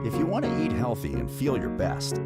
if you want to eat healthy and feel your best.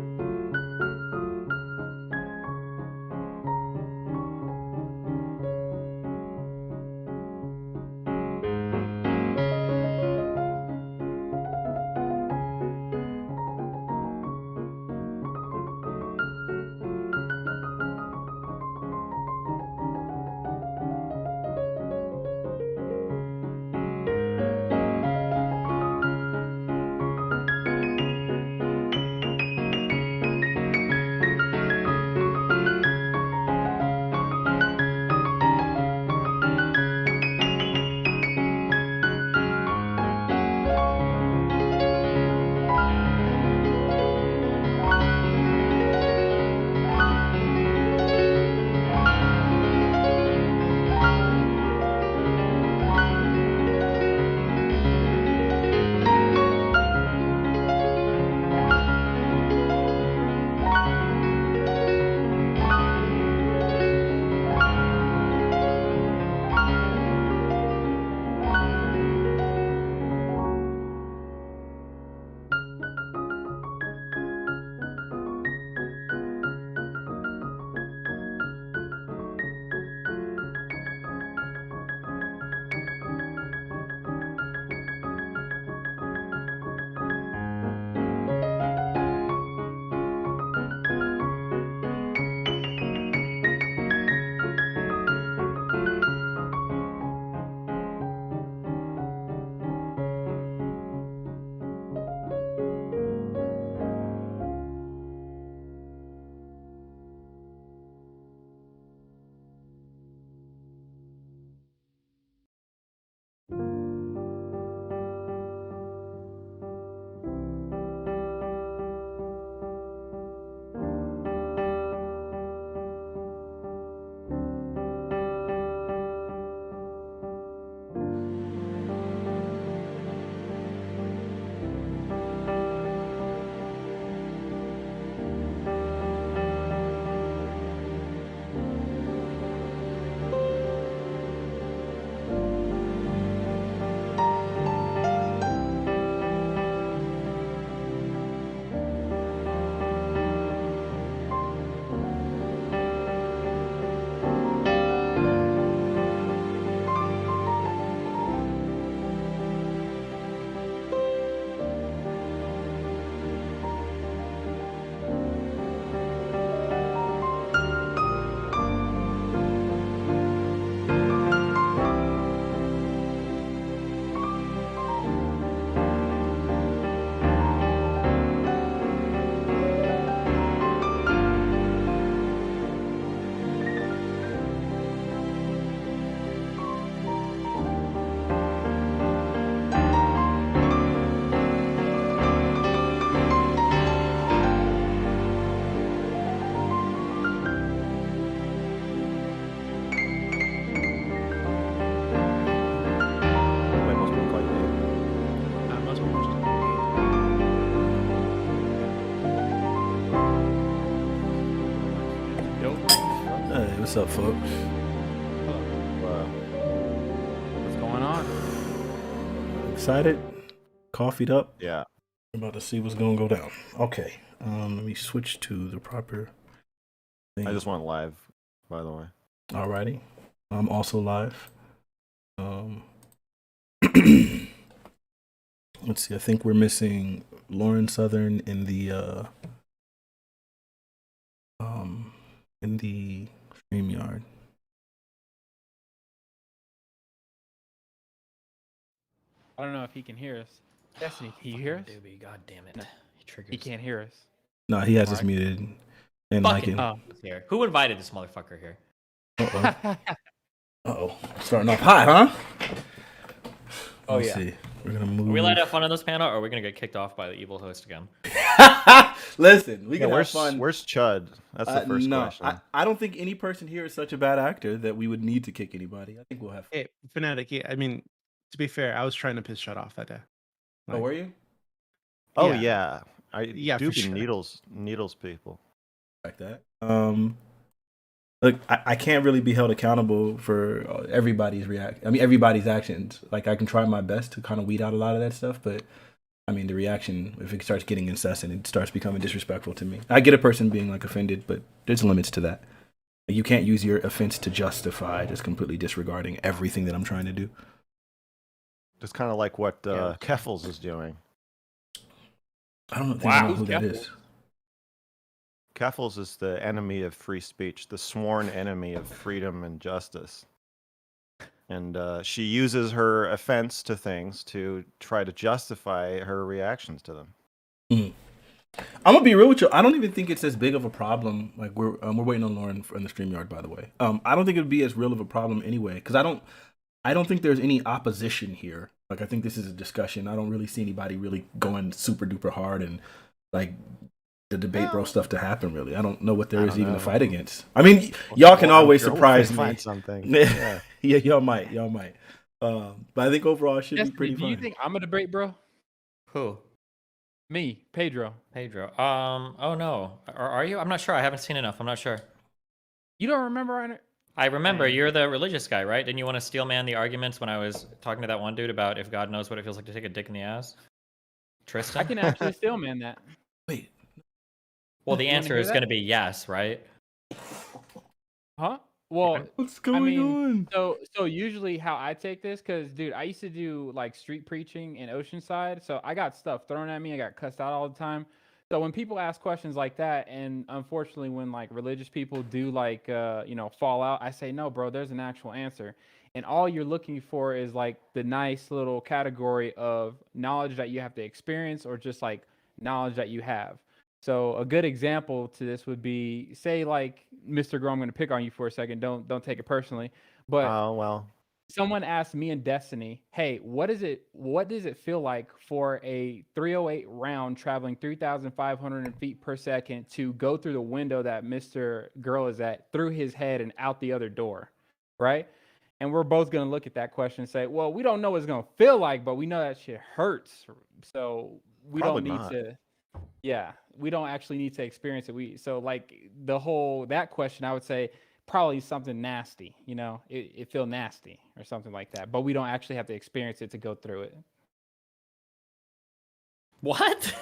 What's up, folks? What's going on? Excited? Coffeeed up? Yeah. We're about to see what's gonna go down. Okay. Let me switch to the proper thing. I just went live, by the way. Alrighty. I'm also live. Let's see. I think we're missing Lauren Southern in the StreamYard. I don't know if he can hear us. Destiny, can you hear us? Doobie, God damn it. No. He triggers. He can't hear us. No, he has us muted. And Fuck like it. Oh. He's here. Who invited this motherfucker here? Uh-oh. Starting off hot, huh? Oh, Let's yeah. see. We're gonna move. Are we allowed to have fun on this panel, or are we gonna get kicked off by the evil host again? Listen, we can have where's fun. Where's Chud? That's the first question. I don't think any person here is such a bad actor that we would need to kick anybody. I think we'll have fun. Hey, Fanatiq, yeah, I mean, to be fair, I was trying to piss Shut off that day. Oh, were you? Oh yeah. I Yeah, do for be sure. needles people. Like that. Look, I can't really be held accountable for everybody's everybody's actions. Like, I can try my best to kind of weed out a lot of that stuff, but I mean, the reaction, if it starts getting incessant, it starts becoming disrespectful to me. I get a person being like offended, but there's limits to that. You can't use your offense to justify just completely disregarding everything that I'm trying to do. It's kind of like what Keffels is doing. I don't think I know who that is. Keffels is the enemy of free speech, the sworn enemy of freedom and justice. And she uses her offense to things to try to justify her reactions to them. Mm. I'm gonna be real with you. I don't even think it's as big of a problem. Like we're waiting on Lauren in the StreamYard, by the way. I don't think it would be as real of a problem anyway, because I don't think there's any opposition here. Like I think this is a discussion. I don't really see anybody really going super duper hard and like the debate bro stuff to happen. Really, I don't know what there is even to fight against. I mean, y'all can always surprise me. Find something. Yeah, y'all might. But I think overall it should be pretty fun. Do you think I'm a debate bro? Who? Me, Pedro. Oh no. Are you? I'm not sure. I haven't seen enough. I'm not sure. You don't remember? I remember. You're the religious guy, right? Didn't you want to steel man the arguments when I was talking to that one dude about if God knows what it feels like to take a dick in the ass? Tristan? I can actually steel man that. Wait. Well, the answer is going to be yes, right? Huh? Well, what's going on? So usually how I take this, because dude, I used to do like street preaching in Oceanside, so I got stuff thrown at me. I got cussed out all the time. So when people ask questions like that, and unfortunately when like religious people do like fall out, I say no, bro. There's an actual answer, and all you're looking for is like the nice little category of knowledge that you have to experience, or just like knowledge that you have. So a good example to this would be, say, like, MrGirl, I'm going to pick on you for a second. Don't take it personally. But someone asked me and Destiny, hey, what does it feel like for a 308 round traveling 3,500 feet per second to go through the window that MrGirl is at, through his head and out the other door, right? And we're both going to look at that question and say, well, we don't know what it's going to feel like, but we know that shit hurts. So we don't need to. Yeah, we don't actually need to experience it. So like that question, I would say probably something nasty, it feel nasty or something like that, but we don't actually have to experience it to go through it. What?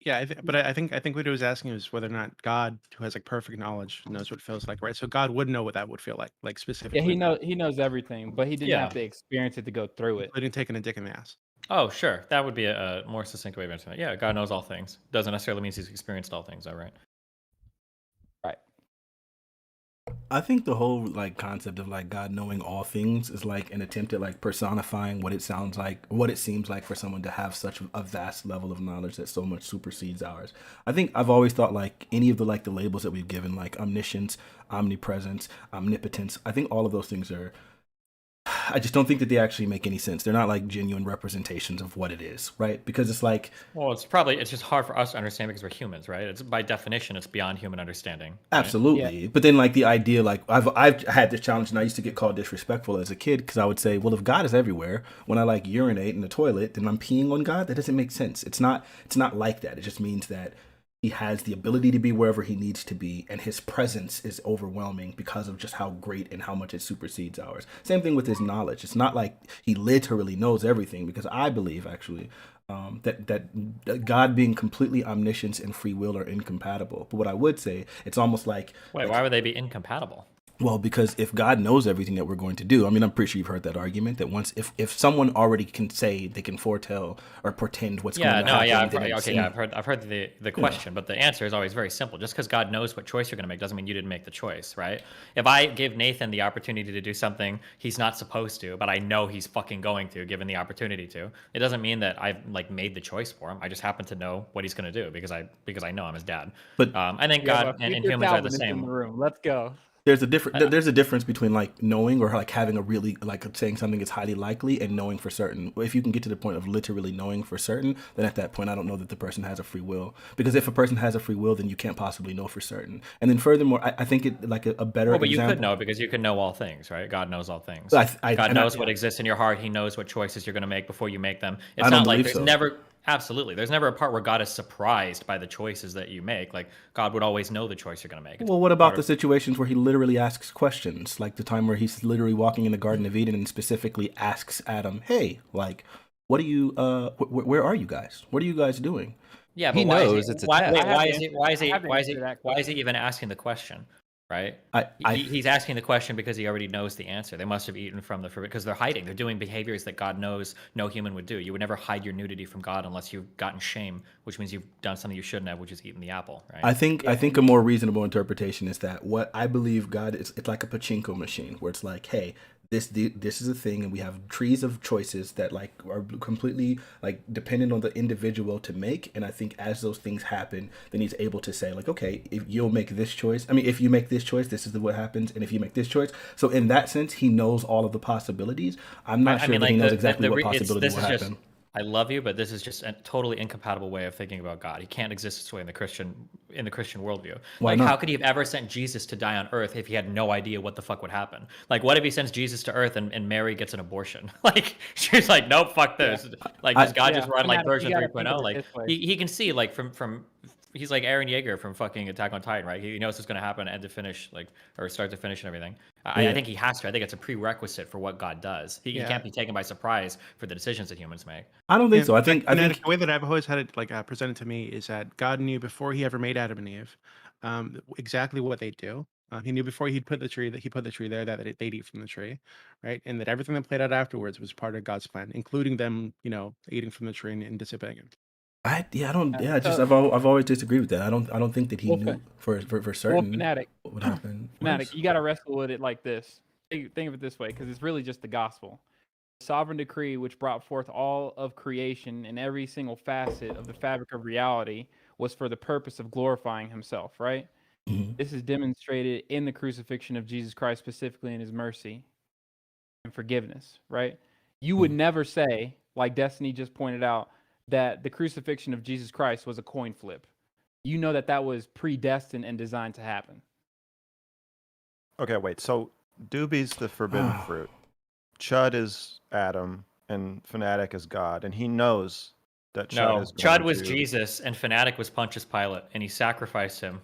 Yeah, but I think what he was asking was whether or not God, who has like perfect knowledge, knows what it feels like, right? So God would know what that would feel like specifically. Yeah, he knows everything, but he didn't have to experience it to go through it. Including taking a dick in the ass. Oh, sure. That would be a more succinct way of answering that. Yeah, God knows all things. Doesn't necessarily mean he's experienced all things, all right? Right. I think the whole like concept of like God knowing all things is like an attempt at like personifying what it sounds like, what it seems like for someone to have such a vast level of knowledge that so much supersedes ours. I think I've always thought like any of the labels that we've given, like omniscience, omnipresence, omnipotence, I think all of those things are, I just don't think that they actually make any sense. They're not like genuine representations of what it is, right? Because it's like, well, it's just hard for us to understand because we're humans, right? It's by definition, it's beyond human understanding. Right? Absolutely. Yeah. But then like the idea, like I've had this challenge, and I used to get called disrespectful as a kid because I would say, well, if God is everywhere, when I like urinate in the toilet, then I'm peeing on God. That doesn't make sense. It's not like that. It just means that he has the ability to be wherever he needs to be, and his presence is overwhelming because of just how great and how much it supersedes ours. Same thing with his knowledge. It's not like he literally knows everything, because I believe actually that God being completely omniscience and free will are incompatible. But what I would say, it's almost like... Wait, why would they be incompatible? Well, because if God knows everything that we're going to do, I mean, I'm pretty sure you've heard that argument that once, if someone already can say they can foretell or pretend what's going to happen. I've heard the question, but the answer is always very simple. Just because God knows what choice you're going to make doesn't mean you didn't make the choice, right? If I give Nathan the opportunity to do something he's not supposed to, but I know he's fucking going to, given the opportunity to, it doesn't mean that I've like made the choice for him. I just happen to know what he's going to do because I know I'm his dad. But I think God and humans are the same. In the room. Let's go. There's a difference between like knowing or like having a really like saying something is highly likely and knowing for certain. If you can get to the point of literally knowing for certain, then at that point I don't know that the person has a free will, because if a person has a free will, then you can't possibly know for certain. And then furthermore, I think it like a better. Well, but example, you could know because you can know all things, right? God knows all things. God knows what exists in your heart. He knows what choices you're going to make before you make them. It's not like there's never. Absolutely. There's never a part where God is surprised by the choices that you make. Like, God would always know the choice you're going to make. Well, what about the situations where he literally asks questions? Like the time where he's literally walking in the Garden of Eden and specifically asks Adam, hey, like, what do you where are you guys? What are you guys doing? Yeah, He but why knows is he, it's a why, test. wait, I have why the is he, answer. why is I he, have the why is answer he, to that why is he question. even asking the question, right? I He's asking the question because he already knows the answer. They must have eaten from the forbidden, because they're hiding. They're doing behaviors that God knows no human would do. You would never hide your nudity from God unless you've gotten shame, which means you've done something you shouldn't have, which is eaten the apple, right? I think Yeah, a more reasonable interpretation is that what I believe God is, it's like a pachinko machine where it's like, hey, this is a thing, and we have trees of choices that like are completely like dependent on the individual to make. And I think as those things happen, then he's able to say like, okay, if you'll make this choice, I mean, if you make this choice, this is what happens, and if you make this choice, so in that sense, he knows all of the possibilities. I'm not sure that he knows exactly what possibility will happen. I love you, but this is just a totally incompatible way of thinking about God. He can't exist this way in the Christian worldview. Why Like, not? how could he have ever sent Jesus to die on Earth if he had no idea what the fuck would happen? Like, what if he sends Jesus to Earth and Mary gets an abortion? Like, she's like, nope, fuck this. Like, does God just run like version 3.0? Like, he can see like from he's like Aaron Yeager from fucking Attack on Titan, right? He knows what's going to happen end to finish, like, or start to finish and everything. I think he has to. I think it's a prerequisite for what God does. He can't be taken by surprise for the decisions that humans make. I don't think so. I think the way that I've always had it like presented to me is that God knew before he ever made Adam and Eve, exactly what they do. He knew before he put the tree there that they'd eat from the tree, right? And that everything that played out afterwards was part of God's plan, including them, eating from the tree and disobeying. I've always disagreed with that. I don't think that he knew for certain Fanatic. what would happen. Fanatic, you got to wrestle with it like this. Think of it this way, because it's really just the gospel. The sovereign decree which brought forth all of creation and every single facet of the fabric of reality was for the purpose of glorifying himself, right? Mhm. This is demonstrated in the crucifixion of Jesus Christ, specifically in his mercy and forgiveness, right? You would never say, like Destiny just pointed out, that the crucifixion of Jesus Christ was a coin flip. You know that was predestined and designed to happen. Okay, wait. So Doobie's the forbidden fruit. Chud is Adam, and Fanatiq is God, and he knows that Chud is Chud going was to... Jesus, and Fanatiq was Pontius Pilate, and he sacrificed him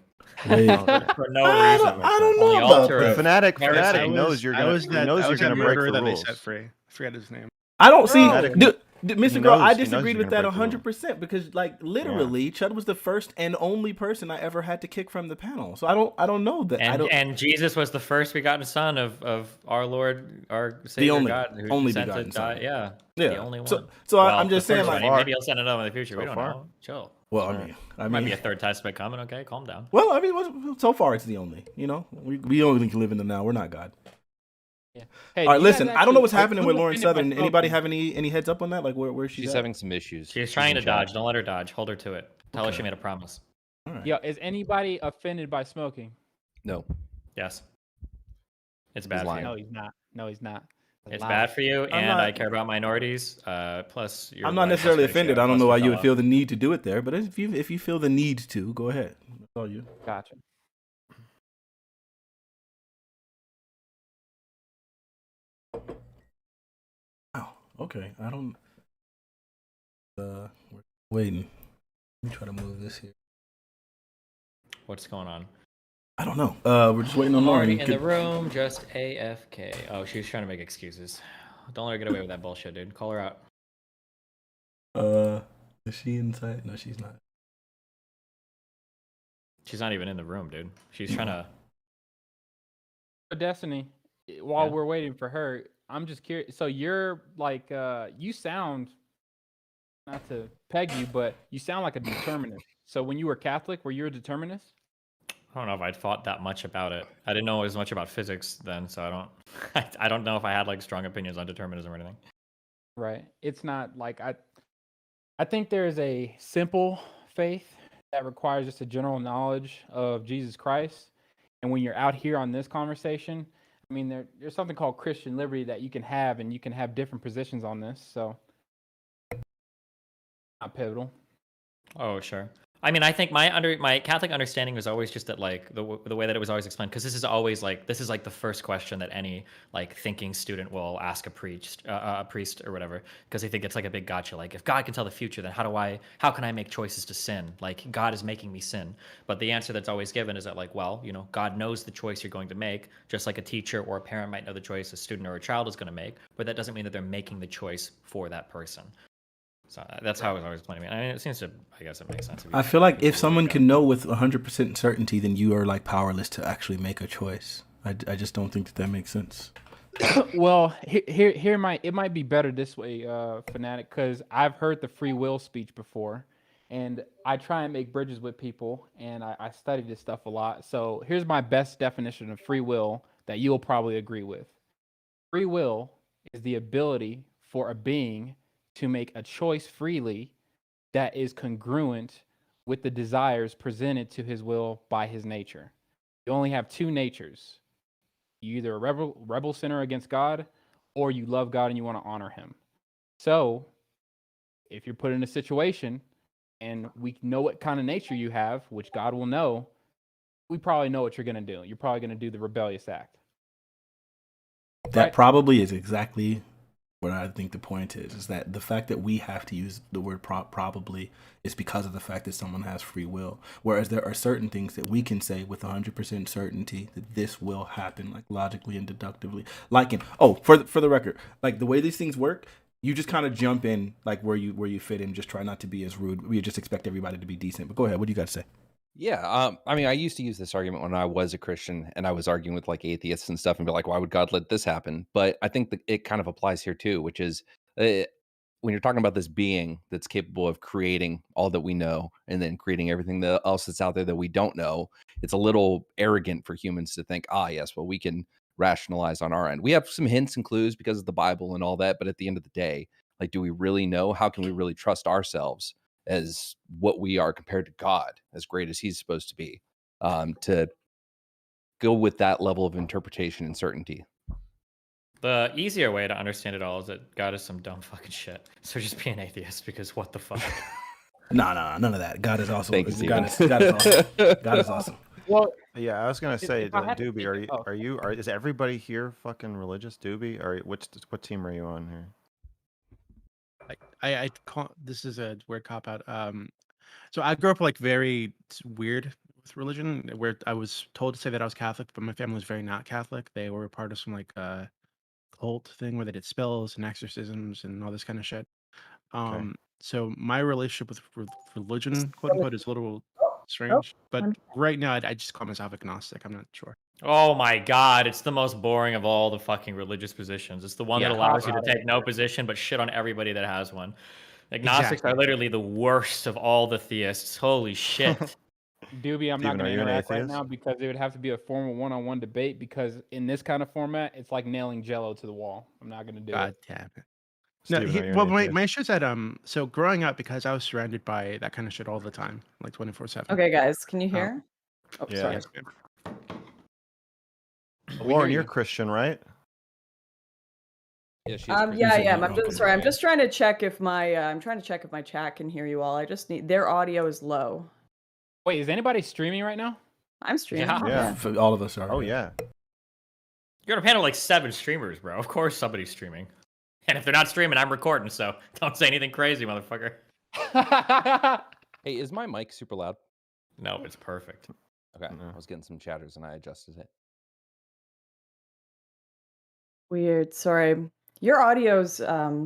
Wait, for no reason. I don't know On the about altar that. of Fanatiq heresy. knows you're gonna break the that they rules. set free. I forget his name. I don't see, Fanatiq- Mr. he Girl. I knows disagreed you're with that gonna break the 100% because, like, literally, Chud was the first and only person I ever had to kick from the panel. So I don't know that. And Jesus was the first begotten Son of our Lord, our Savior God, who only sent to begotten die. Son. Yeah, Yeah. the only one. So Well, I'm just the saying, first like, one. Maybe he'll send another one in the future. We don't far. know. Chill. well, I Might mean, be a third testament coming. Okay, calm down. well, I mean, so far it's the only. You know, we only can live in the now. We're not God. Yeah. Hey, All right, do you guys listen. I don't know what's actually- happening with who's Lauren offended by Southern. Anybody smoking? have any heads up on that? Like, where she's She's at? having some issues. She's She's trying to in chat. dodge. Don't let her dodge. Hold her to it. Tell her Okay. she made a promise. All right. Yo, is anybody offended by smoking? No. Yes. It's bad for lying. you. No, he's not. No, he's not. It's bad for you, and not- I care about minorities. Plus, your I'm not wife is necessarily pretty offended. shit, I don't plus know we why you fell would off. feel the need to do it there, but if you feel the need to, go ahead. That's all you. Gotcha. Oh, okay. I don't. We're waiting. Let me try to move this here. What's going on? I don't know. We're just waiting on I'm Lauren. already in the room, just AFK. Oh, she was trying to make excuses. Don't let her get away with that bullshit, dude. Call her out. Is she inside? No, she's not. She's not even in the room, dude. She's trying to. So Destiny, while Yeah. we're waiting for her, I'm just curious. So you're like, you sound, not to peg you, but you sound like a determinist. So when you were Catholic, were you a determinist? I don't know if I'd thought that much about it. I didn't know as much about physics then, so I don't. I don't know if I had like strong opinions on determinism or anything. Right. It's not like I think there is a simple faith that requires just a general knowledge of Jesus Christ. And when you're out here on this conversation, I mean, there's something called Christian liberty that you can have, and you can have different positions on this. So, not pivotal. Oh, sure. I mean, I think my Catholic understanding was always just that, like, the way that it was always explained, because this is like the first question that any like thinking student will ask a priest or whatever, because they think it's like a big gotcha. Like, if God can tell the future, then how can I make choices to sin? Like, God is making me sin. But the answer that's always given is that, like, well, God knows the choice you're going to make, just like a teacher or a parent might know the choice a student or a child is going to make, but that doesn't mean that they're making the choice for that person. So that's how it was always explained to me. I mean, it seems to, I guess it makes sense. I feel like if someone can know with 100% certainty, then you are like powerless to actually make a choice. I just don't think that makes sense. Well, here it might be better this way, Fanatic, because I've heard the free will speech before, and I try and make bridges with people, and I study this stuff a lot. So here's my best definition of free will that you'll probably agree with. Free will is the ability for a being to make a choice freely that is congruent with the desires presented to his will by his nature. You only have two natures. You either a rebel sinner against God, or you love God and you want to honor him. So if you're put in a situation and we know what kind of nature you have, which God will know, we probably know what you're going to do. You're probably going to do the rebellious act. That Right? probably is exactly what I think the point is that the fact that we have to use the word probably is because of the fact that someone has free will. Whereas there are certain things that we can say with 100% certainty that this will happen, like logically and deductively. Like for the record, like the way these things work, you just kind of jump in like where you fit in. Just try not to be as rude. We just expect everybody to be decent. But go ahead. What do you got to say? Yeah, I mean, I used to use this argument when I was a Christian and I was arguing with like atheists and stuff and be like, why would God let this happen? But I think that it kind of applies here too, which is uh, when you're talking about this being that's capable of creating all that we know and then creating everything else that's out there that we don't know, it's a little arrogant for humans to think, yes, well, we can rationalize on our end. We have some hints and clues because of the Bible and all that, but at the end of the day, like, do we really know? How can we really trust ourselves as what we are compared to God, as great as he's supposed to be, to go with that level of interpretation and certainty? The easier way to understand it all is that God is some dumb fucking shit. So just be an atheist, because what the fuck? No, none of that. God is awesome. Thank you, God Steven. is awesome. God is awesome. Well, Yeah, I was gonna say, if I had to Doobie, take it- is everybody here fucking religious, Doobie? Or what team are you on here? I call this is a weird cop out. So I grew up like very weird with religion, where I was told to say that I was Catholic, but my family was very not Catholic. They were part of some like cult thing where they did spells and exorcisms and all this kind of shit. So my relationship with religion, quote unquote, is a little strange. But right now, I just call myself agnostic. I'm not sure. Oh my god, it's the most boring of all the fucking religious positions. It's the one that Yeah. allows you to take no position but shit on everybody that has one. Agnostics Exactly. are literally the worst of all the theists. Holy shit. Doobie, I'm not Steven, going are to you an interact right atheist? now because it would have to be a formal one-on-one debate, because in this kind of format, it's like nailing Jello to the wall. I'm not going to do God it. damn it. No, Steven, are you an well, atheist? my issue is that so growing up, because I was surrounded by that kind of shit all the time, like 24/7. Okay, guys, can you hear? Oh, Yeah. sorry. Yes, ma'am. Lauren, hear you're you. Christian, right? Yeah, she's Yeah, Christian. I am. I'm Okay. just sorry. I'm just trying to check if my chat can hear you all. I just need their audio is low. Wait, is anybody streaming right now? I'm streaming. Yeah. For all of us are. Oh yeah. You're gonna panel like 7 streamers, bro. Of course somebody's streaming. And if they're not streaming, I'm recording, so don't say anything crazy, motherfucker. Hey, is my mic super loud? No, it's perfect. Okay, No. I was getting some chatters and I adjusted it. Weird. Sorry. Your audio's I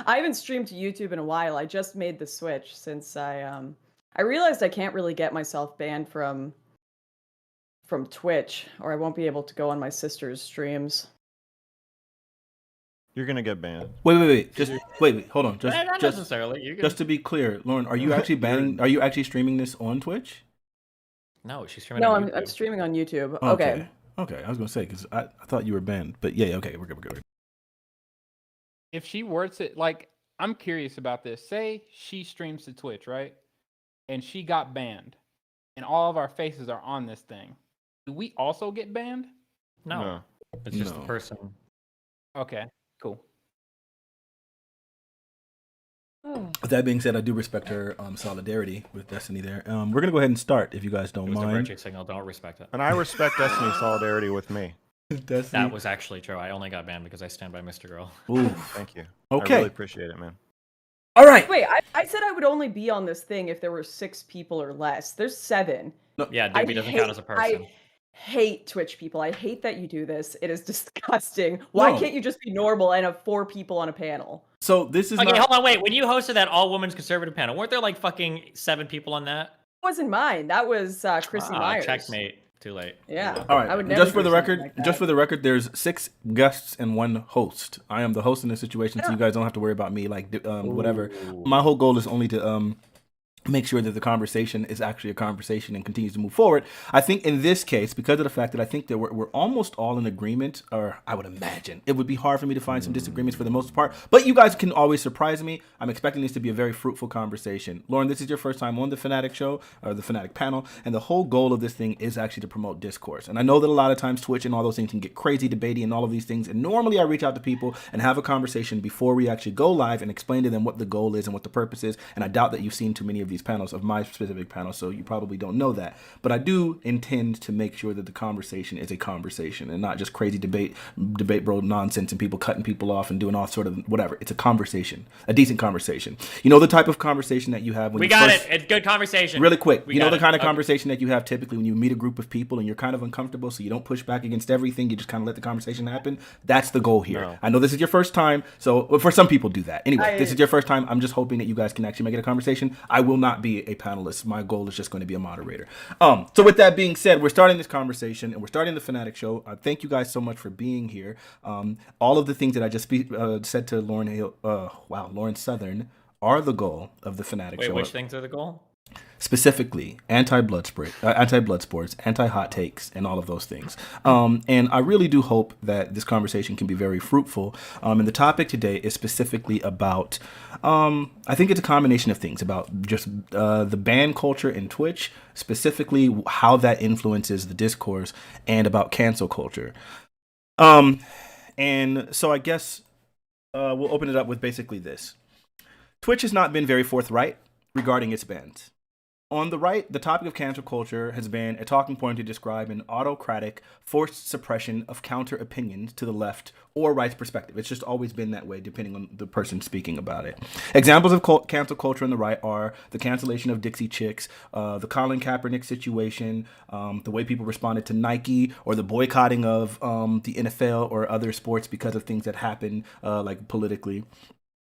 haven't streamed to YouTube in a while. I just made the switch since I realized I can't really get myself banned from Twitch, or I won't be able to go on my sister's streams. You're gonna get banned. Wait. Just wait. Hold on. Not Just necessarily. You can... just to be clear, Lauren, are you actually banning? Are you actually streaming this on Twitch? No, she's streaming No, on I'm YouTube. streaming on YouTube. Okay. I was gonna say because I thought you were banned, but yeah. Okay, we're good. If she were to, like, I'm curious about this. Say she streams to Twitch, right? And she got banned, and all of our faces are on this thing. Do we also get banned? No. It's just the No. person. Okay, cool. With that being said, I do respect her solidarity with Destiny there. We're gonna go ahead and start if you guys It don't was a mind. virtue signal. Don't respect it. And I respect Destiny's solidarity with me. Destiny. That was actually true. I only got banned because I stand by MrGirl. Ooh. Thank you. Okay. I really appreciate it, man. All right. Wait, I said I would only be on this thing if there were 6 people or less. There's 7. Yeah, I Doobie doesn't count as a person. I hate Twitch people. I hate that you do this. It is disgusting. Why No. can't you just be normal and have 4 people on a panel? So this is Okay, not. hold on, wait. When you hosted that all women's conservative panel, weren't there like fucking 7 people on that? It wasn't mine. That was Chrissy Myers. Checkmate. Too late. Yeah. All right. I would never Just for do the something record, like that. just for the record, there's 6 guests and 1 host. I am the host in this situation, so you guys don't have to worry about me like whatever. My whole goal is only to make sure that the conversation is actually a conversation and continues to move forward. I think in this case, because of the fact that I think that we're almost all in agreement, or I would imagine it would be hard for me to find some disagreements for the most part, but you guys can always surprise me. I'm expecting this to be a very fruitful conversation. Lauren, this is your first time on the Fanatiq show, or the Fanatiq panel, and the whole goal of this thing is actually to promote discourse. And I know that a lot of times Twitch and all those things can get crazy, debatey, and all of these things, and normally I reach out to people and have a conversation before we actually go live and explain to them what the goal is and what the purpose is, and I doubt that you've seen too many of these panels, of my specific panel, so you probably don't know that. But I do intend to make sure that the conversation is a conversation and not just crazy debate bro nonsense and people cutting people off and doing all sort of whatever. It's a conversation, a decent conversation. You know the type of conversation that you have when We you got first, it. It's good conversation. Really quick, We you know got the it. kind of Okay. conversation that you have typically when you meet a group of people and you're kind of uncomfortable, so you don't push back against everything. You just kind of let the conversation happen. That's the goal here. No. I know this is your first time, so well, for some people do that. Anyway, this I- is your first time. I'm just hoping that you guys can actually make it a conversation. I will not be a panelist. My goal is just going to be a moderator. So with that being said, we're starting this conversation and we're starting the Fanatiq show. Thank you guys so much for being here. All of the things that I just said to Lauren Southern are the goal of the Fanatiq Wait, show. which things are the goal? Specifically, anti-blood sports, anti-hot takes, and all of those things. And I really do hope that this conversation can be very fruitful. And the topic today is specifically about, I think it's a combination of things, about just the ban culture in Twitch, specifically how that influences the discourse, and about cancel culture. And so I guess we'll open it up with basically this. Twitch has not been very forthright regarding its bans. On the right, the topic of cancel culture has been a talking point to describe an autocratic, forced suppression of counter opinions to the left or right's perspective. It's just always been that way, depending on the person speaking about it. Examples of cancel culture on the right are the cancellation of Dixie Chicks, the Colin Kaepernick situation, the way people responded to Nike, or the boycotting of the NFL or other sports because of things that happen, like politically.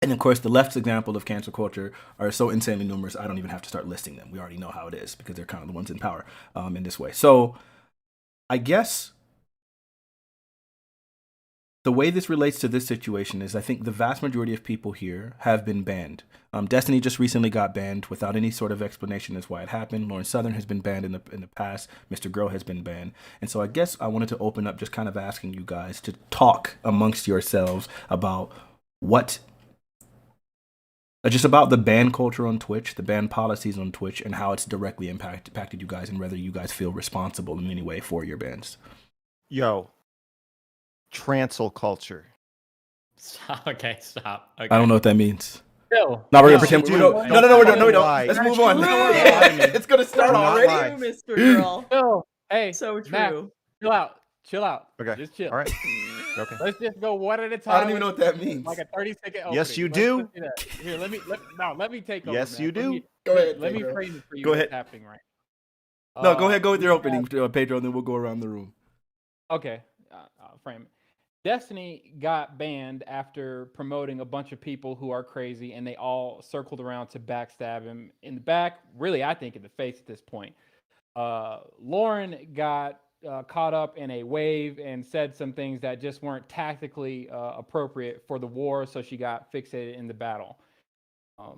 And of course, the left's example of cancel culture are so insanely numerous, I don't even have to start listing them. We already know how it is because they're kind of the ones in power in this way. So I guess the way this relates to this situation is I think the vast majority of people here have been banned. Destiny just recently got banned without any sort of explanation as why it happened. Lauren Southern has been banned in the past. MrGirl has been banned. And so I guess I wanted to open up just kind of asking you guys to talk amongst yourselves about just about the ban culture on Twitch, the ban policies on Twitch, and how it's directly impacted you guys, and whether you guys feel responsible in any way for your bans. Yo, transel culture. Stop. Okay, stop. Okay. I don't know what that means. Still, Now we're No, gonna pretend. dude, No, we don't. lie. Let's move on. That's It's gonna start Do not already. lie. Mr. Girl. still. Hey, So Matt, true. chill out. Okay. Just chill. All right. Okay. Let's just go one at a time. I don't even know what that means. Like a 30-second opening. Yes, you Let's do. do that. Here, let me take over. Yes, man. you do. Go ahead. Let me Pedro. frame it for you. Go what's ahead. happening right now. No, go ahead. Go with we your have- opening, Pedro, and then we'll go around the room. Okay, I'll frame it. Destiny got banned after promoting a bunch of people who are crazy, and they all circled around to backstab him in the back. Really, I think in the face at this point. Lauren got caught up in a wave and said some things that just weren't tactically appropriate for the war, so she got fixated in the battle.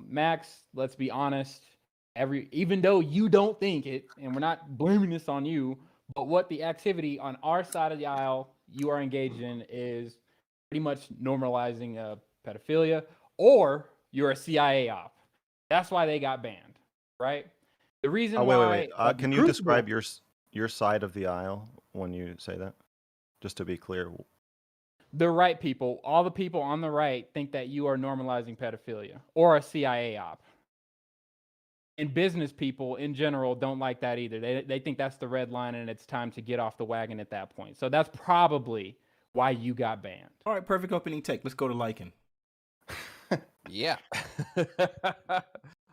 Max, let's be honest, even though you don't think it, and we're not blaming this on you, but what the activity on our side of the aisle you are engaged in is pretty much normalizing pedophilia, or you're a CIA op. That's why they got banned, right? The reason Oh, why wait. Can you Crucible- describe your side of the aisle when you say that? Just to be clear. the right people, all the people on the right think that you are normalizing pedophilia or a CIA op. And business people in general don't like that either. They think that's the red line and it's time to get off the wagon at that point. So that's probably why you got banned. All right, perfect opening take. Let's go to Lycan. Yeah.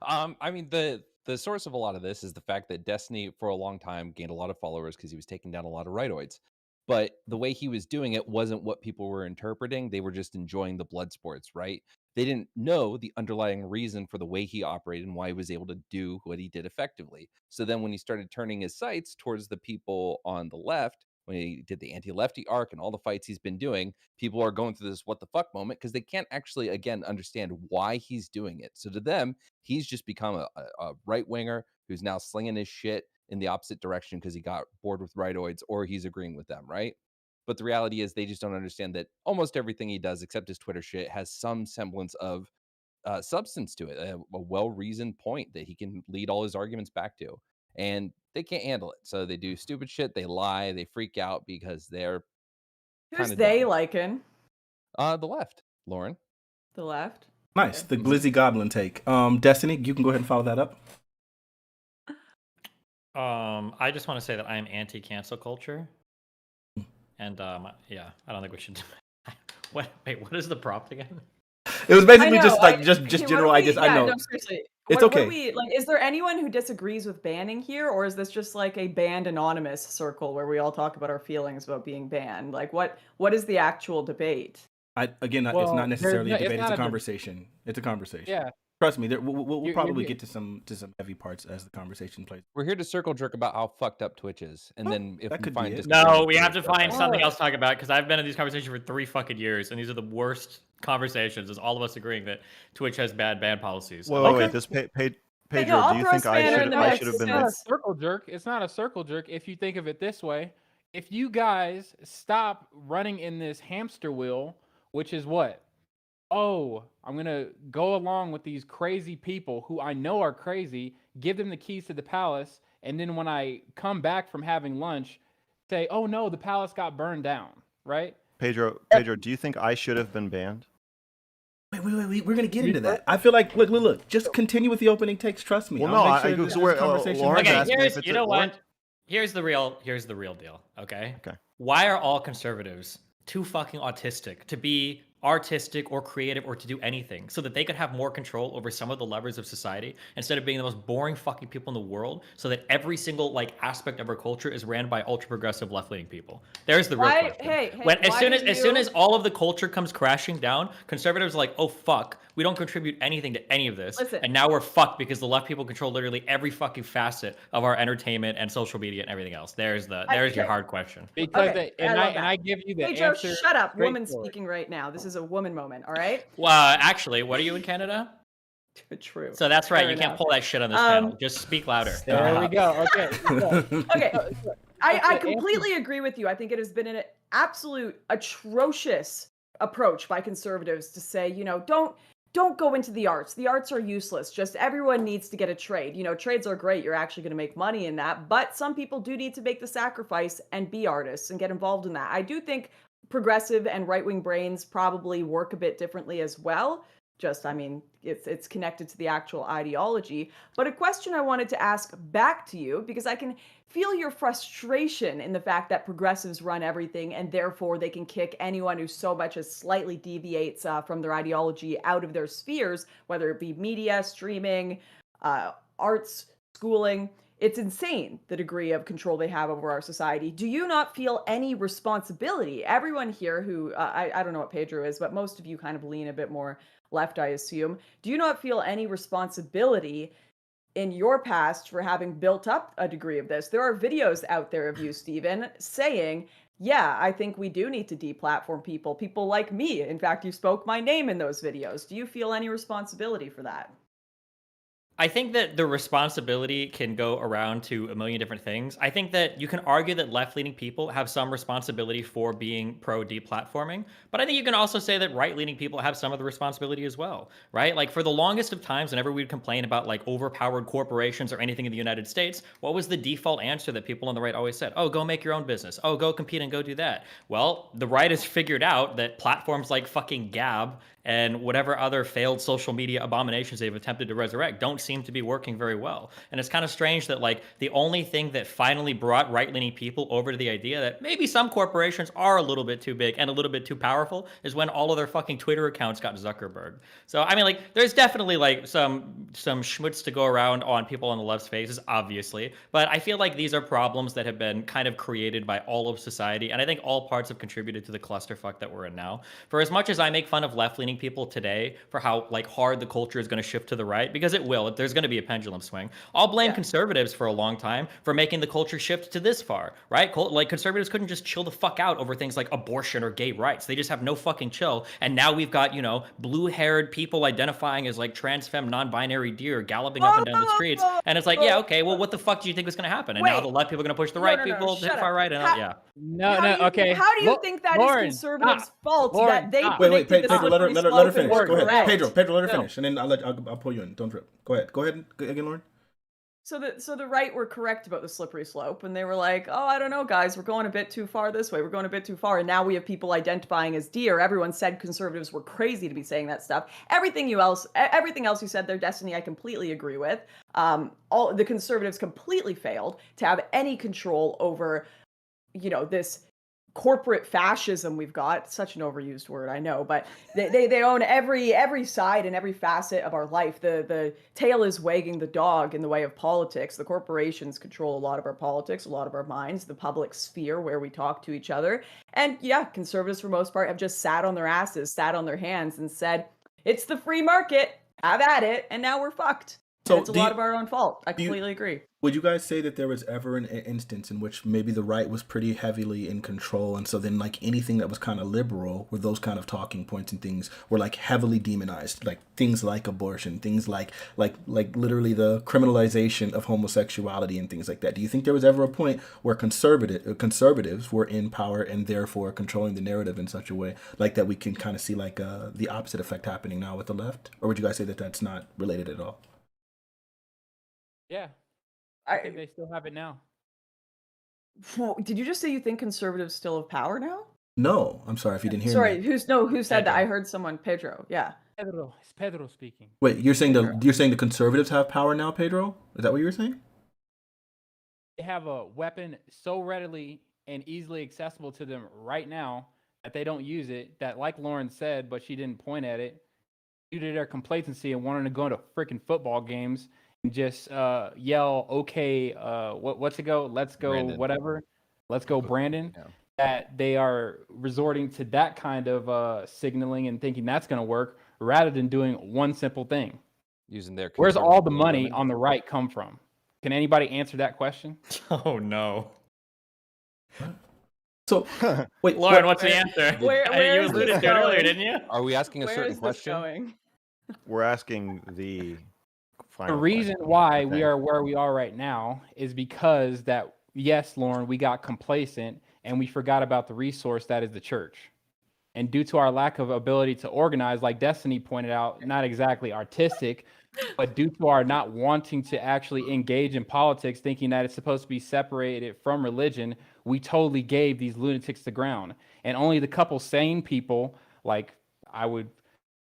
I mean, the source of a lot of this is the fact that Destiny, for a long time, gained a lot of followers because he was taking down a lot of rightoids. But the way he was doing it wasn't what people were interpreting. They were just enjoying the blood sports, right? They didn't know the underlying reason for the way he operated and why he was able to do what he did effectively. So then when he started turning his sights towards the people on the left, when he did the anti-lefty arc and all the fights he's been doing, people are going through this what the fuck moment because they can't actually, again, understand why he's doing it. So to them, he's just become a right-winger who's now slinging his shit in the opposite direction because he got bored with rightoids or he's agreeing with them, right? But the reality is they just don't understand that almost everything he does, except his Twitter shit, has some semblance of substance to it, a well-reasoned point that he can lead all his arguments back to. And they can't handle it. So they do stupid shit. They lie. They freak out because they're Who's kind of they dumb. liking? The left, Lauren. The left? Nice. Okay. The Glizzy Goblin take. Destiny, you can go ahead and follow that up. I just want to say that I am anti-cancel culture, and yeah, I don't think we should. What? Wait, what is the prompt again? It was I basically know. just like I, just okay, what general do we, ideas. I yeah, know. no, seriously. It's What do okay. we like? Is there anyone who disagrees with banning here, or is this just like a banned anonymous circle where we all talk about our feelings about being banned? Like, what is the actual debate? It's Well, not necessarily a it's debate. It's not a a deb- conversation. It's a conversation. Yeah, Trust me. We'll you're probably good. get to some heavy parts as the conversation plays. We're here to circle jerk about how fucked up Twitch is, and then if that we could find be it. No, we disagreement, have to find something Oh. else to talk about because I've been in these conversations for 3 fucking years, and these are the worst conversations. Is all of us agreeing that Twitch has bad ban policies. Whoa, Okay. wait, this Pedro, I'll do you throw think I Spanner in should the I mix should have been It's not a since- circle jerk. It's not a circle jerk if you think of it this way. If you guys stop running in this hamster wheel, which is what? Oh, I'm going to go along with these crazy people who I know are crazy, give them the keys to the palace, and then when I come back from having lunch, say, oh no, the palace got burned down, right? Pedro, do you think I should have been banned? Wait. We're gonna get into that. I feel like look. Just continue with the opening takes. Trust me. Well, I'll no, make sure because this we're- conversation. Lauren's Okay, asking if it's you know Lauren- what? Here's the real deal. Okay. Okay. Why are all conservatives too fucking autistic to be artistic or creative or to do anything so that they could have more control over some of the levers of society instead of being the most boring fucking people in the world so that every single like aspect of our culture is ran by ultra progressive left-leaning people? There's the real question. Hey, When as why soon do as you- all of the culture comes crashing down, conservatives are like, oh fuck, we don't contribute anything to any of this. Listen. And now we're fucked because the left people control literally every fucking facet of our entertainment and social media and everything else. There's your Okay. hard question. Because Okay, and I love I that. give you the Pedro, answer. shut up. Woman straightforward. speaking right now. This is a woman moment, all right? Well, actually, what are you in Canada? True. So that's right. Fair You can't enough. pull that shit on this Um, panel. Just speak louder. There we go. Okay. Okay. I Okay, completely agree with you. I think it has been an absolute atrocious approach by conservatives to say, don't go into the arts. The arts are useless. Just everyone needs to get a trade. Trades are great. You're actually going to make money in that. But some people do need to make the sacrifice and be artists and get involved in that. I do think progressive and right-wing brains probably work a bit differently as well. It's connected to the actual ideology. But a question I wanted to ask back to you, because I can feel your frustration in the fact that progressives run everything and therefore they can kick anyone who so much as slightly deviates from their ideology out of their spheres, whether it be media, streaming, arts, schooling. It's insane the degree of control they have over our society. Do you not feel any responsibility? Everyone here who, I don't know what Pedro is, but most of you kind of lean a bit more left, I assume. Do you not feel any responsibility in your past for having built up a degree of this? There are videos out there of you, Stephen, saying, yeah, I think we do need to deplatform people like me. In fact, you spoke my name in those videos. Do you feel any responsibility for that? I think that the responsibility can go around to a million different things. I think that you can argue that left-leaning people have some responsibility for being pro-deplatforming, but I think you can also say that right-leaning people have some of the responsibility as well, right? Like for the longest of times, whenever we'd complain about like overpowered corporations or anything in the United States, what was the default answer that people on the right always said? Oh, go make your own business. Oh, go compete and go do that. Well, the right has figured out that platforms like fucking Gab and whatever other failed social media abominations they've attempted to resurrect don't seem to be working very well. And it's kind of strange that like the only thing that finally brought right-leaning people over to the idea that maybe some corporations are a little bit too big and a little bit too powerful is when all of their fucking Twitter accounts got Zuckerberg. So I mean, like, there's definitely like some schmutz to go around on people on the left's faces, obviously, but I feel like these are problems that have been kind of created by all of society, and I think all parts have contributed to the clusterfuck that we're in now. For as much as I make fun of left-leaning people today for how like hard the culture is going to shift to the right, because it will, there's going to be a pendulum swing. I'll blame conservatives for a long time for making the culture shift to this far, right? Like, conservatives couldn't just chill the fuck out over things like abortion or gay rights. They just have no fucking chill. And now we've got, you know, blue-haired people identifying as like trans femme non-binary deer galloping up and down the streets. And it's like, yeah, okay, well, what the fuck do you think was going to happen? And now the left people are going to push the right people, the far right, and yeah. Okay. How do you think that is conservatives' fault that they Wait, predicted Pedro, the let her finish. slope Go and ahead, correct? Pedro, let her finish, and then I'll pull you in. Don't trip. Go ahead again, Lauren. So the right were correct about the slippery slope, and they were like, oh, I don't know, guys, we're going a bit too far this way. We're going a bit too far, and now we have people identifying as deer. Everyone said conservatives were crazy to be saying that stuff. Everything else you said, their destiny, I completely agree with. All the conservatives completely failed to have any control over, you know, this corporate fascism we've got. Such an overused word, I know, but they own every side and every facet of our life. The tail is wagging the dog in the way of politics. The corporations control a lot of our politics, a lot of our minds, the public sphere where we talk to each other. And yeah, conservatives for most part have just sat on their asses, sat on their hands and said, it's the free market, have at it, and now we're fucked. So it's a lot of our own fault. I completely agree. Would you guys say that there was ever an instance in which maybe the right was pretty heavily in control, and so then like anything that was kind of liberal, where those kind of talking points and things were like heavily demonized, like things like abortion, things like literally the criminalization of homosexuality and things like that? Do you think there was ever a point where conservatives were in power and therefore controlling the narrative in such a way like that we can kind of see like the opposite effect happening now with the left? Or would you guys say that that's not related at all? Yeah. I think they still have it now. Did you just say you think conservatives still have power now? No, I'm sorry if you didn't hear me. Sorry, who said that? I heard someone, Pedro. Yeah. It's Pedro speaking. Wait, you're saying the conservatives have power now, Pedro? Is that what you were saying? They have a weapon so readily and easily accessible to them right now that they don't use it. That, like Lauren said, but she didn't point at it, due to their complacency and wanting to go to freaking football games and just yell, okay, what's it go? Let's go, Brandon. Whatever. Let's go, Brandon. Yeah. That they are resorting to that kind of signaling and thinking that's going to work rather than doing one simple thing. Using their Where's all the money on the right come from? Can anybody answer that question? Oh, no. So, wait, Lauren, what's the answer? Where you alluded to it earlier, didn't you? Are we asking a certain question? Going? We're asking the reason why we are where we are right now is because that, yes, Lauren, we got complacent and we forgot about the resource that is the church. And due to our lack of ability to organize, like Destiny pointed out, not exactly artistic, but due to our not wanting to actually engage in politics, thinking that it's supposed to be separated from religion, we totally gave these lunatics the ground. And only the couple sane people, like I would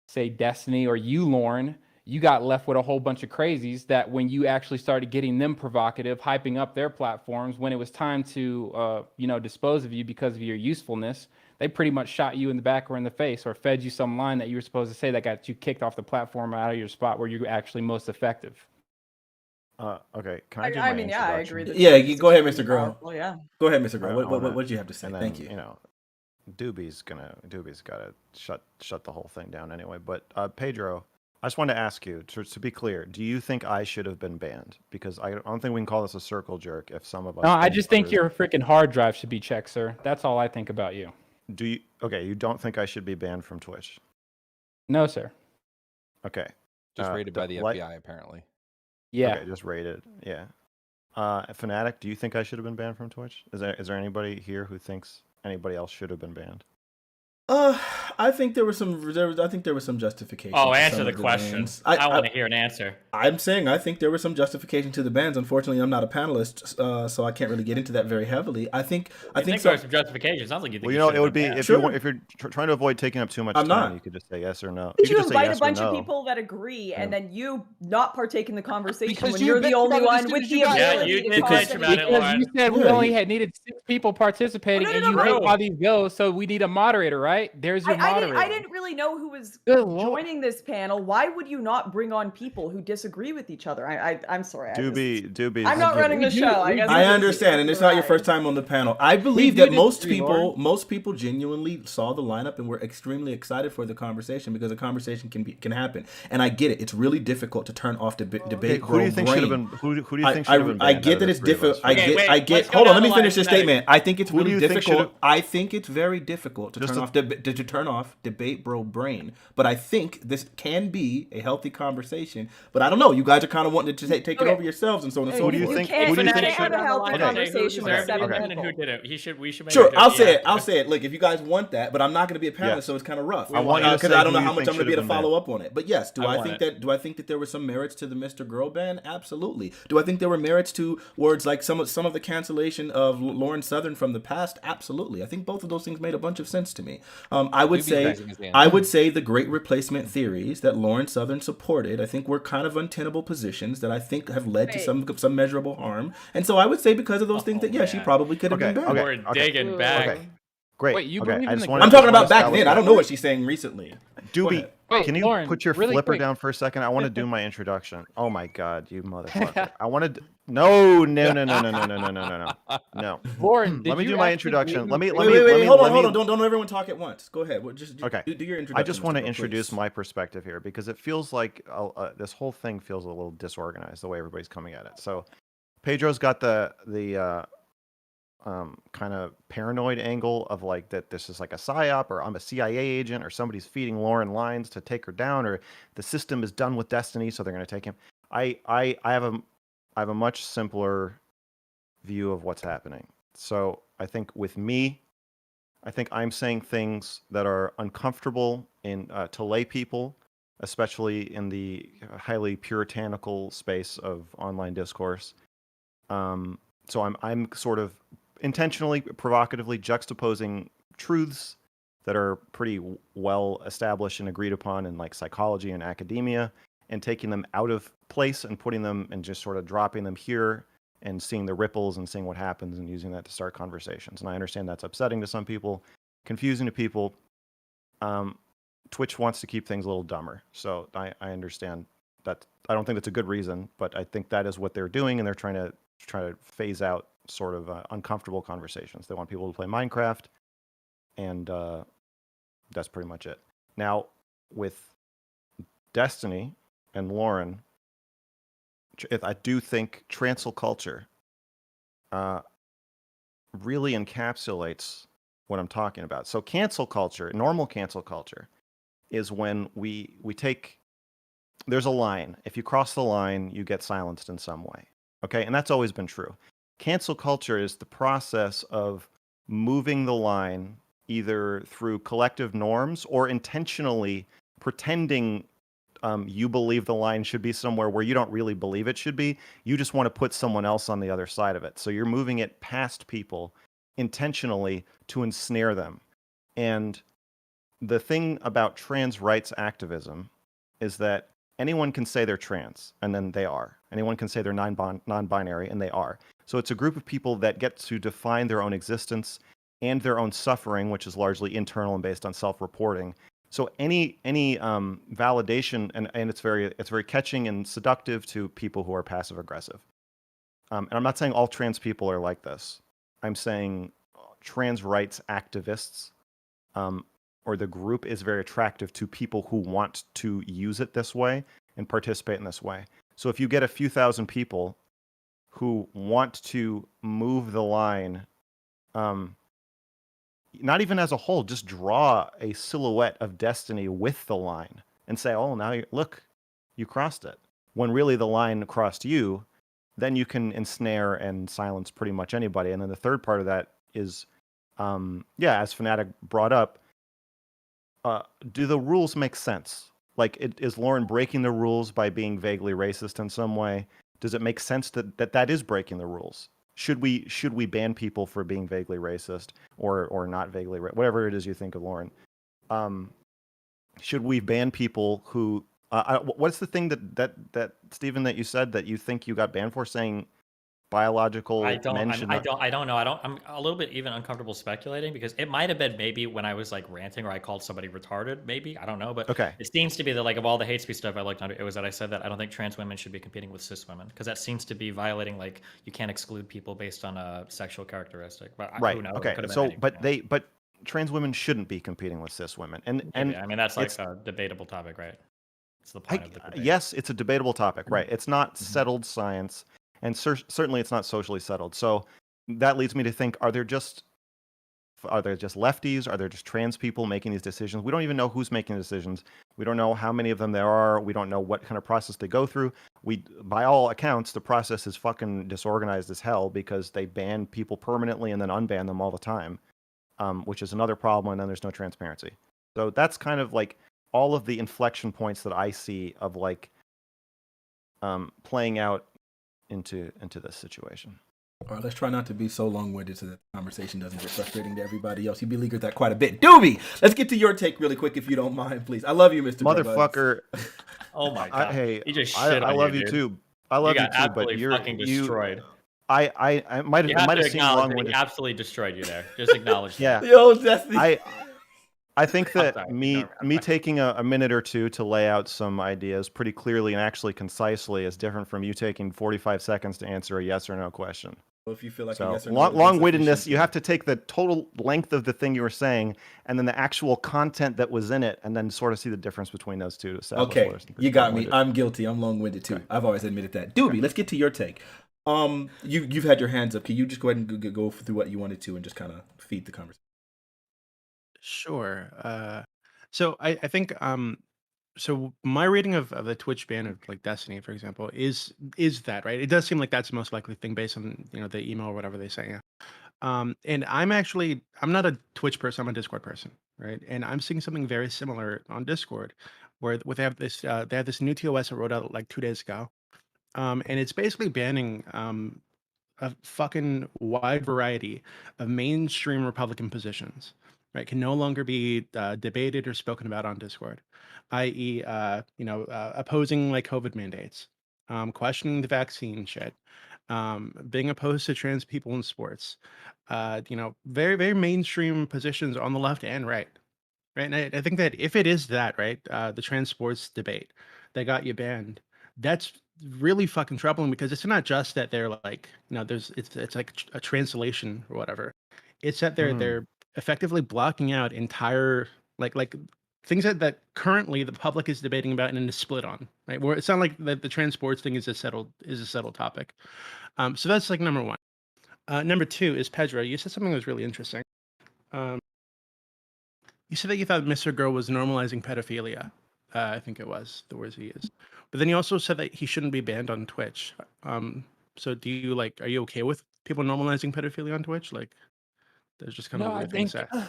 say Destiny or you, Lauren, you got left with a whole bunch of crazies that when you actually started getting them provocative, hyping up their platforms, when it was time to, dispose of you because of your usefulness, they pretty much shot you in the back or in the face or fed you some line that you were supposed to say that got you kicked off the platform out of your spot where you're actually most effective. Okay. Can I do I my mean, yeah, I agree. Yeah, go ahead, MrGirl. Well, yeah. Go ahead, MrGirl. What did you have to say? Then, thank you. You know, Doobie's gotta shut the whole thing down anyway. But Pedro, I just wanted to ask you to be clear. Do you think I should have been banned? Because I don't think we can call this a circle jerk if some of us. No, I just think your freaking hard drive should be checked, sir. That's all I think about you. Do you? Okay, you don't think I should be banned from Twitch? No, sir. Okay. Just rated by the FBI, apparently. Yeah. Okay, just rated. Yeah. Fanatiq, do you think I should have been banned from Twitch? Is there anybody here who thinks anybody else should have been banned? I think there was some justification. Oh, answer the question. I want to hear an answer. I'm saying I think there was some justification to the bans. Unfortunately, I'm not a panelist, so I can't really get into that very heavily. I think there some, was some justification. Sounds like you think Well, you you know, should it have would be been banned. if Sure. if you're trying to avoid taking up too much I'm time, not. you could just say yes or no. Would You you could just say invite yes a bunch or no. of people that agree and then you not partake in the conversation Because when you you're the bitched only about it as one soon with as the you got Yeah, ability you to did cause bitch any about it, Because Lauren. you said we Yeah, only you- had needed 6 people participating, no, and no, you but- hate all these go, so we need a moderator, right? There's your moderator. I didn't really know who was Good Lord. joining this panel. Why would you not bring on people who disagree with each other? I'm sorry. Doobie. I'm not running the show. I guess I I'm just understand, and it's not your right. first time on the panel. I believe do that most disagree, people, Lauren. most people genuinely saw the lineup and were extremely excited for the conversation because the conversation can happen. And I get it; it's really difficult to turn off debate. Okay, who do you think should have been? Who do you think should have been I banned? get out that of it's the three of us difficult. for I that? Okay, get. wait, let's go Hold on, down let me the finish line. this statement. I think it's Who do really you think difficult. should've- I think it's very difficult to Just turn to- off to turn off debate bro brain. But I think this can be a healthy conversation. But I don't know. You guys are kind of wanting to take it Okay. over yourselves and so on and Hey, so Who do you forth. think? can't- Who do you you think can't have should? a healthy Okay. conversation with deserved to be 7 banned and people. who didn't. We should make Sure, a I'll judge. say Yeah, it. I'll say it. Look, if you guys want that, but I'm not going to be a panelist, Yes. so it's kind of rough. I want you to because say I don't who know you how much think I'm going to be able to should have been follow up on it. But yes, do I I want think it. that there were some merits to the MrGirl ban? Absolutely. Do I think there were merits to words like some of the cancellation of Lauren Southern from the past? Absolutely. I think both of those things made a bunch of sense to me. I would Doobie's say raising his hand. I would say the great replacement theories that Lauren Southern supported, I think were kind of untenable positions that I think have led to Wait. some measurable harm. And so I would say because of those things that she man. probably could have Okay, been banned. okay. We're digging back. Okay. Great. Wait, you okay. believe I in just the wanna- I'm Just talking wanna about back establish then. I that. don't know what she's saying recently. Go Doobie, ahead. Wait, can you Lauren, put your really flipper quick. down for a second? I want to do my introduction. Oh my God, you motherfucker! I wanted no. Lauren, did Let me you do my actually introduction. believe in Let the me Wait, hold on. let me- Don't everyone talk at once. Go ahead. Just Okay. do your introduction. I just want to Mr. Girl, introduce please. my perspective here because it feels like this whole thing feels a little disorganized the way everybody's coming at it. So Pedro's got the kind of paranoid angle of like that this is like a psyop or I'm a CIA agent or somebody's feeding Lauren lines to take her down or the system is done with Destiny so they're going to take him. I have a much simpler view of what's happening. So I think with me, I think I'm saying things that are uncomfortable to lay people, especially in the highly puritanical space of online discourse. So I'm sort of intentionally, provocatively juxtaposing truths that are pretty well established and agreed upon in like psychology and academia, and taking them out of place and putting them and just sort of dropping them here and seeing the ripples and seeing what happens and using that to start conversations. And I understand that's upsetting to some people, confusing to people. Twitch wants to keep things a little dumber. So I understand that. I don't think that's a good reason, but I think that is what they're doing, and they're trying to phase out sort of uncomfortable conversations. They want people to play Minecraft, and that's pretty much it. Now, with Destiny and Lauren, I do think cancel culture really encapsulates what I'm talking about. So cancel culture, normal cancel culture, is when we take, there's a line. If you cross the line, you get silenced in some way. Okay, and that's always been true. Cancel culture is the process of moving the line either through collective norms or intentionally pretending you believe the line should be somewhere where you don't really believe it should be. You just want to put someone else on the other side of it. So you're moving it past people intentionally to ensnare them. And the thing about trans rights activism is that anyone can say they're trans, and then they are. Anyone can say they're non-binary, and they are. So it's a group of people that get to define their own existence and their own suffering, which is largely internal and based on self-reporting. So any validation, and it's very catching and seductive to people who are passive aggressive. And I'm not saying all trans people are like this. I'm saying trans rights activists or the group is very attractive to people who want to use it this way and participate in this way. So if you get a few thousand people who want to move the line, not even as a whole, just draw a silhouette of Destiny with the line and say, oh, now look, you crossed it. When really the line crossed you, then you can ensnare and silence pretty much anybody. And then the third part of that is, as Fanatiq brought up, do the rules make sense? Like, is Lauren breaking the rules by being vaguely racist in some way? Does it make sense that is breaking the rules? Should we ban people for being vaguely racist or not vaguely whatever it is you think of Lauren? Should we ban people who? What's the thing that Stephen, that you said that you think you got banned for, saying biological men should not? I don't know. I'm a little bit even uncomfortable speculating because it might have been maybe when I was like ranting or I called somebody retarded. Maybe I don't know, but Okay. it seems to be that like of all the hate speech stuff I looked under, it was that I said that I don't think trans women should be competing with cis women because that seems to be violating like you can't exclude people based on a sexual characteristic. But Right. who knows? It Okay. could have been So, anything, but trans women shouldn't be competing with cis women, and maybe. I mean that's like it's a debatable topic, right? It's the point of the debate. yes, it's a debatable topic, right? It's not settled science, and certainly it's not socially settled. So that leads me to think: are there just lefties? Are there just trans people making these decisions? We don't even know who's making the decisions. We don't know how many of them there are. We don't know what kind of process they go through. By all accounts, the process is fucking disorganized as hell because they ban people permanently and then unban them all the time, which is another problem. And then there's no transparency. So that's kind of like all of the inflection points that I see of like playing out into this situation. All right, let's try not to be so long-winded so that the conversation doesn't get frustrating to everybody else. You beleaguered that quite a bit. Doobie, let's get to your take really quick if you don't mind, please. I love you, Mr. Motherfucker. Oh my god. Hey, he just shit I on love you, you dude. too. I love you got too, but absolutely you're fucking destroyed. I might You have have to seemed acknowledge that long-winded. he absolutely destroyed you there. Just acknowledge Yeah. that. Yo, that's the... I think that sorry, me taking a minute or two to lay out some ideas pretty clearly and actually concisely is different from you taking 45 seconds to answer a yes or no question. Well, if you feel like a So yes or no is long-windedness, insufficient, you have to take the total length of the thing you were saying and then the actual content that was in it and then sort of see the difference between those two to establish okay, whether it's you got me. long-winded. I'm guilty. I'm long-winded too. I've always admitted that. Doobie, let's get to your take. You've had your hands up. Can you just go ahead and go through what you wanted to and just kind of feed the conversation? Sure. So I think so my reading of the Twitch ban of like Destiny, for example, is that right? It does seem like that's the most likely thing based on the email or whatever they say. And I'm not a Twitch person. I'm a Discord person, right? And I'm seeing something very similar on Discord, where they have this new TOS that wrote out like 2 days ago, and it's basically banning a fucking wide variety of mainstream Republican positions, right? Can no longer be debated or spoken about on Discord, i.e., opposing like COVID mandates, questioning the vaccine shit, being opposed to trans people in sports, very, very mainstream positions on the left and right. Right. And I think that if it is that, right, the trans sports debate that got you banned, that's really fucking troubling because it's not just that they're like, it's like a translation or whatever. It's that they're effectively blocking out entire like things that currently the public is debating about and is split on, right? Where it's not like the trans sports thing is a settled topic. So that's like number one. Number two is Pedro. You said something that was really interesting. You said that you thought MrGirl was normalizing pedophilia. I think it was the words he used. But then you also said that he shouldn't be banned on Twitch. So are you okay with people normalizing pedophilia on Twitch? Like, there's just kind of No, a I weird thing to think. say.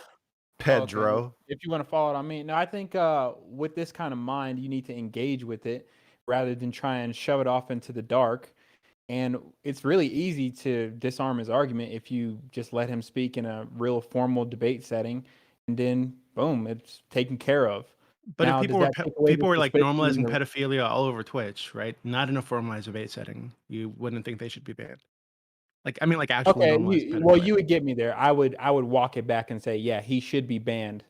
Pedro. Okay. If you want to follow it on me, no, I think with this kind of mind, you need to engage with it rather than try and shove it off into the dark. And it's really easy to disarm his argument if you just let him speak in a real formal debate setting, and then boom, it's taken care of. But if Now, does that take away the people were like suspicion normalizing or- pedophilia all over Twitch, right? Not in a formalized debate setting, you wouldn't think they should be banned. Like, I mean, like actually Okay, normalized well, pedophilia. you would get me there. I would walk it back and say, yeah, he should be banned.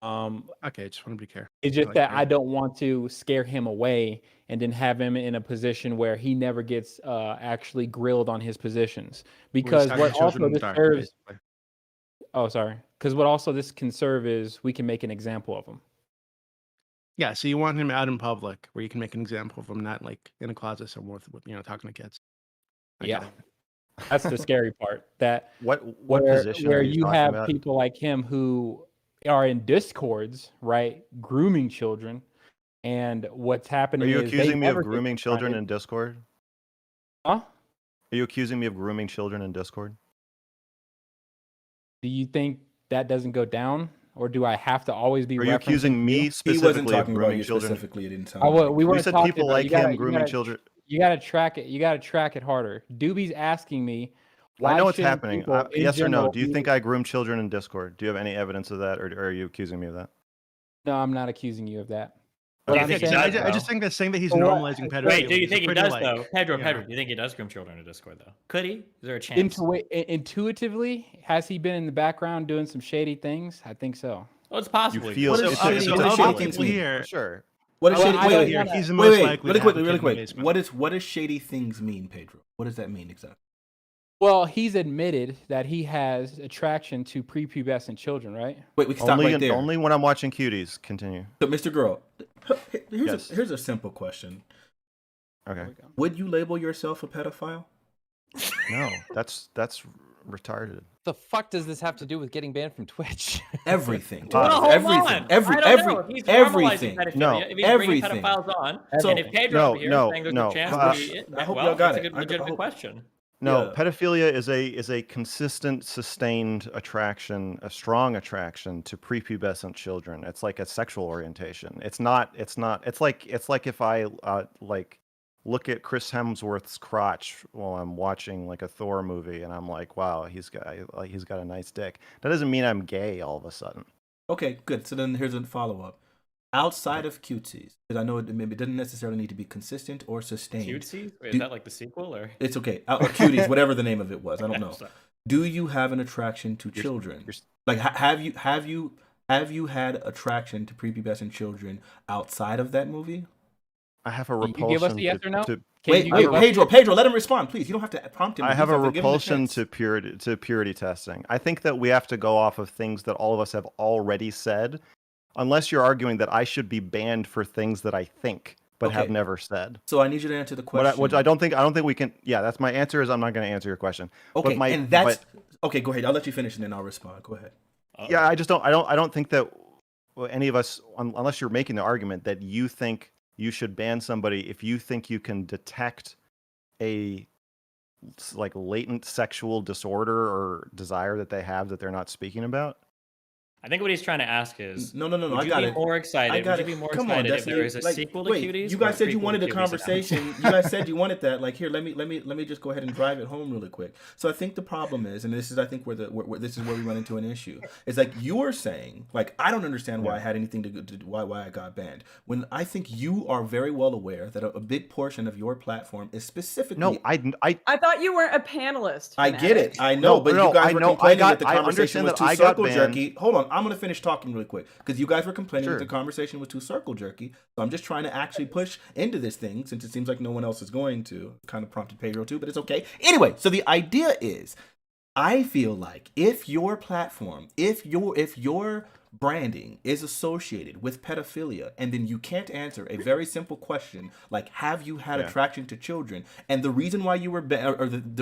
Okay, just want to be careful. It's just like that that. I don't want to scare him away and then have him in a position where he never gets actually grilled on his positions. Because stuck what with children also in the this dark, serves, basically. oh sorry, because what also this can serve is we can make an example of him. Yeah, so you want him out in public where you can make an example of him, not like in a closet somewhere with talking to kids. I get Yeah, it. that's the scary part. That What where position are you you talking have about? people like him who are in discords, right, grooming children, and what's Are happening you is they accusing me of never get grooming children confronted. in Discord? Huh? Are you accusing me of grooming children in Discord? Do you think that doesn't go down? or do I have to always be? Are you referencing accusing you? me He wasn't specifically of talking about grooming you children? specifically. It didn't sound. We like. weren't We said talking people about like you gotta, him you grooming gotta, children. You gotta track it. You gotta track it harder. Doobie's asking me, I why know what's shouldn't happening. people in Yes or no? general Do you be- think I groom children in Discord? Do you have any evidence of that, or are you accusing me of that? No, I'm not accusing you of that. Do What you I'm think he saying, does, I just though? think that saying that he's What- normalizing pedophilia. Wait, do you is think he pretty, does like, though? Pedro, you Pedro, know. do you think he does groom children in Discord though? Could he? Is there a chance? intuitively, has he been in the background doing some shady things? I think so. Well, it's possible. You feel What it's, is So, shady- it's what does of shady all things people mean? here, for sure. What is Well, shady? I Wait, don't wait, here, wanna- he's the wait, most wait, likely really to have quickly, a really kid in the quick. basement. What does shady things mean, Pedro? What does that mean exactly? Well, he's admitted that he has attraction to prepubescent children, right? Wait, we can stop right there. Only when I'm watching cuties. Continue. So, MrGirl, Yes. here's a simple question. Okay. Would you label yourself a pedophile? No, that's retarded. The fuck does this have to do with getting banned from Twitch? Everything. Well, Thomas, hold everything. on. I don't know. If he's Everything. normalizing pedophilia, No, if he's bringing everything. pedophiles on, So- and if Pedro No, over here no, is saying there's no. a chance I to be, I hope well, y'all got it's a it. good I legitimate hope- question. No, Yeah. pedophilia is a consistent, sustained attraction, a strong attraction to prepubescent children. It's like a sexual orientation. It's not. It's like if I like look at Chris Hemsworth's crotch while I'm watching like a Thor movie, and I'm like, wow, he's got a nice dick. That doesn't mean I'm gay all of a sudden. Okay, good. So then here's a follow-up. Outside of cutesies, because I know it doesn't necessarily need to be consistent or sustained. Cutesy? Wait, Do- is that like the sequel or? It's okay. Or cuties, whatever the name of it was. I don't know. Sorry. Do you have an attraction to children? Like, have you had attraction to prepubescent children outside of that movie? I have a Can repulsion. you give us the yes or no? to Can you Wait, give us- Pedro, let him respond, please. You don't have to prompt him. I to have do a something. Give him repulsion chance. to purity testing. I think that we have to go off of things that all of us have already said, unless you're arguing that I should be banned for things that I think but have Okay. never said. So I need you to answer the question. Which I don't think we can. Yeah, that's my answer. Is I'm not going to answer your question. Okay, but and that's okay. Go ahead. I'll let you finish and then I'll respond. Go ahead. Yeah, I don't think that any of us, unless you're making the argument that you think you should ban somebody if you think you can detect a like latent sexual disorder or desire that they have that they're not speaking about. I think what he's trying to ask is, No. would I you got be it. more I excited? got Would you it. be more Come on, excited if Destiny. there is a Like, sequel to wait, Cuties? you or guys a said you prequel wanted to a Cuties? conversation. You guys said you wanted that. Like, here, let me just go ahead and drive it home really quick. So I think the problem is, and this is I think where this is where we run into an issue. Is like you're saying, like I don't understand why I had anything to why I got banned. When I think you are very well aware that a big portion of your platform is specifically. No, I I thought you weren't a panelist. I get it. I know, No, but no, you guys I were know, complaining I that the got- I conversation understand was that too I got circle banned. jerky. Hold on, I'm gonna finish talking really quick because you guys were complaining that Sure. the conversation was too circle jerky. So I'm just trying to actually push into this thing since it seems like no one else is going to. Kind of prompted Pedro too, but it's okay. Anyway, so the idea is, I feel like if your platform, if your branding is associated with pedophilia, and then you can't answer a very simple question like, have you had Yeah. attraction to children? And the reason why you were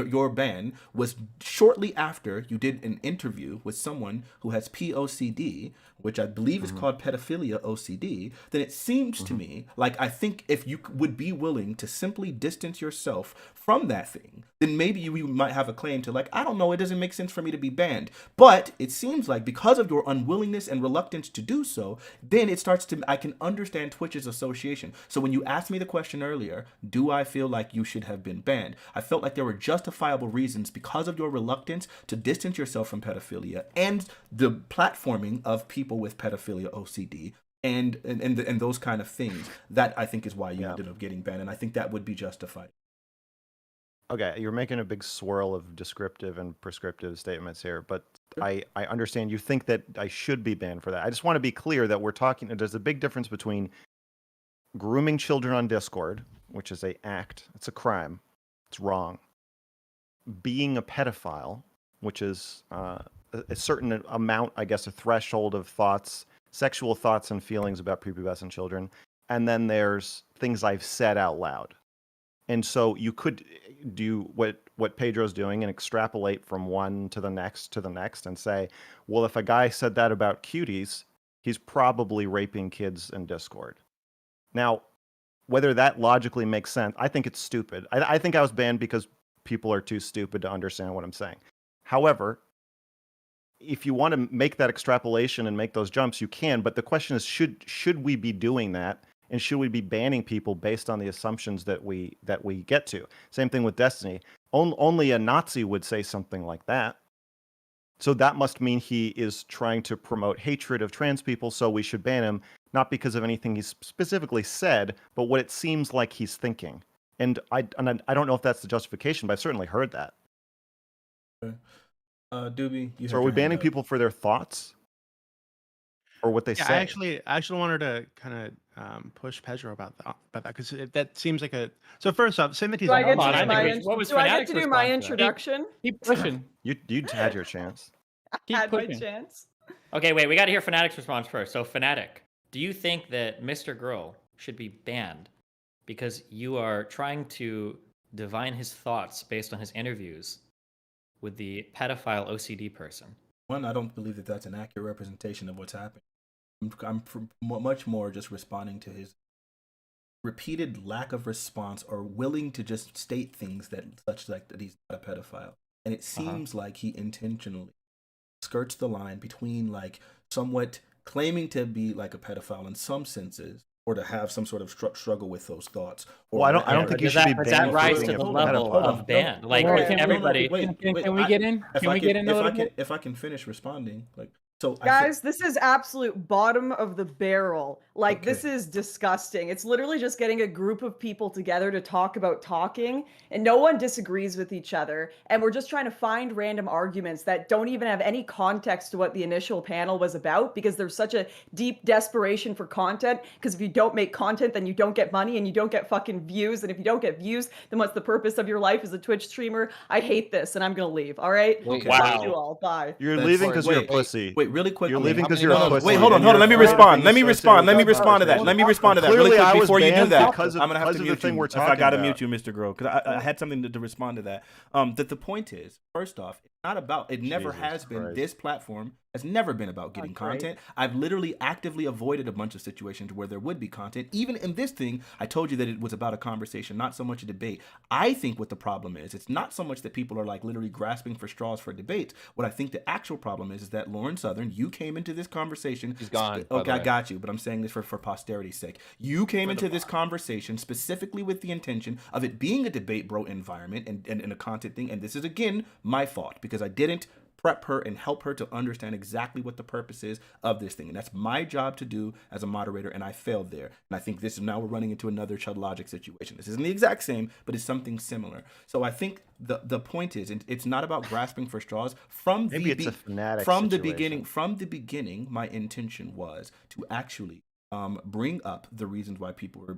your ban was shortly after you did an interview with someone who has POCD, which I believe is called pedophilia OCD, then it seems to me like I think if you would be willing to simply distance yourself from that thing, then maybe you might have a claim to like, I don't know, it doesn't make sense for me to be banned. But it seems like because of your unwillingness and reluctance to do so, then it starts to, I can understand Twitch's association. So when you asked me the question earlier, do I feel like you should have been banned? I felt like there were justifiable reasons because of your reluctance to distance yourself from pedophilia and the platforming of people with pedophilia OCD and those kind of things. That I think is why you ended up getting banned, and I think that would be justified. Okay, you're making a big swirl of descriptive and prescriptive statements here, but I understand you think that I should be banned for that. I just want to be clear that we're talking, there's a big difference between grooming children on Discord, which is a act, it's a crime, it's wrong. Being a pedophile, which is a certain amount, I guess, a threshold of thoughts, sexual thoughts and feelings about prepubescent children, and then there's things I've said out loud. And so you could do what Pedro's doing and extrapolate from one to the next and say, well, if a guy said that about cuties, he's probably raping kids in Discord. Now, whether that logically makes sense, I think it's stupid. I think I was banned because people are too stupid to understand what I'm saying. However, if you want to make that extrapolation and make those jumps, you can. But the question is, should we be doing that? And should we be banning people based on the assumptions that we get to? Same thing with Destiny. Only a Nazi would say something like that. So that must mean he is trying to promote hatred of trans people, so we should ban him, not because of anything he's specifically said, but what it seems like he's thinking. And I don't know if that's the justification, but I've certainly heard that. Okay. Doobie, you So are we banning people for their thoughts? Or what they Yeah, say? I actually wanted to kind of push Pedro about that because that seems like a. So first off, saying that he's Do I get Hold on, to I do think my we- int- what was do I get Fanatic's to do my response to that? introduction? Keep pushing. You'd had your chance. Keep Had my pushing. chance. Okay, wait, we got to hear Fanatic's response first. So, Fanatic, do you think that MrGirl should be banned because you are trying to divine his thoughts based on his interviews with the pedophile OCD person? One, I don't believe that that's an accurate representation of what's happening. I'm much more just responding to his repeated lack of response or willing to just state things that he's not a pedophile. And it seems like he intentionally skirts the line between like somewhat claiming to be like a pedophile in some senses or to have some sort of struggle with those thoughts. Or Well, I don't think you should be does banned that for rise being to the a level pedophile. of ban? Like, Wait, if can we- everybody... Can we get in? Can we get in a little bit? If I can finish responding, like so, Guys, this is absolute bottom of the barrel. Like, this Okay. is disgusting. It's literally just getting a group of people together to talk about talking, and no one disagrees with each other. And we're just trying to find random arguments that don't even have any context to what the initial panel was about, because there's such a deep desperation for content. Because if you don't make content, then you don't get money and you don't get fucking views. And if you don't get views, then what's the purpose of your life as a Twitch streamer? I hate this, and I'm gonna leave. All right? Wait, Fuck wow. you all. Bye. You're That's- leaving because you're a wait, pussy. Wait, really quick. You're leaving because how you're many- a no, no, pussy. Wait, hold on. and Let you're me afraid of respond. being Let me respond. Let me associated with respond to that. conversation. Let me respond to that Clearly, really quick I was before you do banned that. because of- I'm gonna have because to of the mute thing you we're if I talking gotta about. mute you, Mr. Girl, because I had something to respond to that. That the point is, first off, it's not about. It never Jesus has been. Christ. This platform has never been about getting great. content. I've literally actively avoided a bunch of situations where there would be content. Even in this thing, I told you that it was about a conversation, not so much a debate. I think what the problem is, it's not so much that people are like literally grasping for straws for debates. What I think the actual problem is that Lauren Southern, you came into this conversation. He's gone, by the Okay, I way. got you, but I'm saying this for posterity's sake. You came into this conversation specifically with the intention of it being a debate bro environment and a content thing. And this is again my fault because I didn't prep her and help her to understand exactly what the purpose is of this thing. And that's my job to do as a moderator, and I failed there. And I think this is now we're running into another Chud Logic situation. This isn't the exact same, but it's something similar. So I think the point is, it's not about grasping for straws. Maybe it's a Fanatic from the situation. beginning, my intention was to actually bring up the reasons why people were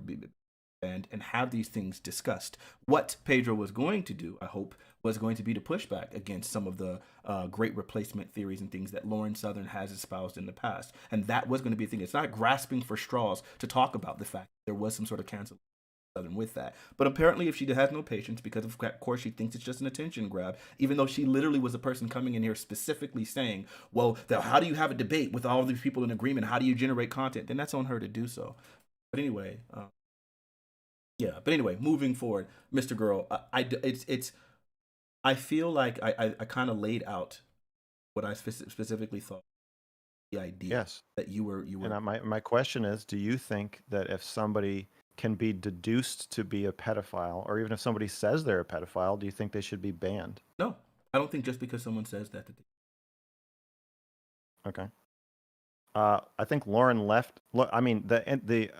banned and have these things discussed. What Pedro was going to do, I hope, was going to be to push back against some of the great replacement theories and things that Lauren Southern has espoused in the past. And that was going to be a thing. It's not grasping for straws to talk about the fact that there was some sort of cancel Southern with that. But apparently if she has no patience, because of course she thinks it's just an attention grab, even though she literally was a person coming in here specifically saying, well, how do you have a debate with all these people in agreement? How do you generate content? Then that's on her to do so. But anyway, moving forward, Mr. Girl, I feel like I kind of laid out what I specifically thought the idea Yes. that you were. And my question is, do you think that if somebody can be deduced to be a pedophile, or even if somebody says they're a pedophile, do you think they should be banned? No, I don't think just because someone says that. Okay. I think Lauren left. Look, I mean, the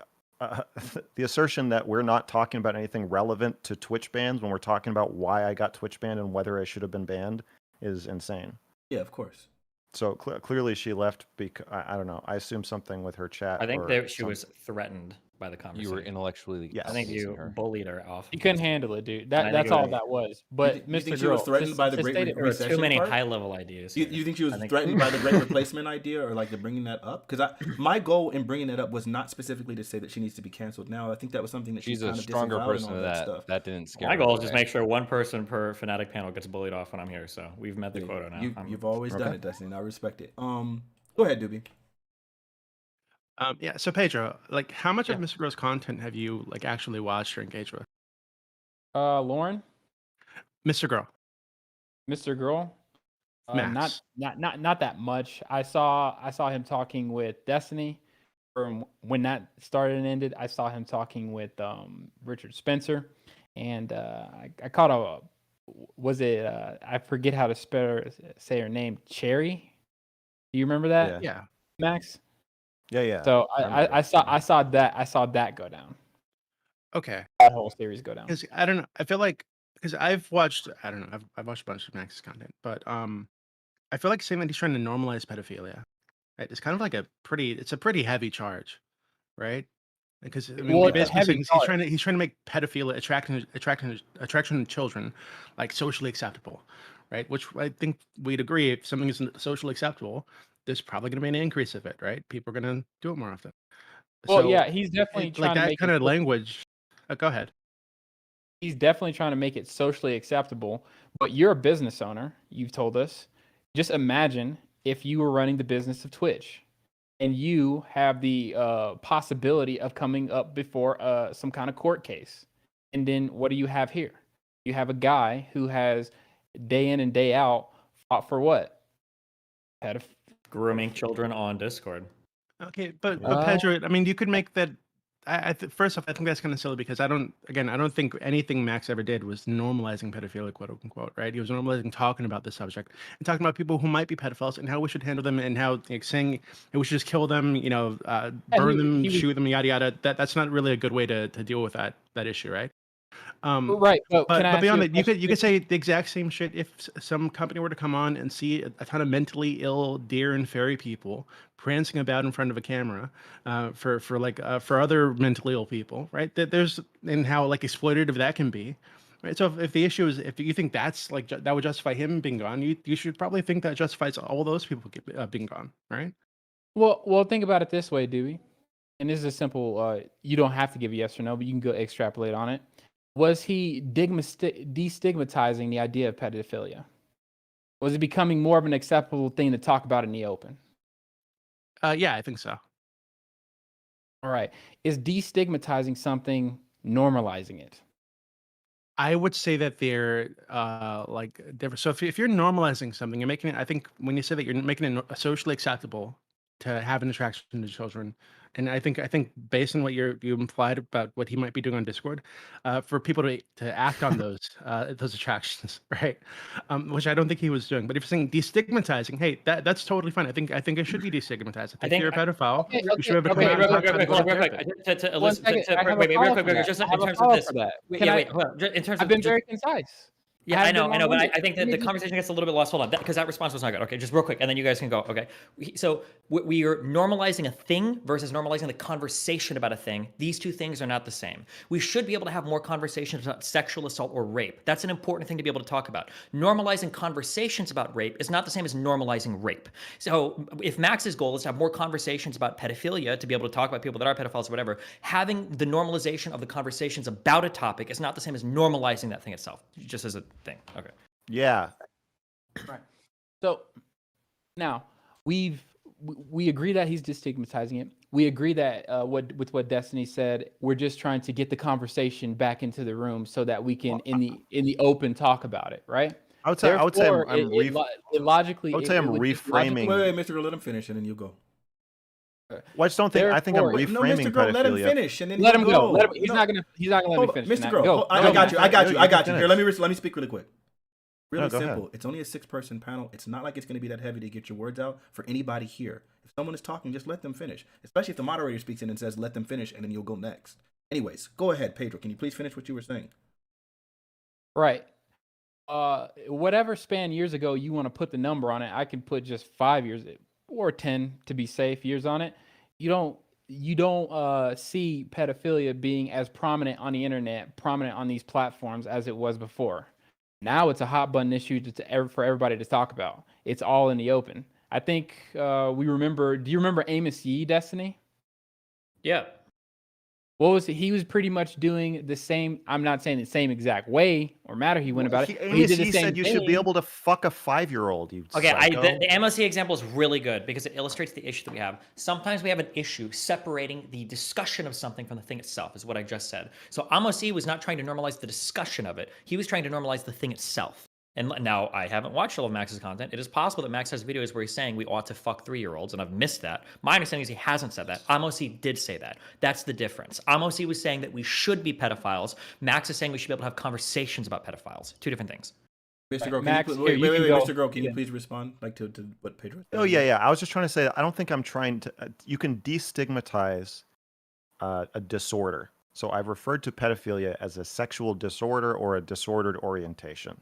assertion that we're not talking about anything relevant to Twitch bans when we're talking about why I got Twitch banned and whether I should have been banned is insane. Yeah, of course. So clearly she left because I don't know. I assume something with her chat. I think or that she something. was threatened by the You conversation. were intellectually. Yes. I think abusing you her. bullied her off. You couldn't handle it, dude. And I think That's it all was- that was. But You Mr. think she Girl, was threatened by the Great state it- There were Recession too many part? high-level ideas. You here. think she was I think- threatened by the great replacement idea, or like the bringing that up? Because my goal in bringing it up was not specifically to say that she needs to be canceled now. I think that was something that She's she a kind of stronger disavowed person and all than that that. stuff. That didn't scare My her goal is just away. make sure one person per Fanatic panel gets bullied off when I'm here. So we've met the quota now. You've always done okay. it, Destiny, and I respect it. Go ahead, Doobie. Yeah. So Pedro, like, how much of Yeah. Mr. Girl's content have you like actually watched or engaged with? Lauren, Mr. Girl. Mr. Girl. Max. Not that much. I saw him talking with Destiny from when that started and ended. I saw him talking with Richard Spencer, and I caught a was it I forget how to say her name, Cherry. Do you remember that, Yeah. Yeah. Max? Yeah. So remember. I saw that go down. Okay. That whole series go down. Because I don't know. I feel like because I've watched. I don't know. I've watched a bunch of Max's content, but I feel like saying that he's trying to normalize pedophilia, right? It's kind of like it's a pretty heavy charge, right? Because I mean, Well, what it's a basically heavy saying charge. he's trying to make pedophilia attraction to children like socially acceptable, right? Which I think we'd agree if something isn't socially acceptable, there's probably going to be an increase of it, right? People are going to do it more often. Well, So yeah, he's definitely it, like trying to that make kind it of language. Go ahead. he's definitely trying to make it socially acceptable. But you're a business owner, you've told us. Just imagine if you were running the business of Twitch and you have the possibility of coming up before some kind of court case. And then what do you have here? You have a guy who has day in and day out fought for what? Grooming children on Discord. Okay, but Uh, Pedro, I mean, you could make that. First off, I think that's kind of silly because I don't think anything Max ever did was normalizing pedophilia, quote unquote, right? He was normalizing talking about the subject and talking about people who might be pedophiles and how we should handle them and how like, saying we should just kill them, burn them, he was shoot them, yada yada. That's not really a good way to deal with that issue, right? right. But can I But ask beyond you a that, you question? could say the exact same shit if some company were to come on and see a ton of mentally ill deer and fairy people prancing about in front of a camera, for other mentally ill people, right? That there's and how like exploitative that can be, right? So if the issue is if you think that's like that would justify him being gone, you should probably think that justifies all those people being gone, right? Well, think about it this way, Dewey. And this is a simple. You don't have to give a yes or no, but you can go extrapolate on it. Was he destigmatizing the idea of pedophilia? Was it becoming more of an acceptable thing to talk about in the open? Yeah, I think so. All right. Is destigmatizing something normalizing it? I would say that they're like different. So if you're normalizing something, you're making it. I think when you say that you're making it socially acceptable to have an attraction to children, and I think based on what you implied about what he might be doing on Discord, for people to act on those attractions, right? Which I don't think he was doing. But if you're saying destigmatizing, hey, that's totally fine. I think it should be destigmatized. I think you're a pedophile. Okay, You should be able to come Okay, out real and quick, talk about real it. quick. To One listen, second. I have a wait, real follow-up quick, for that. just I in have a terms of follow-up this. for that. Wait, Can yeah, I? wait, hold on. In terms I've of been very concise. Yeah, I haven't know, been but I long-winded. think that Let me the just- conversation gets a little bit lost. Hold on, because that response was not good. Okay, just real quick, and then you guys can go. Okay, so we are normalizing a thing versus normalizing the conversation about a thing. These two things are not the same. We should be able to have more conversations about sexual assault or rape. That's an important thing to be able to talk about. Normalizing conversations about rape is not the same as normalizing rape. So if Max's goal is to have more conversations about pedophilia, to be able to talk about people that are pedophiles or whatever, having the normalization of the conversations about a topic is not the same as normalizing that thing itself, just as a thing. Okay. Yeah. Right. So now we agree that he's destigmatizing it. We agree that with what Destiny said, we're just trying to get the conversation back into the room so that we can in the open talk about it, right? I would say I'm Therefore, it logically. I would say I'm it would just logically- reframing. Wait, Mr. Girl, let him finish, and then you go. Well, I just don't think. I think I'm Therefore- No, reframing Mr. Girl, let him pedophilia. finish, and then Let you him go. He's No. not gonna let me Hold on, finish. Mr. Matt. Girl, Go. I Go, got you. Matt. I got you. finish. Here, let me speak really quick. Really No, go ahead. simple. It's only a 6-person panel. It's not like it's going to be that heavy to get your words out for anybody here. If someone is talking, just let them finish. Especially if the moderator speaks in and says, let them finish, and then you'll go next. Anyways, go ahead, Pedro. Can you please finish what you were saying? Right. Whatever span years ago you want to put the number on it, I can put just 5 years or 10 to be safe years on it. You don't see pedophilia being as prominent on the internet, prominent on these platforms as it was before. Now it's a hot button issue for everybody to talk about. It's all in the open. I think we remember. Do you remember Amos Yee, Destiny? Yeah. What was he was pretty much doing the same. I'm not saying the same exact way or matter he went about it. But he did the He same said you should be thing. able to fuck a 5-year-old. You Okay, psycho. the MOC example is really good because it illustrates the issue that we have. Sometimes we have an issue separating the discussion of something from the thing itself, is what I just said. So MOC was not trying to normalize the discussion of it. He was trying to normalize the thing itself. And now I haven't watched all of Max's content. It is possible that Max has videos where he's saying we ought to fuck 3-year-olds, and I've missed that. My understanding is he hasn't said that. Amosi did say that. That's the difference. Amosi was saying that we should be pedophiles. Max is saying we should be able to have conversations about pedophiles. Two different things. Mr. Girl, Max, can you, here, you can wait, go. Mr. Girl, can you Yeah. please respond to what Pedro said? Oh yeah. I was just trying to say I don't think I'm trying to. You can destigmatize a disorder. So I've referred to pedophilia as a sexual disorder or a disordered orientation.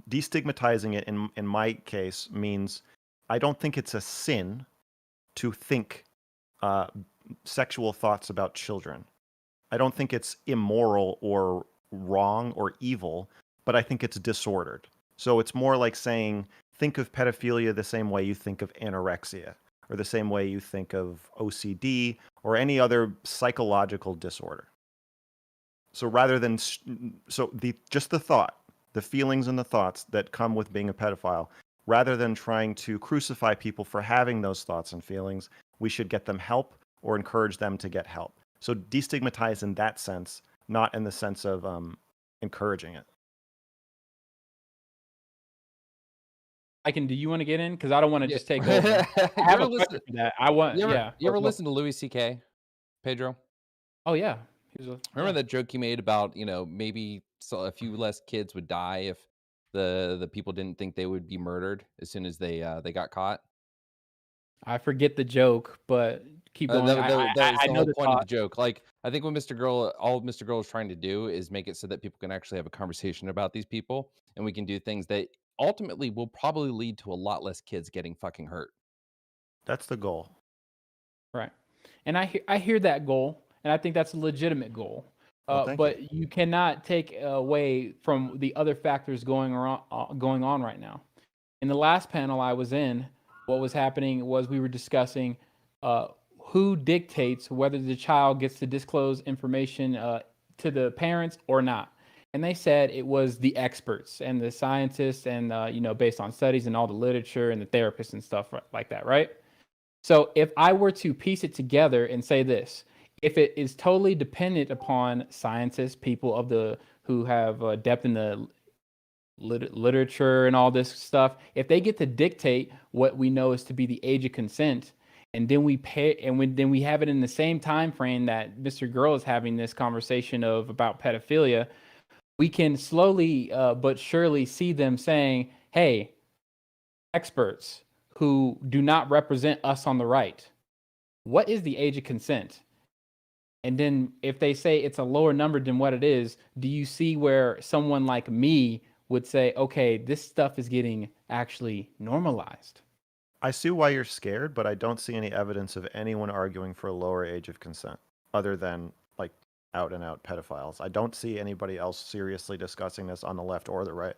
Destigmatizing it in my case means I don't think it's a sin to think sexual thoughts about children. I don't think it's immoral or wrong or evil, but I think it's disordered. So it's more like saying, think of pedophilia the same way you think of anorexia, or the same way you think of OCD, or any other psychological disorder. So rather than, just the thought, the feelings and the thoughts that come with being a pedophile, rather than trying to crucify people for having those thoughts and feelings, we should get them help or encourage them to get help. So destigmatize in that sense, not in the sense of encouraging it. Do you want to get in? Because I don't want to Yeah. just take over. I You have ever a listen? question for that. I want, You ever, yeah. you ever Go. listen to Louis C.K., Pedro? Oh, yeah. Remember that joke he made about, maybe a few less kids would die if the people didn't think they would be murdered as soon as they got caught? I forget the joke, but keep going. That was I the know whole the point of thought. the joke. Like, I think what all Mr. Girl is trying to do is make it so that people can actually have a conversation about these people, and we can do things that ultimately will probably lead to a lot less kids getting fucking hurt. That's the goal. Right. And I hear that goal, and I think that's a legitimate goal. Thank But you cannot take away from the other factors going on right now. In the last panel I was in, what was happening was we were discussing who dictates whether the child gets to disclose information to the parents or not. And they said it was the experts and the scientists and, based on studies and all the literature and the therapists and stuff like that, right? So if I were to piece it together and say this, if it is totally dependent upon scientists, people who have depth in the literature and all this stuff, if they get to dictate what we know is to be the age of consent, and then then we have it in the same time frame that MrGirl is having this conversation about pedophilia, we can slowly but surely see them saying, "Hey, experts who do not represent us on the right, what is the age of consent?" And then if they say it's a lower number than what it is, do you see where someone like me would say, okay, this stuff is getting actually normalized? I see why you're scared, but I don't see any evidence of anyone arguing for a lower age of consent, other than like out and out pedophiles. I don't see anybody else seriously discussing this on the left or the right.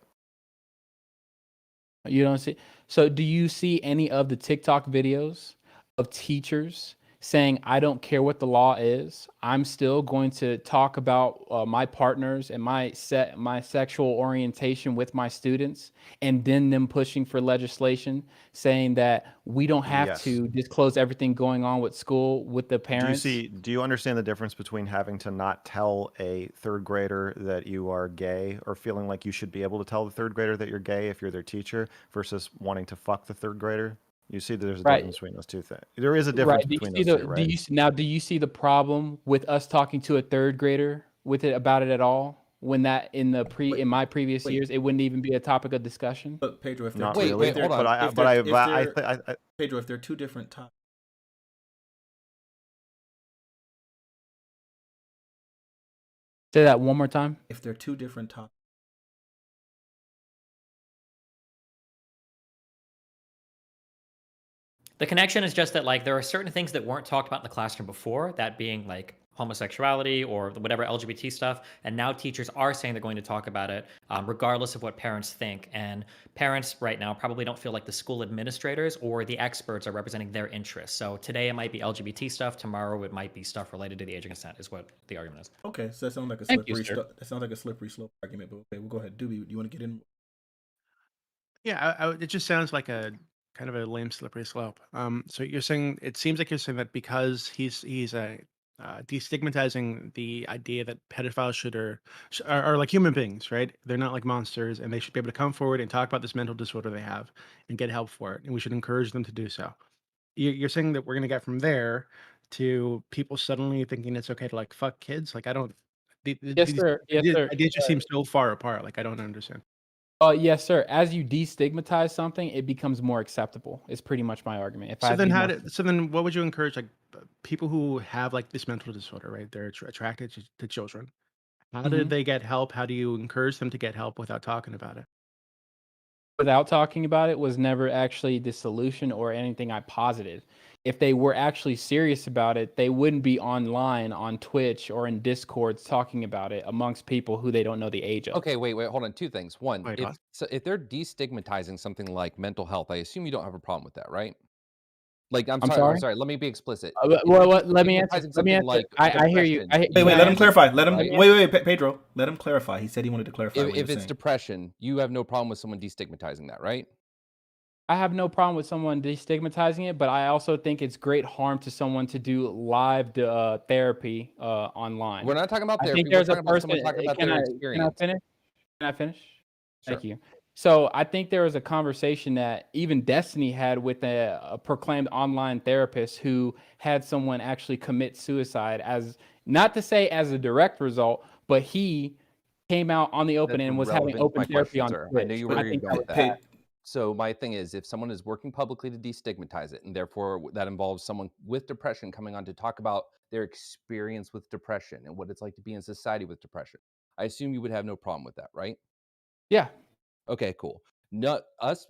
You don't see. So do you see any of the TikTok videos of teachers saying, I don't care what the law is, I'm still going to talk about my partners and my sexual orientation with my students, and then them pushing for legislation saying that we don't have Yes. to disclose everything going on with school with the parents? Do you understand the difference between having to not tell a third grader that you are gay, or feeling like you should be able to tell the third grader that you're gay if you're their teacher, versus wanting to fuck the third grader? You see there's a Right. difference between those two things. There is a difference between those two, right? Do you see the problem with us talking to a third grader about it at all? When that in my previous years, it wouldn't even be a topic of discussion. But Pedro, if they're Not Wait, really. hold on. Pedro, if they're two different topics. Say that one more time. If they're two different topics. The connection is just that like there are certain things that weren't talked about in the classroom before, that being like homosexuality or whatever LGBT stuff, and now teachers are saying they're going to talk about it regardless of what parents think. And parents right now probably don't feel like the school administrators or the experts are representing their interests. So today it might be LGBT stuff, tomorrow it might be stuff related to the age of consent, is what the argument is. Okay, so that sounds like a Thank you, slippery sir. that sounds like a slippery slope argument, but okay, we'll go ahead. Doobie, do you want to get in? Yeah, it just sounds like a kind of a lame slippery slope. So you're saying, it seems like you're saying that because he's destigmatizing the idea that pedophiles are like human beings, right? They're not like monsters, and they should be able to come forward and talk about this mental disorder they have and get help for it. And we should encourage them to do so. You're saying that we're going to get from there to people suddenly thinking it's okay to like fuck kids? Like I don't. Yes, These sir. Yes, sir. ideas just seem so far apart. Like I don't understand. Yes, sir. As you destigmatize something, it becomes more acceptable. It's pretty much my argument. If I So had to then, be more, so then, what would you encourage like people who have like this mental disorder, right? They're attracted to children. How do Mhm. they get help? How do you encourage them to get help without talking about it? without talking about it was never actually the solution or anything I posited. If they were actually serious about it, they wouldn't be online on Twitch or in Discords talking about it amongst people who they don't know the age of. Okay, wait, hold on. Two things. One, Wait, if what? if they're destigmatizing something like mental health, I assume you don't have a problem with that, right? Like, I'm I'm sorry. I'm sorry. sorry. Let me be explicit. Well, If they're let me answer. destigmatizing Let me something answer. like I hear you. depression, Wait, you let have him no clarify. problem Let with him that, right? wait, Pedro. Let him clarify. He said he wanted to clarify what he If was it's saying. depression, you have no problem with someone destigmatizing that, right? I have no problem with someone destigmatizing it, but I also think it's great harm to someone to do live therapy online. We're not talking about I think therapy. We're there's a talking about person. someone talking about Can their I experience. finish? Can I finish? Sure. Thank you. So I think there was a conversation that even Destiny had with a proclaimed online therapist who had someone actually commit suicide, as not to say as a direct result, but he came out on the open That's and was having irrelevant to my open therapy question, on sir. I know Twitch. you I where you're think going that with was that. bad. So my thing is, if someone is working publicly to destigmatize it, and therefore that involves someone with depression coming on to talk about their experience with depression and what it's like to be in society with depression, I assume you would have no problem with that, right? Yeah. Okay, cool. No, us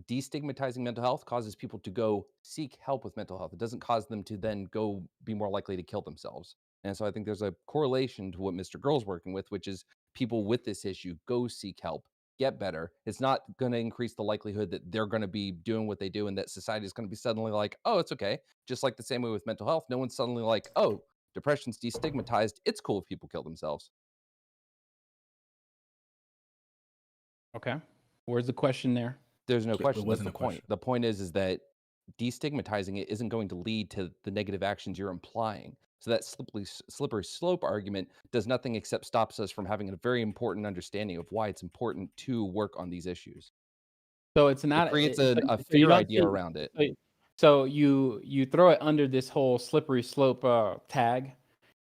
destigmatizing mental health causes people to go seek help with mental health. It doesn't cause them to then go be more likely to kill themselves. And so I think there's a correlation to what MrGirl's working with, which is people with this issue go seek help, get better. It's not going to increase the likelihood that they're going to be doing what they do and that society is going to be suddenly like, oh, it's okay. Just like the same way with mental health. No one's suddenly like, oh, depression's destigmatized. It's cool if people kill themselves. Okay. Where's the question there? There's no It question. That's wasn't the a question. point. The point is that destigmatizing it isn't going to lead to the negative actions you're implying. So that slippery slope argument does nothing except stops us from having a very important understanding of why it's important to work on these issues. So it's It not. creates So, a so you fear don't idea see. around it. So you throw it under this whole slippery slope tag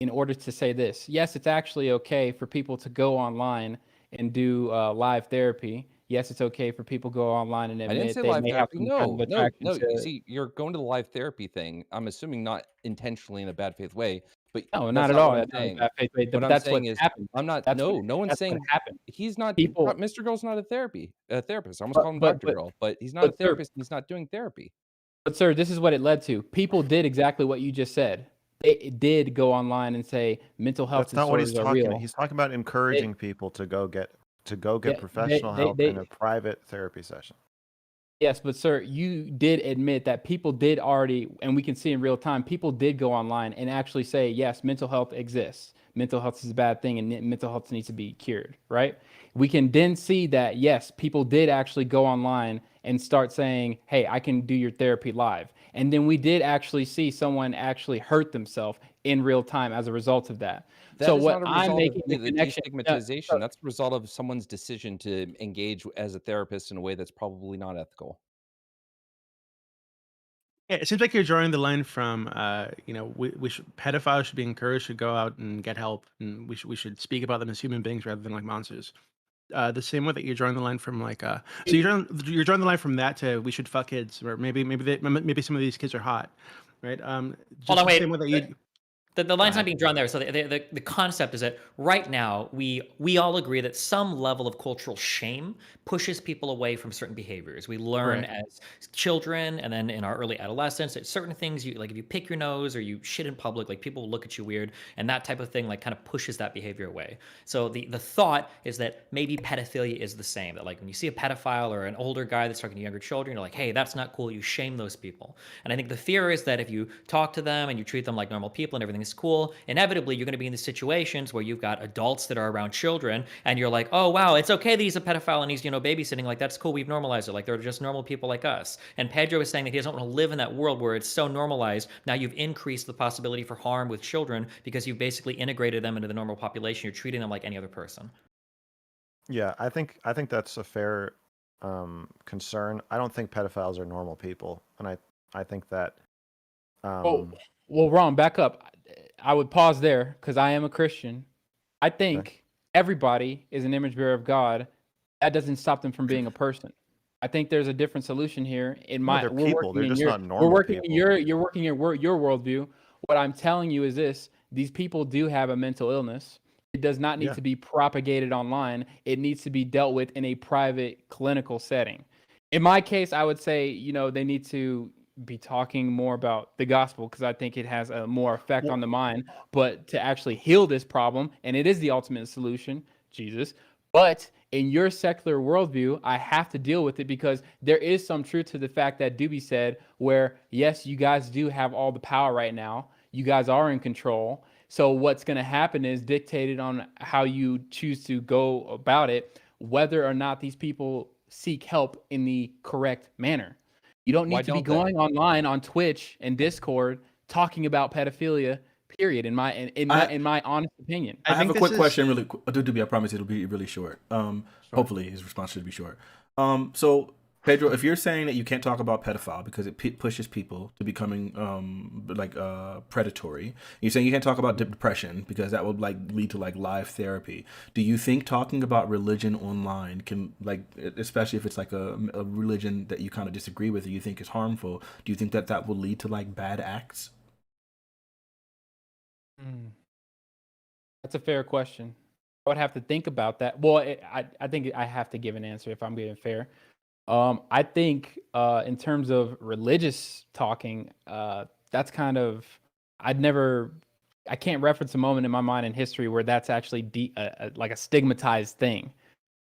in order to say this. Yes, it's actually okay for people to go online and do live therapy. Yes, it's okay for people to go online and I didn't admit say they live may have therapy. some kind of No, no, attraction no. You to. see, you're going to the live therapy thing. I'm assuming not intentionally in a bad faith way, but No, that's not at not all. what I'm That's not a saying. bad faith way, What but I'm that's what saying is, happened. I'm not. That's what No, no one's that's what saying happened. he's not. People, MrGirl's not a therapist. I almost call him but Dr. Girl, but he's not a but sir, therapist. And he's not doing therapy. but sir, this is what it led to. People did exactly what you just said. They did go online and say mental health That's not what he's disorders are talking. real. He's talking about They, encouraging people to go get they, professional help in they a private therapy session. Yes, but sir, you did admit that people did already, and we can see in real time, people did go online and actually say, yes, mental health exists. Mental health is a bad thing and mental health needs to be cured, right? We can then see that, yes, people did actually go online and start saying, hey, I can do your therapy live. And then we did actually see someone actually hurt themselves in real time as a result of that. That So is what not a I'm result of making the the connection, destigmatization. That's a result of someone's decision to engage as a therapist in a way that's probably not ethical. Yeah, it seems like you're drawing the line from, we should pedophiles should be encouraged to go out and get help, and we should speak about them as human beings rather than like monsters. The same way that you're drawing the line from like, so you're drawing the line from that to we should fuck kids, or maybe some of these kids are hot, right? Hold Just on, the wait. same way that you. The Go line's not ahead. being drawn there. So the concept is that right now we all agree that some level of cultural shame pushes people away from certain behaviors. We learn Right. as children and then in our early adolescence that certain things you like if you pick your nose or you shit in public, like people will look at you weird and that type of thing like kind of pushes that behavior away. So the thought is that maybe pedophilia is the same. That like when you see a pedophile or an older guy that's talking to younger children, you're like, hey, that's not cool. You shame those people. And I think the fear is that if you talk to them and you treat them like normal people and everything is is cool. Inevitably, you're going to be in these situations where you've got adults that are around children, and you're like, oh wow, it's okay that he's a pedophile and he's babysitting. Like that's cool. We've normalized it. Like they're just normal people like us. And Pedro is saying that he doesn't want to live in that world where it's so normalized. Now you've increased the possibility for harm with children because you've basically integrated them into the normal population. You're treating them like any other person. Yeah, I think that's a fair concern. I don't think pedophiles are normal people, and I think that. Well, Ron, back up. I would pause there because I am a Christian. I think everybody is an image bearer of God. That doesn't stop them from being a person. I think there's a different solution here. they're people. They're just not normal We're working people. you're working your worldview. What I'm telling you is this: these people do have a mental illness. It does not need to be propagated online. It needs to be dealt with in a private clinical setting. In my case, I would say, they need to be talking more about the gospel because I think it has a more effect on the mind. But to actually heal this problem, and it is the ultimate solution, Jesus. But in your secular worldview, I have to deal with it because there is some truth to the fact that Doobie said, where yes, you guys do have all the power right now. You guys are in control. So what's going to happen is dictated on how you choose to go about it, whether or not these people seek help in the correct manner. You don't need to be going online on Twitch and Discord talking about pedophilia. Period. In my honest opinion, I have a quick question, really quick. Doobie, I promise it'll be really short. Hopefully his response should be short. So Pedro, if you're saying that you can't talk about pedophile because it pushes people to becoming predatory, you're saying you can't talk about depression because that would lead to live therapy. Do you think talking about religion online can especially if it's a religion that you kind of disagree with or you think is harmful? Do you think that will lead to bad acts? That's a fair question. I would have to think about that. Well, I think I have to give an answer if I'm being fair. I think in terms of religious talking, that's kind of I can't reference a moment in my mind in history where that's actually like a stigmatized thing.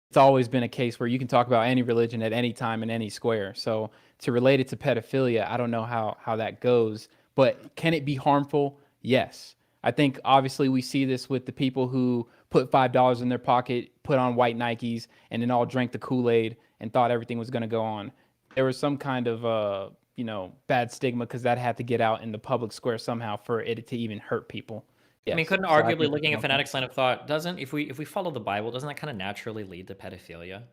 It's always been a case where you can talk about any religion at any time in any square. So to relate it to pedophilia, I don't know how that goes, but can it be harmful? Yes. I think obviously we see this with the people who put $5 in their pocket, put on white Nikes, and then all drank the Kool-Aid and thought everything was going to go on. There was some kind of bad stigma because that had to get out in the public square somehow for it to even hurt people. Yes. I mean, couldn't arguably looking at Fanatiq's line of thought, if we follow the Bible, doesn't that kind of naturally lead to pedophilia?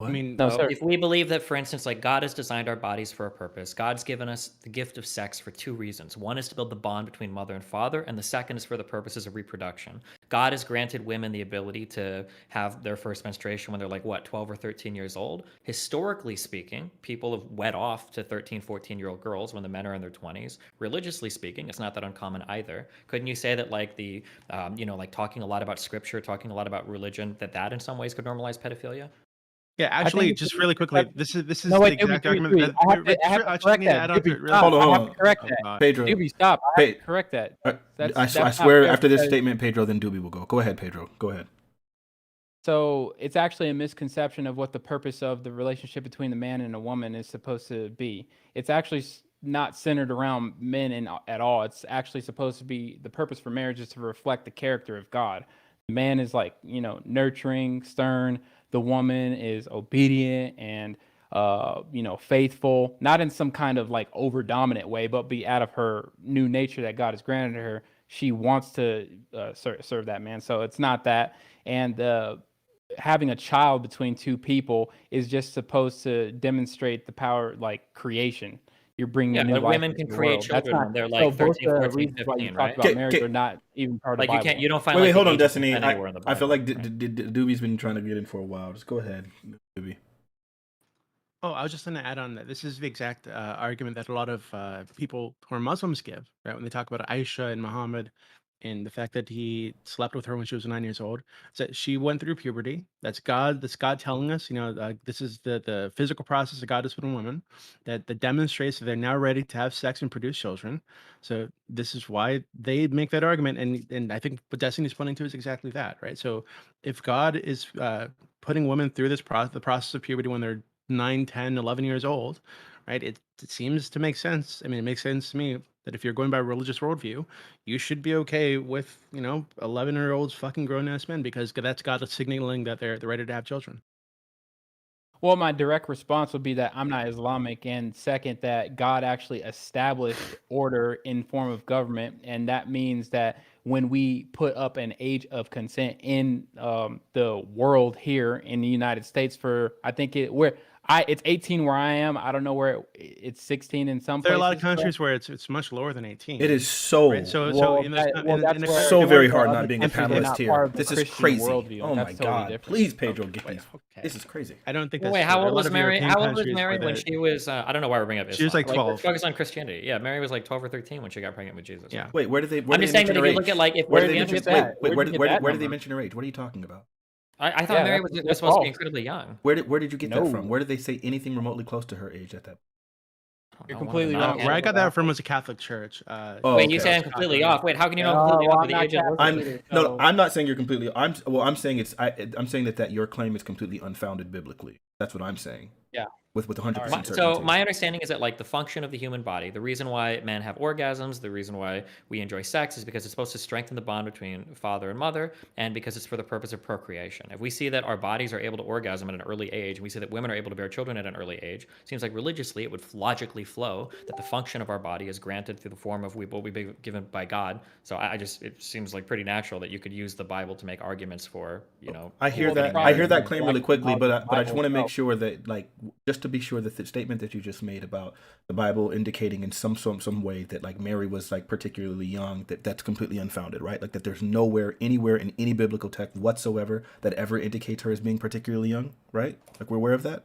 What? I mean, no, sir. If we believe that, for instance, God has designed our bodies for a purpose, God's given us the gift of sex for two reasons. One is to build the bond between mother and father, and the second is for the purposes of reproduction. God has granted women the ability to have their first menstruation when they're 12 or 13 years old. Historically speaking, people have wed off to 13, 14-year-old girls when the men are in their 20s. Religiously speaking, it's not that uncommon either. Couldn't you say that talking a lot about scripture, talking a lot about religion, that in some ways could normalize pedophilia? Yeah, actually, just really quickly, this is no, the wait, exact Doobie, argument that I have to correct that. Hold on. I have to correct that. Pedro. Doobie, stop. I have to correct that. I swear after this statement, Pedro, then Doobie will go. Go ahead, Pedro. Go ahead. So it's actually a misconception of what the purpose of the relationship between the man and a woman is supposed to be. It's actually not centered around men at all. It's actually supposed to be the purpose for marriage is to reflect the character of God. The man is nurturing, stern. The woman is obedient and faithful, not in some kind of over dominant way, but be out of her new nature that God has granted her. She wants to serve that man. So it's not that. And having a child between two people is just supposed to demonstrate the power, creation. You're bringing a new life women into can the create world. children when they're so 13, both 14, reasons why you 15, talk right? about marriage are not even part of the Bible. You don't find wait, hold on, the age of Destiny. consent anywhere in the Bible. I feel like Doobie's been trying to get in for a while. Just go ahead, Doobie. Oh, I was just going to add on that this is the exact argument that a lot of people who are Muslims give, right? When they talk about Aisha and Muhammad and the fact that he slept with her when she was 9 years old, is that she went through puberty. That's God telling us, this is the physical process that God does with a woman that demonstrates that they're now ready to have sex and produce children. So this is why they make that argument. And I think what Destiny's pointing to is exactly that, right? So if God is putting women through the process of puberty when they're 9, 10, 11 years old, right? It seems to make sense. I mean, it makes sense to me That if you're going by religious worldview, you should be okay with 11-year-olds fucking grown ass men because that's God signaling that they're ready to have children. Well, my direct response would be that I'm not Islamic, and second, that God actually established order in form of government, and that means that when we put up an age of consent in the world here in the United States, for I think it's 18 where I am. I don't know where it's 16 in some There are a places. lot of countries where it's much lower than 18. It is so right? So Well, in those, that, well, that's where so very other hard not being a countries are panelist not here. part of the This is Christian crazy. worldview, Oh and my that's totally God! different. Please, Pedro, get Wait, these. okay. This is crazy. I don't think that's Wait, true. how There are a old lot was of Mary? European How old was countries Mary where when she was? I don't know why we're bringing up Islam. She was like 12. Let's focus on Christianity. Yeah, Mary was like 12 or 13 when she got pregnant with Jesus. Yeah. Wait, where did they? Where I'm did just they saying that mention if her you look age? at like if Where we're did they being mention? honest, Wait, Where'd you get that where did they number? mention her age? What are you talking about? I thought Yeah, Mary that's- was that's supposed to be false. incredibly young. Where did you get that from? No. Where did they say anything remotely close to her age at that? You're One of completely the wrong. Where I got that from Apple. was a Catholic church. Oh, Wait, you okay. say I'm completely off. Wait, how can you know I'm Oh, completely well, off I'm with the not age of Catholic I'm either, no, so- I'm not saying you're completely. I'm saying I'm saying that your claim is completely unfounded biblically. That's what I'm saying. Yeah. With 100% certainty. So my understanding is that like the function of the human body, the reason why men have orgasms, the reason why we enjoy sex is because it's supposed to strengthen the bond between father and mother, and because it's for the purpose of procreation. If we see that our bodies are able to orgasm at an early age, and we see that women are able to bear children at an early age, it seems like religiously it would logically flow that the function of our body is granted through the form of what we've been given by God. So it seems like pretty natural that you could use the Bible to make arguments for, I hear Well, that. the I hear that problem claim is really like quickly, about but the I just want to Bible make sure that, like, just to be sure that the statement that you just made about the Bible indicating in some way that like Mary was like particularly young, that's completely unfounded, right? Like that there's nowhere anywhere in any biblical text whatsoever that ever indicates her as being particularly young, right? Like we're aware of that.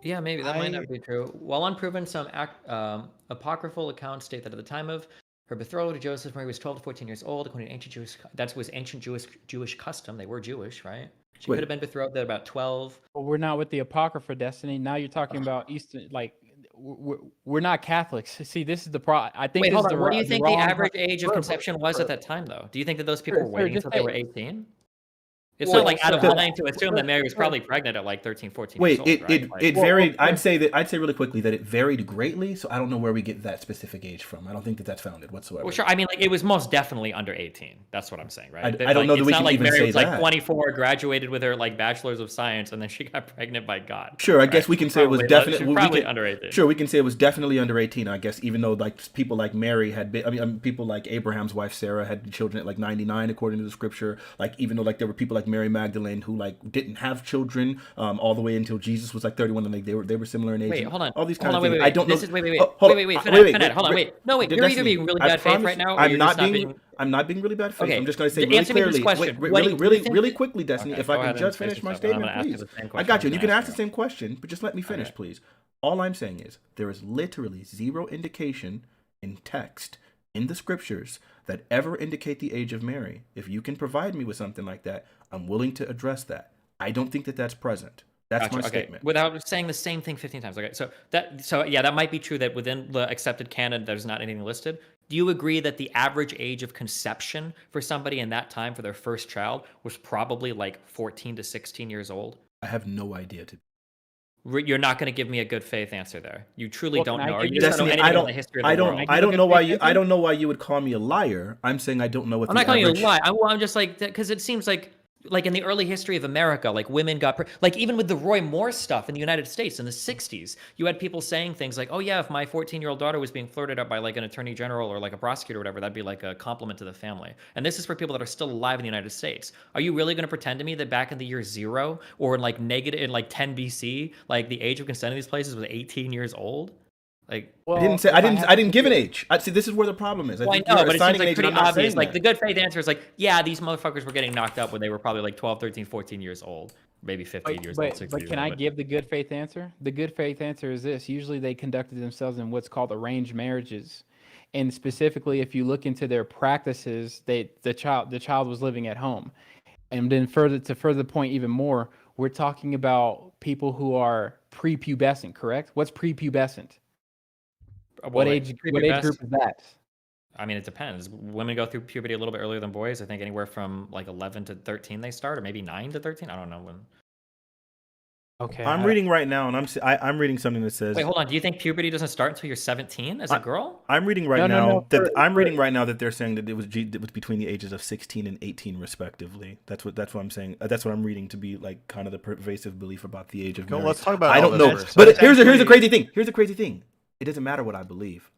Yeah, maybe that might not be true. While unproven, some apocryphal accounts state that at the time of her betrothal to Joseph, Mary was 12 to 14 years old, according to ancient Jewish custom. They were Jewish, right? She Wait. could have been betrothed at about 12. Well, we're not with the Apocrypha, Destiny. Now you're talking about Eastern, like we're not Catholics. See, this is the problem. I think. Wait, this hold is on. the What do you think the wrong- average age of Sure, conception was sure. at that time, though? Do you think that those people Sure, were waiting just until they were say- 18? It's Well, not like out of sure, line to assume that Mary was probably pregnant at like 13, 14 Wait, years old, right? it Well, varied. well, I'd say really quickly that it varied greatly. So I don't know where we get that specific age from. I don't think that that's founded whatsoever. Well, sure. I mean, like it was most definitely under 18. That's what I'm saying, right? I don't know that it's we not can like even Mary say was that. like 24, graduated with her like bachelor's of science, and then she got pregnant by God. Sure, I guess right? we can say it was She's definitely probably under 18. Sure, we can say it was definitely under 18. I guess even though like people like Mary had been, people like Abraham's wife Sarah had children at like 99 according to the scripture. Like even though like there were people like Mary Magdalene who like didn't have children all the way until Jesus was like 31, and like they were similar in age. Wait, hold on. All these Hold kind on, of things. wait. I don't know. This is wait. Wait, Hold on, wait. No, wait. You're either Destiny, being really I bad faith promise right now, or I'm you're not just not being. being. I'm not being really bad faith. Okay, I'm just going to say to really answer me this clearly. question, Wait, what do you think- really quickly, Destiny. Okay, If I go can ahead and just say finish my something. I'm statement, gonna ask you please. the same I question got you. I'm And you gonna can ask ask the you. same question, but just let me finish, please. All I'm saying is there is literally zero indication in text in the scriptures that ever indicate the age of Mary. If you can provide me with something like that, I'm willing to address that. I don't think that that's present. That's Gotcha, my okay. statement. Without saying the same thing 15 times. Okay, so yeah, that might be true that within the accepted canon there's not anything listed. Do you agree that the average age of conception for somebody in that time for their first child was probably like 14 to 16 years old? I have no idea. You're not going to give me a good faith answer there. You truly Well, don't can I know. Or give you you- just don't know Destiny, anything on the history of the world. I don't know why you. answer? I don't know why you would call me a liar. I'm saying I don't know what. I'm the not calling average... you a lie. I'm just like, because it seems like in the early history of America, like women got, like even with the Roy Moore stuff in the United States in the 60s, you had people saying things like, oh yeah, if my 14-year-old daughter was being flirted at by like an attorney general or like a prosecutor or whatever, that'd be like a compliment to the family. And this is for people that are still alive in the United States. Are you really going to pretend to me that back in the year 0 or in like negative, in like 10 BC, like the age of consent in these places was 18 years old? Like, Well, I didn't say. if I didn't give an to- age. See, this is where the problem is. well, I think know, you're but it assigning seems like an age, and pretty I'm not obvious. saying Like that. the good faith answer is like, yeah, these motherfuckers were getting knocked up when they were probably like 12, 13, 14 years old. Maybe 15 years old, 16 But years can old. I give the good faith answer? The good faith answer is this. Usually they conducted themselves in what's called arranged marriages. And specifically, if you look into their practices, the child was living at home. And then further point even more, we're talking about people who are prepubescent, correct? What's prepubescent? What age group is that? I mean, it depends. Women go through puberty a little bit earlier than boys. I think anywhere from like 11 to 13 they start, or maybe 9 to 13. I don't know when. Okay. I'm reading right now, and I'm reading something that says Wait, hold on. Do you think puberty doesn't start until you're 17 as a girl? I'm reading right No, no, now no, that for- I'm for- reading right now that they're saying that it was between the ages of 16 and 18 respectively. That's what I'm saying. That's what I'm reading to be like kind of the pervasive belief about the age of Go, marriage. let's talk about I don't Elvis know, for a but second. here's the Actually- crazy thing. Here's the crazy thing. It doesn't matter what I believe.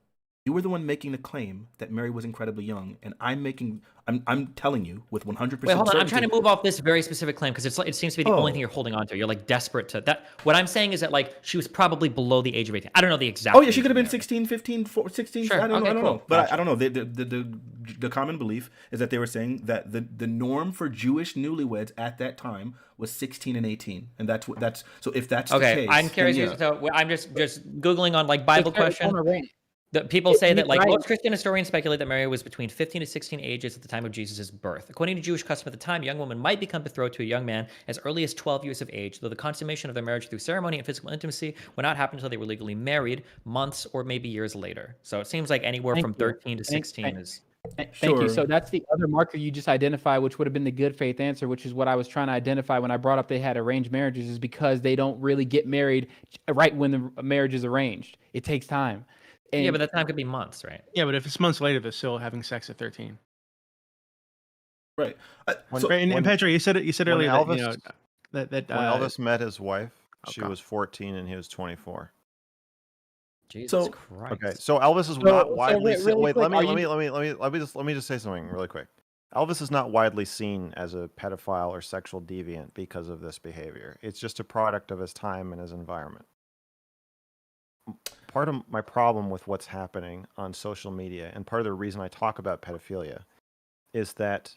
You were the one making the claim that Mary was incredibly young, and I'm telling you with 100% Wait, hold on. I'm certainty. trying to move off this very specific claim because it seems to be the only thing you're holding on to. You're like desperate to that. What I'm saying is that like she was probably below the age of 18. I don't know the exact. Oh yeah, she age could have of been Mary. 16, 15, 16. Sure. I don't Okay, know. cool. But Gotcha. I don't know. The common belief is that they were saying that the norm for Jewish newlyweds at that time was 16 and 18, and that's so if that's the Okay, case, I'm curious. then yeah. So I'm just googling on like Bible question. The people say that like right. most Christian historians speculate that Mary was between 15 to 16 ages at the time of Jesus' birth. According to Jewish custom at the time, a young woman might become betrothed to a young man as early as 12 years of age, though the consummation of their marriage through ceremony and physical intimacy would not happen until they were legally married, months or maybe years later. So it seems like anywhere Thank from you. 13 to 16 is. Thank Sure. you. So that's the other marker you just identified, which would have been the good faith answer, which is what I was trying to identify when I brought up they had arranged marriages, is because they don't really get married right when the marriage is arranged. It takes time. And Yeah, but that time could be months, right? Yeah, but if it's months later, they're still having sex at 13. Right. When- So Right, and Pedro, you said when earlier that, you know, Elvis- that When Elvis met his wife, she okay. was 14 and he was 24. Jesus So- Christ. Okay, so Elvis is So- not so widely really seen. Wait, quick, let are me just say something really quick. Elvis is not widely seen as a pedophile or sexual deviant because of this behavior. It's just a product of his time and his environment. Part of my problem with what's happening on social media, and part of the reason I talk about pedophilia, is that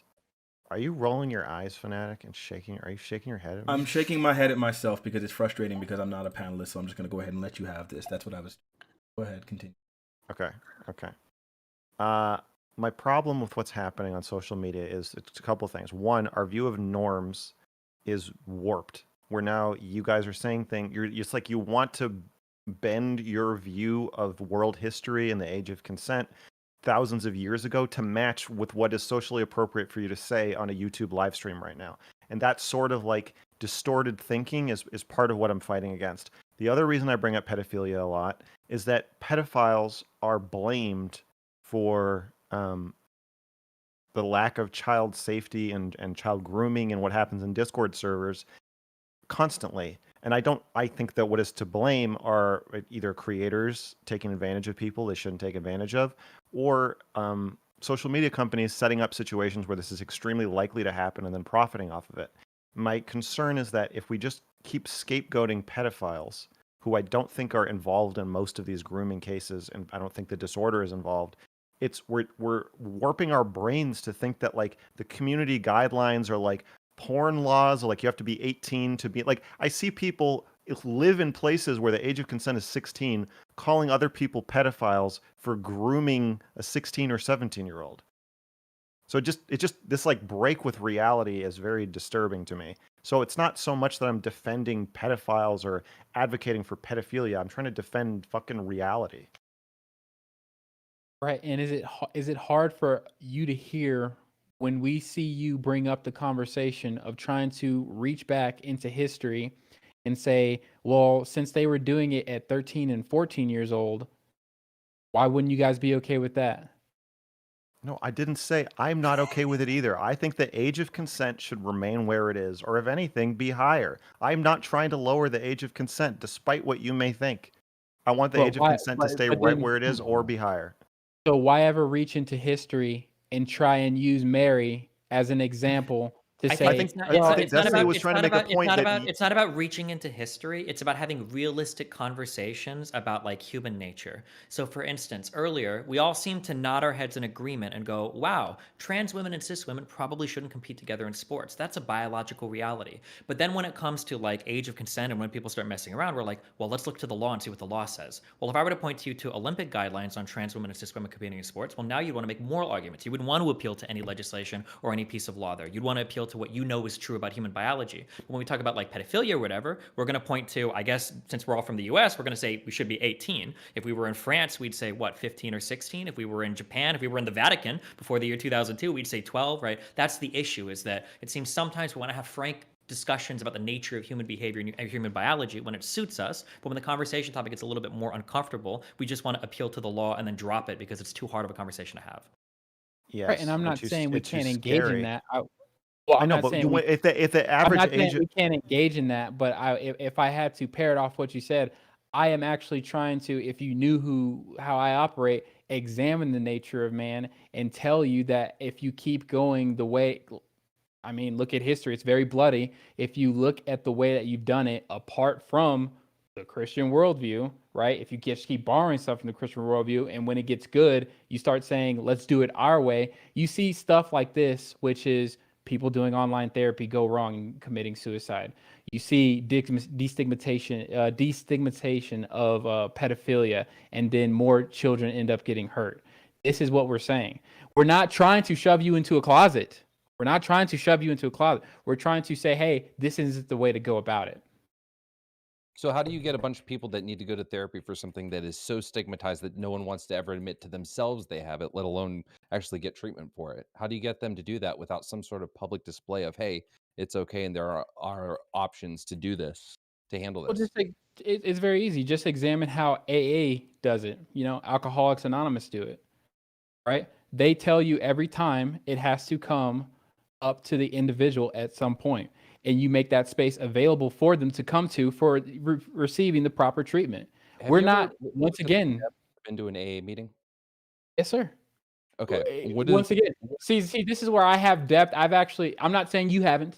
are you rolling your eyes, Fanatic, and shaking? Are you shaking your head at me? I'm shaking my head at myself because it's frustrating because I'm not a panelist, so I'm just going to go ahead and let you have this. That's what I was. Go ahead, continue. Okay. My problem with what's happening on social media is it's a couple of things. One, our view of norms is warped. Where now you guys are saying things. It's like you want to bend your view of world history and the age of consent thousands of years ago to match with what is socially appropriate for you to say on a YouTube live stream right now. And that sort of like distorted thinking is part of what I'm fighting against. The other reason I bring up pedophilia a lot is that pedophiles are blamed for the lack of child safety and child grooming and what happens in Discord servers constantly. And I think that what is to blame are either creators taking advantage of people they shouldn't take advantage of, or social media companies setting up situations where this is extremely likely to happen and then profiting off of it. My concern is that if we just keep scapegoating pedophiles, who I don't think are involved in most of these grooming cases, and I don't think the disorder is involved, we're warping our brains to think that like the community guidelines are like porn laws, or like you have to be 18 to be like. I see people live in places where the age of consent is 16, calling other people pedophiles for grooming a 16 or 17-year-old. So it just this like break with reality is very disturbing to me. So it's not so much that I'm defending pedophiles or advocating for pedophilia. I'm trying to defend fucking reality. right. And is it hard for you to hear when we see you bring up the conversation of trying to reach back into history and say, well, since they were doing it at 13 and 14 years old, why wouldn't you guys be okay with that? No, I didn't say I'm not okay with it either. I think the age of consent should remain where it is, or if anything, be higher. I'm not trying to lower the age of consent, despite what you may think. I want the But age of why- consent to but- stay but right then- where it is or be higher. So why ever reach into history and try and use Mary as an example to say, think- it's not, I it's, think it's not Destiny about, was it's trying to not make a about, point it's not that about, it's not about reaching into history. It's about having realistic conversations about like human nature. So for instance, earlier, we all seem to nod our heads in agreement and go, wow, trans women and cis women probably shouldn't compete together in sports. That's a biological reality. But then when it comes to like age of consent and when people start messing around, we're like, well, let's look to the law and see what the law says. Well, if I were to point you to Olympic guidelines on trans women and cis women competing in sports, well, now you'd want to make moral arguments. You would want to appeal to any legislation or any piece of law there. You'd want to appeal to what you know is true about human biology. When we talk about like pedophilia or whatever, we're going to point to, I guess, since we're all from the US, we're going to say we should be 18. If we were in France, we'd say what, 15 or 16? If we were in Japan, if we were in the Vatican before the year 2002, we'd say 12, right? That's the issue, is that it seems sometimes we want to have frank discussions about the nature of human behavior and human biology when it suits us. But when the conversation topic gets a little bit more uncomfortable, we just want to appeal to the law and then drop it because it's too hard of a conversation to have. Right, and Yes, I'm or not saying we it's too can't engage in scary. that. Well, I I'm know, not but saying we if the I'm average not saying age, we can't engage in that, but if I had to parrot off what you said, I am actually trying to, if you knew how I operate, examine the nature of man and tell you that if you keep going the way, I mean, look at history, it's very bloody. If you look at the way that you've done it apart from the Christian worldview, right? If you just keep borrowing stuff from the Christian worldview, and when it gets good, you start saying, let's do it our way. You see stuff like this, which is people doing online therapy go wrong and committing suicide. You see destigmatization of pedophilia, and then more children end up getting hurt. This is what we're saying. We're not trying to shove you into a closet. We're not trying to shove you into a closet. We're trying to say, hey, this isn't the way to go about it. So how do you get a bunch of people that need to go to therapy for something that is so stigmatized that no one wants to ever admit to themselves they have it, let alone actually get treatment for it? How do you get them to do that without some sort of public display of, hey, it's okay and there are options to do this, to handle Well, this? just like it's very easy. Just examine how AA does it. You know, Alcoholics Anonymous do it, right? They tell you every time it has to come up to the individual at some point, and you make that space available for them to come to for receiving the proper treatment. Have We're you ever not, once to the again, depth been to an AA meeting? yes, sir. Okay. What is Once again, see, this is where I have depth. I'm not saying you haven't.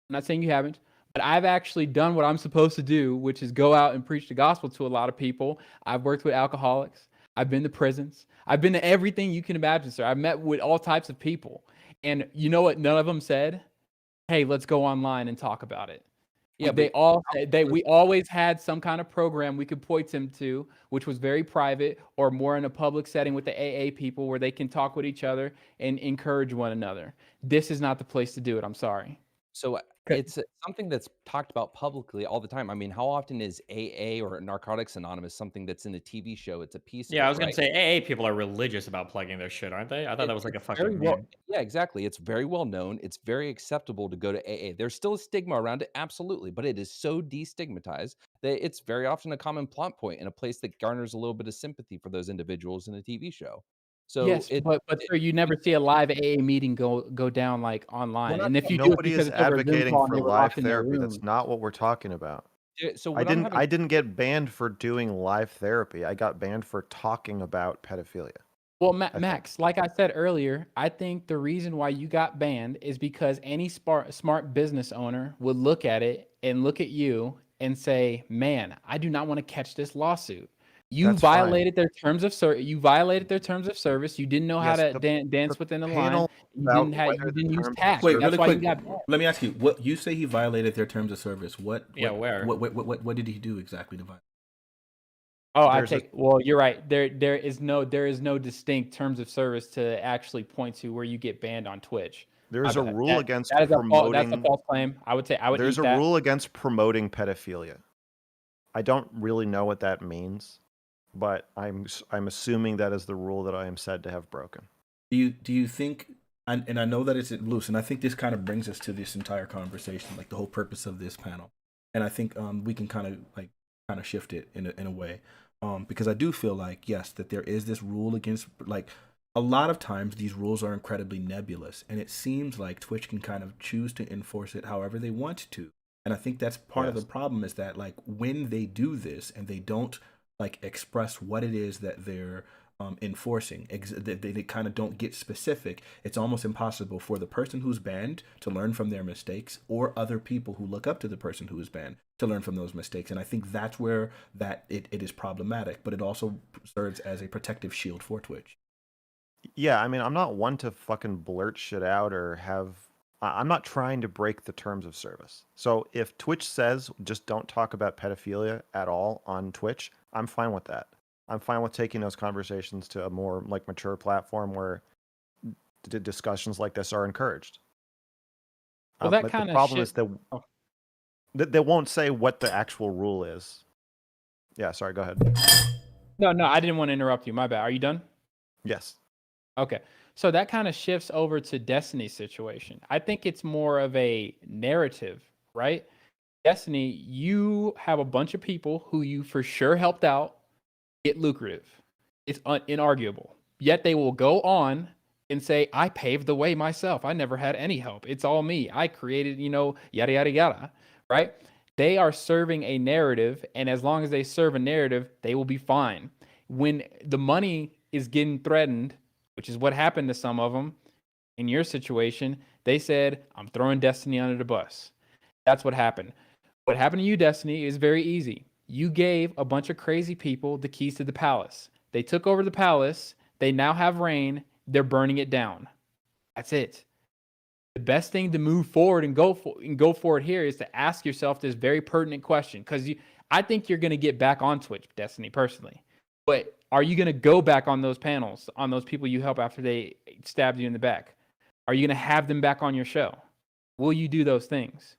I'm not saying you haven't, but I've actually done what I'm supposed to do, which is go out and preach the gospel to a lot of people. I've worked with alcoholics. I've been to prisons. I've been to everything you can imagine, sir. I've met with all types of people. And you know what? None of them said, hey, let's go online and talk about it. Yeah, They but all we always had some kind of program we could point them to, which was very private or more in a public setting with the AA people where they can talk with each other and encourage one another. This is not the place to do it. I'm sorry. so Okay. it's something that's talked about publicly all the time. I mean, how often is AA or Narcotics Anonymous something that's in a TV show? It's a piece of Yeah, I it, was gonna right? say AA people are religious about plugging their shit, aren't they? I thought that was like a It's very fucking well, meme. yeah, exactly. It's very well known. It's very acceptable to go to AA. There's still a stigma around it, absolutely, but it is so destigmatized that it's very often a common plot point in a place that garners a little bit of sympathy for those individuals in a TV show. So Yes, but sir, you never see a live AA meeting go down like we're online. not And if you do, it's nobody because is it's over a Zoom advocating call and for they were live locked in their therapy. room. That's not what we're talking about. so I what I'm didn't having I didn't get banned for doing live therapy. I got banned for talking about pedophilia. Well, I think. Max, like I said earlier, I think the reason why you got banned is because any smart business owner would look at it and look at you and say, "Man, I do not want to catch this lawsuit." You That's fine. violated their terms of service. You violated their terms of service. You didn't know how Yes, to the dance within the line. panel You about didn't have. whether You the didn't use terms of tact. Wait, That's really why you quick. got banned. Let me ask you. What you say he violated their terms of service? Yeah, where? What did he do exactly to violate? Oh, I There's a take. Well, you're right. There is no distinct terms of service to actually point to where you get banned on Twitch. My there's a bad. rule against That's a promoting false claim. I would say I would there's eat a that. rule against promoting pedophilia. I don't really know what that means, but I'm assuming that is the rule that I am said to have broken. Do you think? And I know that it's loose, and I think this kind of brings us to this entire conversation, like the whole purpose of this panel. And I think we can kind of shift it in a way, because I do feel like yes, that there is this rule against like a lot of times these rules are incredibly nebulous, and it seems like Twitch can kind of choose to enforce it however they want to. And I think that's part of the Yes. problem is that like when they do this and they don't like express what it is that they're enforcing, they kind of don't get specific. It's almost impossible for the person who's banned to learn from their mistakes, or other people who look up to the person who is banned to learn from those mistakes. And I think that's where it is problematic, but it also serves as a protective shield for Twitch. Yeah, I mean, I'm not one to fucking blurt shit out or have. I'm not trying to break the terms of service. So if Twitch says just don't talk about pedophilia at all on Twitch, I'm fine with that. I'm fine with taking those conversations to a more like mature platform where discussions like this are encouraged. Well, that But the kind of problem shit. is that Oh. they won't say what the actual rule is. Yeah, sorry, go ahead. No, I didn't want to interrupt you. My bad. Are you done? Yes. Okay. So that kind of shifts over to Destiny's situation. I think it's more of a narrative right? Destiny, you have a bunch of people who you for sure helped out get lucrative. It's inarguable. Yet they will go on and say, I paved the way myself. I never had any help. It's all me. I created, yada, yada, yada, right? They are serving a narrative. And as long as they serve a narrative, they will be fine. When the money is getting threatened, which is what happened to some of them in your situation, they said, I'm throwing Destiny under the bus. That's what happened. What happened to you, Destiny, is very easy. You gave a bunch of crazy people the keys to the palace. They took over the palace. They now have reign. They're burning it down. That's it. The best thing to move forward and go for it here is to ask yourself this very pertinent question, because I think you're going to get back on Twitch, Destiny, personally. But are you going to go back on those panels, on those people you help after they stabbed you in the back? Are you going to have them back on your show? Will you do those things?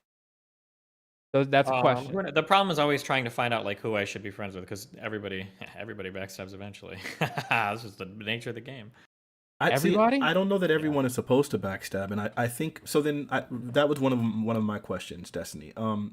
That's a question. The problem is always trying to find out like who I should be friends with, because everybody backstabs eventually. This is the nature of the game. Everybody? I don't know that everyone is supposed to backstab, and I think so. Then that was one of my questions, Destiny. I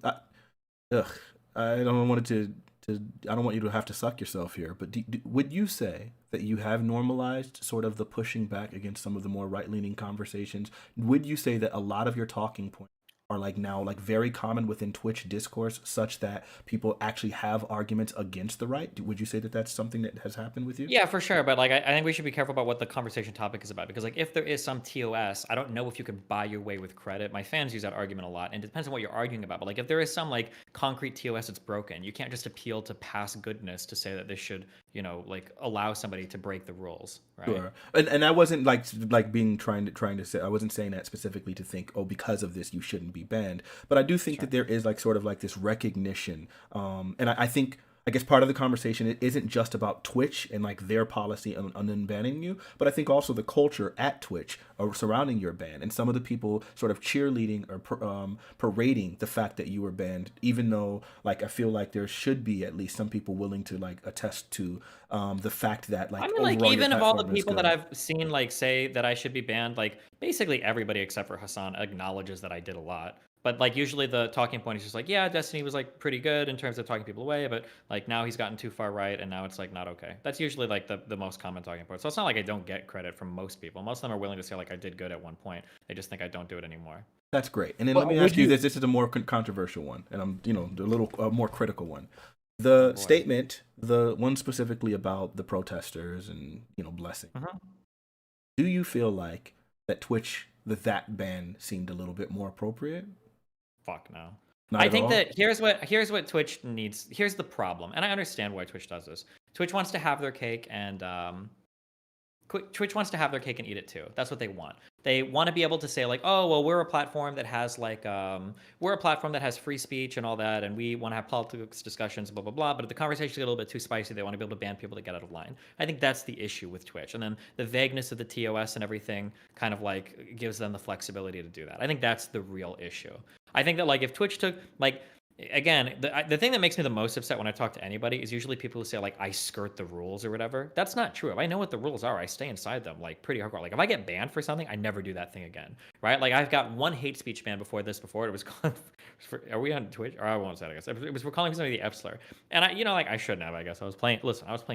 don't want to I don't want you to have to suck yourself here, but would you say that you have normalized sort of the pushing back against some of the more right-leaning conversations? Would you say that a lot of your talking points are like now like very common within Twitch discourse, such that people actually have arguments against the right? Would you say that that's something that has happened with you? Yeah, for sure. But like, I think we should be careful about what the conversation topic is about, because like, if there is some TOS, I don't know if you can buy your way with credit. My fans use that argument a lot, and it depends on what you're arguing about. But like, if there is some like concrete TOS that's broken, you can't just appeal to past goodness to say that this should, like allow somebody to break the rules, right? Sure. And I wasn't like being trying to say, I wasn't saying that specifically to think, oh, because of this you shouldn't be banned. But I do think that there is like sort of like this recognition. And I think, I guess part of the conversation, it isn't just about Twitch and like their policy on unbanning you, but I think also the culture at Twitch surrounding your ban, and some of the people sort of cheerleading or parading the fact that you were banned, even though like I feel like there should be at least some people willing to like attest to the fact that like, I mean, like, overall your even of all the platform is people that good. I've seen like say that I should be banned, like basically everybody except for Hassan acknowledges that I did a lot. But like usually the talking point is just like, yeah, Destiny was like pretty good in terms of talking people away, but like now he's gotten too far right and now it's like not okay. That's usually like the most common talking point. So it's not like I don't get credit from most people. Most of them are willing to say like I did good at one point. They just think I don't do it anymore. That's great. And then let me ask you this. This is a more controversial one, and I'm, a little more critical one. The statement, the one specifically about the protesters and, blessing. Do you feel like that Twitch, that ban seemed a little bit more appropriate? Fuck no. Not I at think all? that here's what Twitch needs. Here's the problem, and I understand why Twitch does this. Twitch wants to have their cake and Twitch wants to have their cake and eat it too. That's what they want. They want to be able to say like, oh, well, we're a platform that has like, we're a platform that has free speech and all that, and we want to have politics discussions, blah, blah, blah. But if the conversations get a little bit too spicy, they want to be able to ban people that get out of line. I think that's the issue with Twitch. And then the vagueness of the TOS and everything kind of like gives them the flexibility to do that. I think that's the real issue. I think that like if Twitch took like, again, the thing that makes me the most upset when I talk to anybody is usually people who say like I skirt the rules or whatever. That's not true. If I know what the rules are, I stay inside them like pretty hardcore. Like if I get banned for something, I never do that thing again, right? Like I've got one hate speech ban before. It was called, are we on Twitch? Or I won't say it, I guess. It was for calling somebody the F slur. And I shouldn't have, I guess. I was playing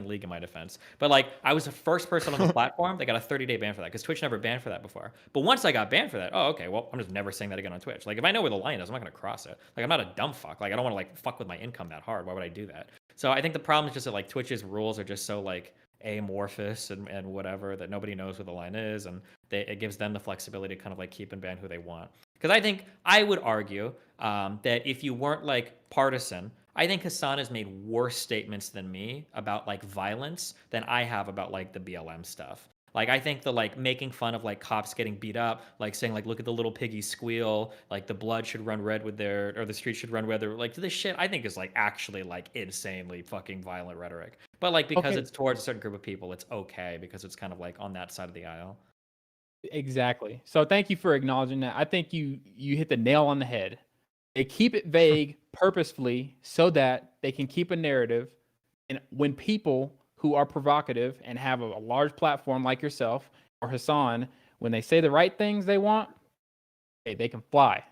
League in my defense. But like I was the first person on the platform that got a 30-day ban for that, because Twitch never banned for that before. But once I got banned for that, oh, okay, well, I'm just never saying that again on Twitch. Like if I know where the line is, I'm not going to cross it. Like I'm not a dumb fuck. Like I don't want to like fuck with my income that hard. Why would I do that? So I think the problem is just that like Twitch's rules are just so like amorphous and whatever, that nobody knows where the line is, and it gives them the flexibility to kind of like keep and ban who they want. Because I think I would argue that if you weren't like partisan, I think Hassan has made worse statements than me about like violence than I have about like the BLM stuff. Like I think the like making fun of like cops getting beat up, like saying like look at the little piggies squeal, like the blood should run red with the streets should run red. Like this shit I think is like actually like insanely fucking violent rhetoric. But like because it's towards a certain group of people, it's okay because it's kind of like on that side of the aisle. Exactly. So thank you for acknowledging that. I think you hit the nail on the head. They keep it vague purposefully so that they can keep a narrative, and when people who are provocative and have a large platform like yourself or Hassan, when they say the right things they want, hey, they can fly.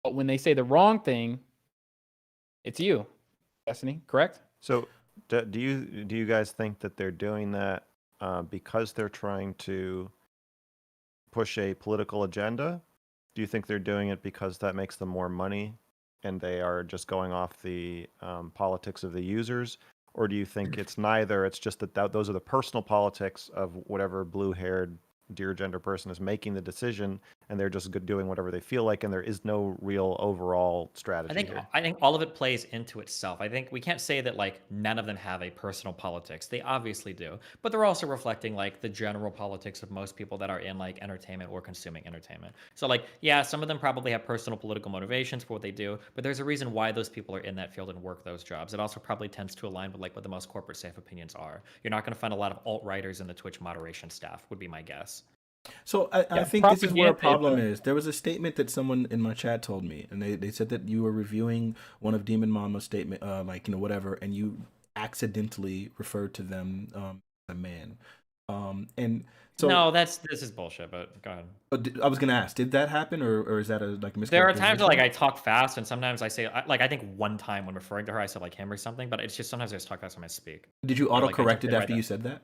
But when they say the wrong thing, it's you, Destiny, correct? So, do you guys think that they're doing that because they're trying to push a political agenda? Do you think they're doing it because that makes them more money, and they are just going off the politics of the users? Or do you think it's neither? It's just that those are the personal politics of whatever blue-haired, dear gender person is making the decision, and they're just doing whatever they feel like, and there is no real overall strategy here. I think all of it plays into itself. I think we can't say that like none of them have a personal politics. They obviously do, but they're also reflecting like the general politics of most people that are in like entertainment or consuming entertainment. So like, yeah, some of them probably have personal political motivations for what they do, but there's a reason why those people are in that field and work those jobs. It also probably tends to align with like what the most corporate safe opinions are. You're not going to find a lot of alt-writers in the Twitch moderation staff, would be my guess. So I think this is where a problem is. There was a statement that someone in my chat told me, and they said that you were reviewing one of Demon Mama's statement, like, you know, whatever, and you accidentally referred to them as a man. And so No, this is bullshit, but go ahead. I was gonna ask, did that happen, or is that a like mischaracterization? There are times where like I talk fast, and sometimes I say like I think one time when referring to her I said like him or something, but it's just sometimes I just talk fast when I speak. Did you Or, auto like, I correct just it right after there. you said that?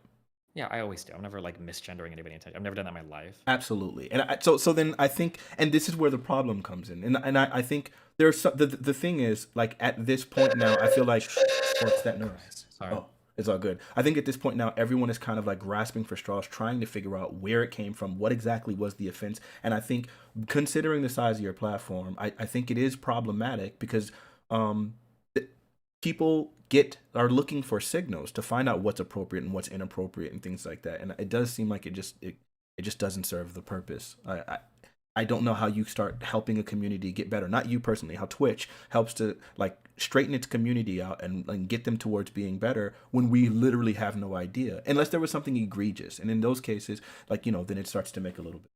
Yeah, I always do. I'm never like misgendering anybody. I've never done that in my life. Absolutely, and so then I think, and this is where the problem comes in, and I think there's the thing is, like, at this point now, I feel like what's that noise? Sorry. Oh, it's all good. I think at this point now, everyone is kind of like grasping for straws, trying to figure out where it came from, what exactly was the offense, and I think considering the size of your platform, I think it is problematic because people are looking for signals to find out what's appropriate and what's inappropriate and things like that, and it does seem like it just doesn't serve the purpose. I don't know how you start helping a community get better. Not you personally, how Twitch helps to like straighten its community out and get them towards being better when we literally have no idea, unless there was something egregious. And in those cases, like, you know, then it starts to make a little bit.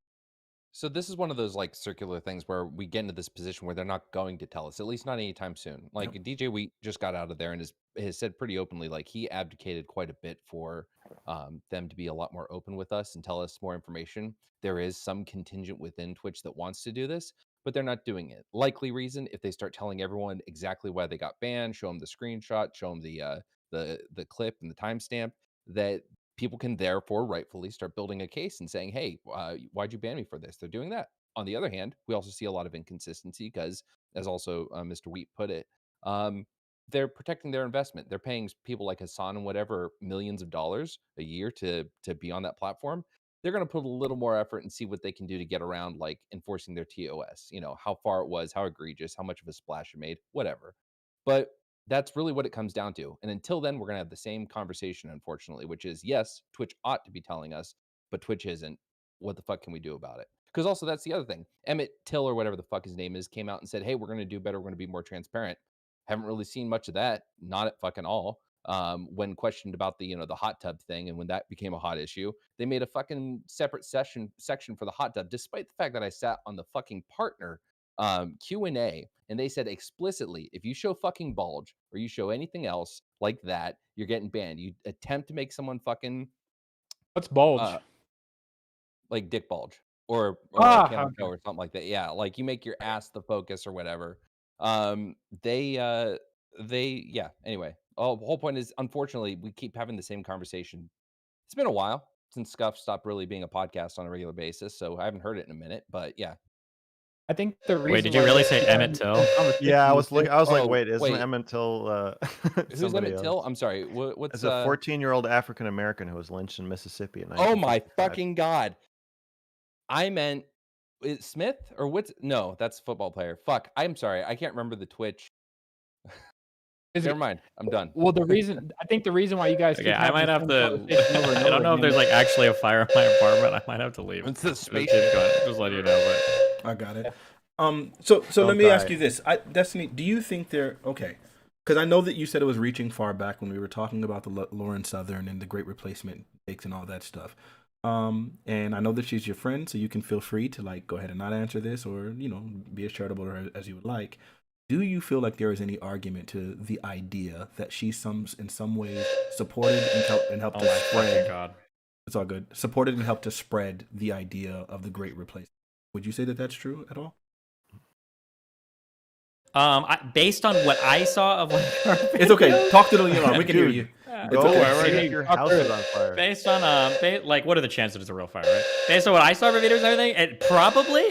So this is one of those like circular things where we get into this position where they're not going to tell us, at least not anytime soon. Like DJ Wheat just got out of there and has said pretty openly, like he abdicated quite a bit for them to be a lot more open with us and tell us more information. There is some contingent within Twitch that wants to do this, but they're not doing it. Likely reason, if they start telling everyone exactly why they got banned, show them the screenshot, show them the clip and the timestamp, that people can therefore rightfully start building a case and saying, hey, why'd you ban me for this? They're doing that. On the other hand, we also see a lot of inconsistency because, as also Mr. Wheat put it, they're protecting their investment. They're paying people like Hassan and whatever millions of dollars a year to be on that platform. They're going to put a little more effort and see what they can do to get around like enforcing their TOS, you know, how far it was, how egregious, how much of a splash it made, whatever. But that's really what it comes down to. And until then, we're going to have the same conversation, unfortunately, which is yes, Twitch ought to be telling us, but Twitch isn't. What the fuck can we do about it? Because also, that's the other thing. Emmett Till, or whatever the fuck his name is, came out and said, hey, we're going to do better. We're going to be more transparent. Haven't really seen much of that. Not at fucking all. When questioned about the the hot tub thing and when that became a hot issue, they made a fucking separate section for the hot tub, despite the fact that I sat on the fucking partner Q&A, and they said explicitly, if you show fucking bulge or you show anything else like that, you're getting banned. You attempt to make someone fucking What's bulge? like dick bulge or camel toe or something like that. Yeah, like you make your ass the focus or whatever. They yeah. Anyway, the whole point is, unfortunately, we keep having the same conversation. It's been a while since Scuff stopped really being a podcast on a regular basis, so I haven't heard it in a minute. But yeah. I think the reason. Wait, did you really say Emmett Till? Yeah, I was like, Oh, wait, isn't wait. Emmett Till Who's somebody Emmett else? Till? I'm sorry. What's It's a 14-year-old African American who was lynched in Mississippi in 1955. Oh my fucking god! I meant Smith or what's? No, that's a football player. Fuck. I'm sorry. I can't remember the Twitch. Never mind. I'm done. Well, I think the reason why you guys. Okay, keep I might having have this conversation over and to. I don't over know if there's again- like actually a fire in my apartment. I might have to leave. It's the Just space. keep going. Just let you know. But I got it. So Don't let me ask die. you this, Destiny. Do you think they're okay? Because I know that you said it was reaching far back when we were talking about the Lauren Southern and the Great Replacement takes and all that stuff. And I know that she's your friend, so you can feel free to like go ahead and not answer this, or be as charitable as you would like. Do you feel like there is any argument to the idea that she in some way supported and helped oh to my spread? fucking god. It's all good. Supported and helped to spread the idea of the Great Replacement. Would you say that that's true at all? Based on what I saw of like her It's okay. videos, Talk to the alarm. We can hear Dude, you. Go okay. wherever Hey, if your talk house to is her. on fire. based on like what are the chances it's a real fire, right? Based on what I saw of her videos and everything,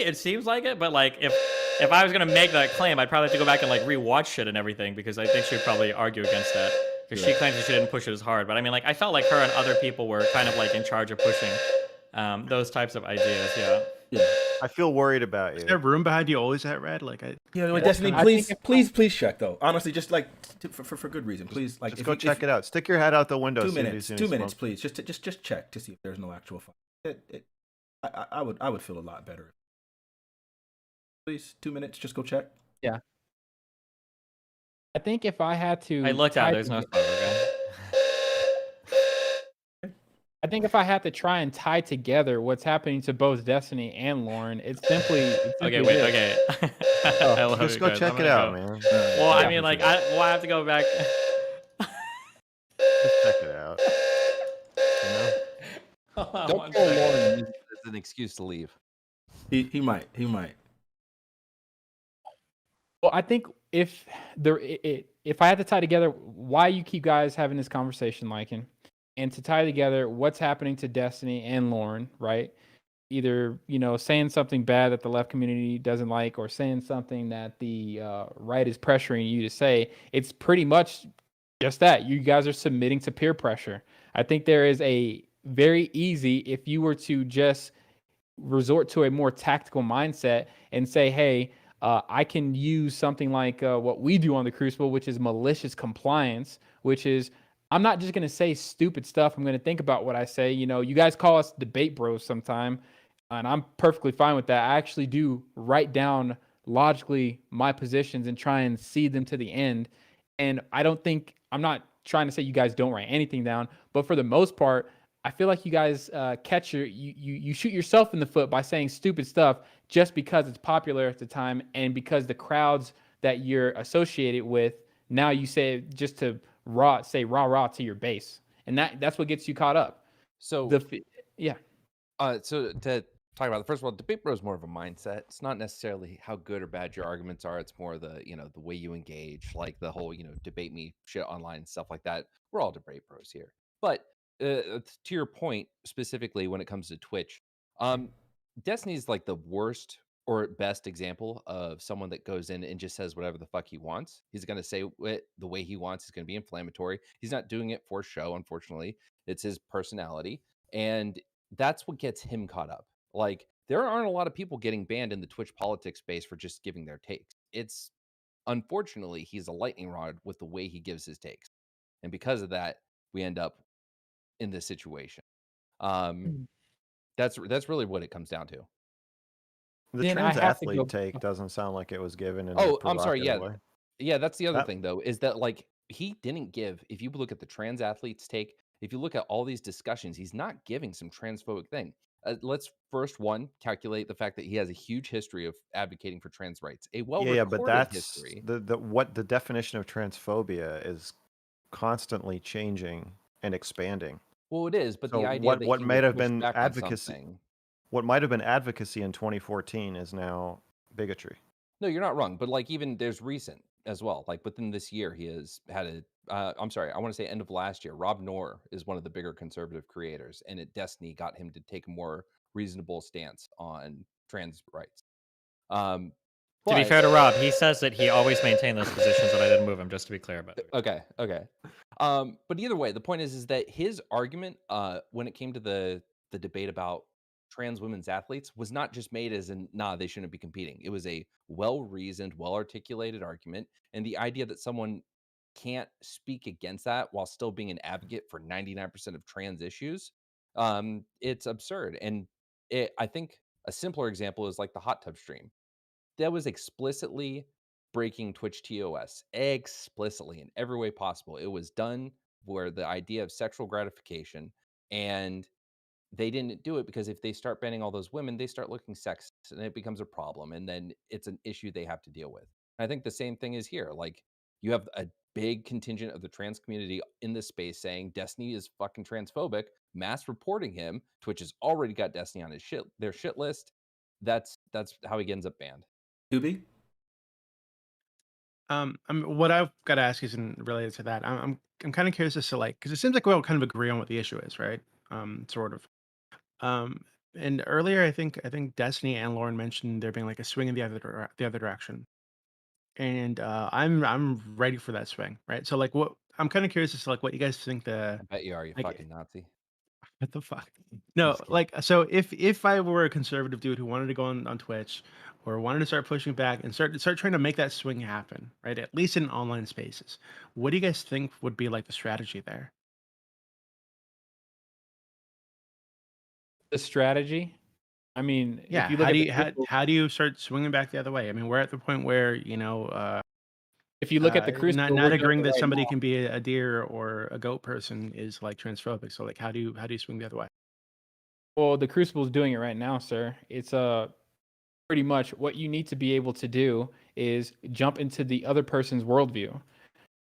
it seems like it, but like if I was gonna make that claim, I'd probably have to go back and like rewatch shit and everything because I think she'd probably argue against that because she claims that she didn't push it as hard. But I mean, like I felt like her and other people were kind of like in charge of pushing those types of ideas. Yeah. Yeah. I feel worried about Is you. there room behind you always at red? Like, Destiny, I think please check though. Honestly, just like for good reason. Please, like Just go check it out. Stick your head out the window. 2 as soon as minutes. you see 2 any minutes, smoke. please. Just check to see if there's no actual fire. I would feel a lot better. Please, 2 minutes. Just go check. I think if I had to, I looked tie out. There's no toge- smoke. Okay. I think if I had to try and tie together what's happening to both Destiny and Lauren, it's simply. Okay, this. wait. Okay. I love Just you go guys. check I'm it gonna out, go. man. Well, I mean, like, I have to go back. Just check it out. You know? Hold on Don't one kill second. Lauren and use it as an excuse to leave. He might. Well, I think if if I had to tie together why you keep guys having this conversation, Lycan, and to tie together what's happening to Destiny and Lauren, right? Either saying something bad that the left community doesn't like, or saying something that the right is pressuring you to say. It's pretty much just that you guys are submitting to peer pressure. I think there is a very easy if you were to just resort to a more tactical mindset and say, hey, I can use something like what we do on the Crucible, which is malicious compliance, which is I'm not just going to say stupid stuff. I'm going to think about what I say. You guys call us debate bros sometime, and I'm perfectly fine with that. I actually do write down logically my positions and try and see them to the end. And I'm not trying to say you guys don't write anything down, but for the most part, I feel like you guys you shoot yourself in the foot by saying stupid stuff just because it's popular at the time and because the crowds that you're associated with, now you say it just to say rah rah to your base, and that's what gets you caught up. So Yeah. So to talk about first of all, debate bro is more of a mindset. It's not necessarily how good or bad your arguments are. It's more the the way you engage, like the whole debate me shit online and stuff like that. We're all debate bros here. But to your point specifically, when it comes to Twitch, Destiny's like the worst or best example of someone that goes in and just says whatever the fuck he wants. He's going to say it the way he wants. He's going to be inflammatory. He's not doing it for show, unfortunately. It's his personality. And that's what gets him caught up. Like, there aren't a lot of people getting banned in the Twitch politics space for just giving their takes. It's unfortunately, he's a lightning rod with the way he gives his takes. And because of that, we end up in this situation. That's really what it comes down to. The Then I trans have to go- athlete take doesn't sound like it was given in a Oh, I'm sorry. provocative Yeah. way. Yeah, that's the other That- thing though, is that like he didn't give, if you look at the trans athletes take, if you look at all these discussions, he's not giving some transphobic thing. Let's first calculate the fact that he has a huge history of advocating for trans rights. A well-recorded Yeah, but that's history. the definition of transphobia is constantly changing and expanding. Well, it is, but So the idea what that what he might would have push been back on advocacy, something- what might have been advocacy in 2014 is now bigotry. No, you're not wrong. But like even there's recent as well. Like within this year, he has had I'm sorry, I want to say end of last year. Rob Noor is one of the bigger conservative creators, and at Destiny got him to take a more reasonable stance on trans rights. To be fair to Rob, he says that he always maintained those positions and I didn't move him, just to be clear about it. Okay. But either way, the point is that his argument, when it came to the debate about trans women's athletes, was not just made as in they shouldn't be competing. It was a well-reasoned, well-articulated argument, and the idea that someone can't speak against that while still being an advocate for 99% of trans issues, it's absurd. And I think a simpler example is like the hot tub stream. That was explicitly breaking Twitch TOS, explicitly in every way possible. It was done where the idea of sexual gratification, and they didn't do it because if they start banning all those women, they start looking sexist and it becomes a problem. And then it's an issue they have to deal with. And I think the same thing is here. Like, you have a big contingent of the trans community in this space saying Destiny is fucking transphobic, mass reporting him. Twitch has already got Destiny on their shit list. That's how he ends up banned. Tubi? What I've got to ask is related to that. I'm kind of curious as to like, because it seems like we all kind of agree on what the issue is, right? Sort of. Um, and earlier, I think Destiny and Lauren mentioned there being like a swing in the other direction, and I'm ready for that swing, right? So like, what I'm kind of curious as to like what you guys think I bet you are, you like fucking Nazi. what the fuck? No, Just kidding. like so if I were a conservative dude who wanted to go on Twitch or wanted to start pushing back and start trying to make that swing happen, right? At least in online spaces. What do you guys think would be like the strategy there? The strategy. I mean, if Yeah, you look at the how do you start swinging back the other way? I mean, we're at the point where, if you look at the crucible, not we're doing agreeing it that right somebody now. can be a deer or a goat person is like transphobic. So like how do you swing the other way? Well, the crucible is doing it right now, sir. It's pretty much what you need to be able to do is jump into the other person's worldview.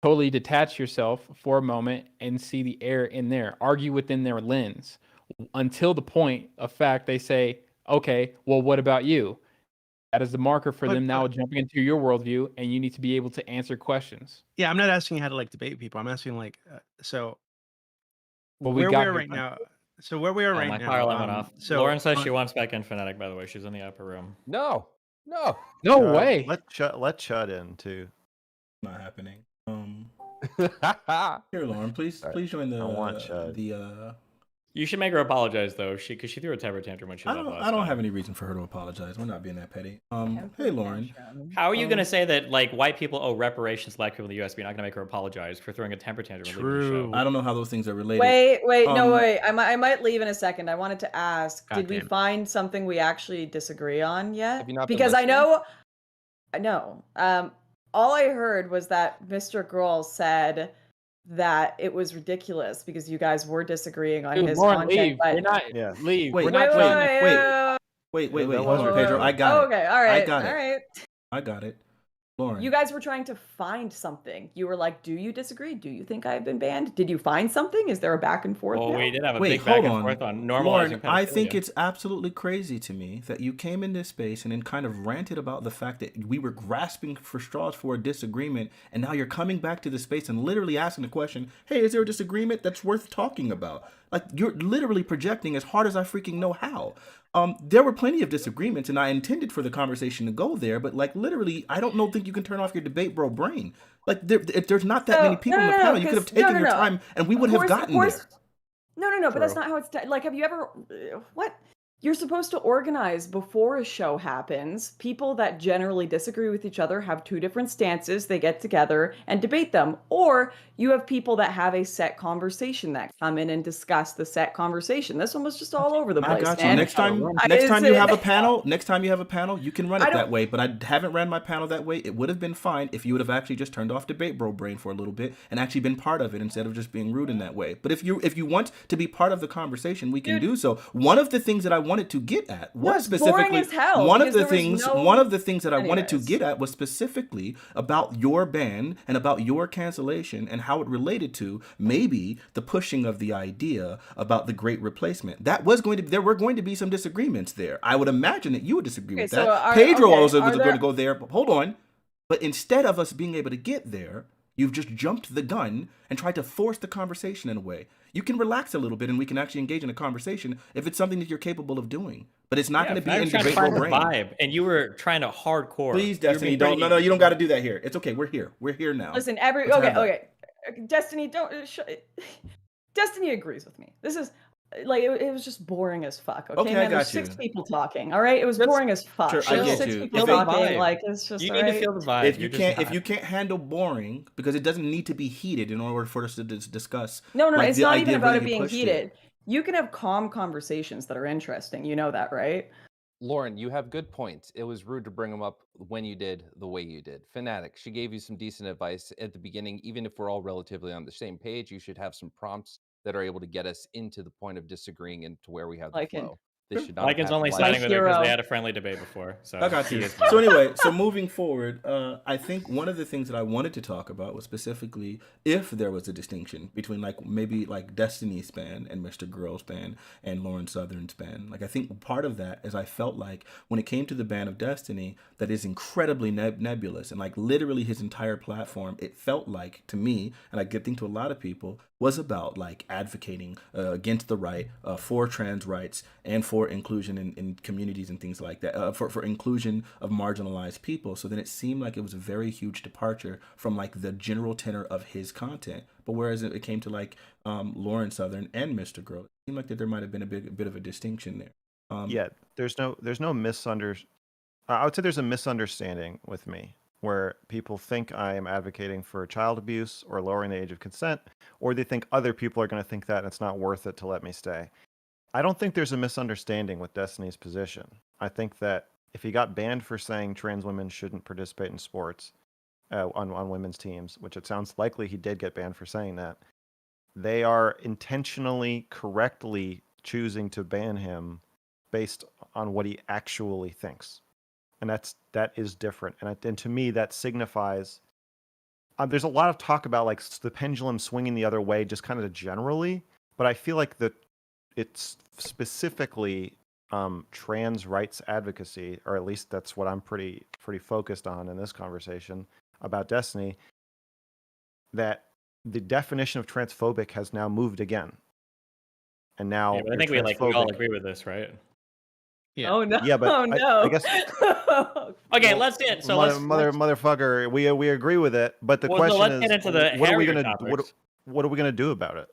Totally detach yourself for a moment and see the error in there. Argue within their lens until the point of fact they say, okay, well, what about you? That is the marker for them now But jumping into your worldview, and you need to be able to answer questions. yeah, I'm not asking how to like debate people. I'm asking like so Well, we where we got are here. right now. So where we are Oh, right my power now. line went off. So Lauren says she wants back in Fanatic, by the way. She's in the upper room. No, no. No Chud, way. let Chud in too. Not happening. All Here, Lauren, please right. join I want Chud. the. You should make her apologize though, because she threw a temper tantrum when she left last I don't time. have any reason for her to apologize. We're not being that petty. Temper Hey, Lauren. tantrum. How are you going to say that like white people owe reparations to black people in the U.S. But you're not going to make her apologize for throwing a temper tantrum and leaving the show? True. I don't know how those things are related. Wait, no, Um, wait. I might leave in a second. I wanted to ask, God did we damn it. find something we actually disagree on yet? Have you not been Because I listening? know. All I heard was that MrGirl said that it was ridiculous because you guys were disagreeing on Dude, his Lauren, content. leave. But We're not Yeah. leave. Wait, We're not wait, trying to. wait. That Hold was on, Pedro. I ridiculous. got it. okay, all I right, got all it. right. I got it. Lauren. You guys were trying to find something. You were like, do you disagree? Do you think I've been banned? Did you find something? Is there a back and forth Well, now? we did have a Wait, big back hold and on. forth on normalizing Lauren, I think pedophilia. it's absolutely crazy to me that you came in this space and then kind of ranted about the fact that we were grasping for straws for a disagreement, and now you're coming back to the space and literally asking the question, hey, is there a disagreement that's worth talking about? Like, you're literally projecting as hard as I freaking know how. There were plenty of disagreements, and I intended for the conversation to go there, but like literally, I don't think you can turn off your debate bro brain. Like there's not that many So, people in the panel. You could have taken your time, and we would have gotten there. No, but that's True. not how it's like. Have you ever what? You're supposed to organize before a show happens. People that generally disagree with each other have two different stances. They get together and debate them. Or you have people that have a set conversation that come in and discuss the set conversation. This one was just all over the I place, got you. man. Next time you have a panel, you can run I it that don't. way. But I haven't ran my panel that way. It would have been fine if you would have actually just turned off debate bro brain for a little bit and actually been part of it instead of just being rude in that way. But if you want to be part of the conversation, we can Dude. do so. One of the things that I wanted to get at was it's boring specifically as hell one of because the there was things no- one of the things that I wanted to Anyways. get at was specifically about your ban and about your cancellation and how it related to maybe the pushing of the idea about the great replacement. There were going to be some disagreements there. I would imagine that you would disagree Okay, with so that. are- Pedro okay, also are was there- going to go there, but hold on. But instead of us being able to get there, you've just jumped the gun and tried to force the conversation in a way. You can relax a little bit and we can actually engage in a conversation if it's something that you're capable of doing. But it's not going to be I in was trying to debate find the brain. vibe, and you were trying to hardcore. Please, You were Destiny, being don't. pretty- You don't got to do that here. It's okay. We're here. We're here now. Listen, Let's have that. okay. Destiny, don't. Destiny agrees with me. This is like it was just boring as fuck. Okay, Okay, man. I There's got 6 you. people talking. All right, it was That's- boring as fuck. Sure, I There's get 6 you. people If it- talking. vibe. Like it's just You all need to right. feel the vibe. If you You're just not. can't handle boring, because it doesn't need to be heated in order for us to discuss. No, like, it's the not idea even of about really it being pushed it. heated. You can have calm conversations that are interesting. You know that, right? Lauren, you have good points. It was rude to bring them up when you did the way you did. Fanatic, she gave you some decent advice at the beginning. Even if we're all relatively on the same page, you should have some prompts that are able to get us into the point of disagreeing and to where we have the Like in flow. They should not have Lycan's had only life. siding with her because hero. they had a friendly debate before. So I got he you. is So anyway, so moving forward, I think one of the things that I wanted to talk about was specifically if there was a distinction between like maybe like Destiny's ban and MrGirl's ban and Lauren Southern's ban. Like I think part of that is I felt like when it came to the ban of Destiny, that is incredibly nebulous and like literally his entire platform, it felt like to me, and I think to a lot of people, was about like advocating against the right, for trans rights and for inclusion in communities and things like that, for inclusion of marginalized people. So then it seemed like it was a very huge departure from like the general tenor of his content. But whereas it came to like Lauren Southern and MrGirl, it seemed like that there might have been a bit of a distinction there. Yeah, there's no misunderstanding. I would say there's a misunderstanding with me where people think I am advocating for child abuse or lowering the age of consent, or they think other people are going to think that and it's not worth it to let me stay. I don't think there's a misunderstanding with Destiny's position. I think that if he got banned for saying trans women shouldn't participate in sports on women's teams, which it sounds likely he did get banned for saying that, they are intentionally, correctly choosing to ban him based on what he actually thinks. And that is different. And to me, that signifies there's a lot of talk about like the pendulum swinging the other way, just kind of generally. But I feel like it's specifically trans rights advocacy, or at least that's what I'm pretty focused on in this conversation about Destiny. That the definition of transphobic has now moved again, and now Yeah, but I think we all agree with this, right? Yeah. Oh no! Yeah, but oh no! I guess Okay, let's get so motherfucker. We agree with it, but the question let's is, get into the what are we hairier gonna topics. what are we gonna do about it?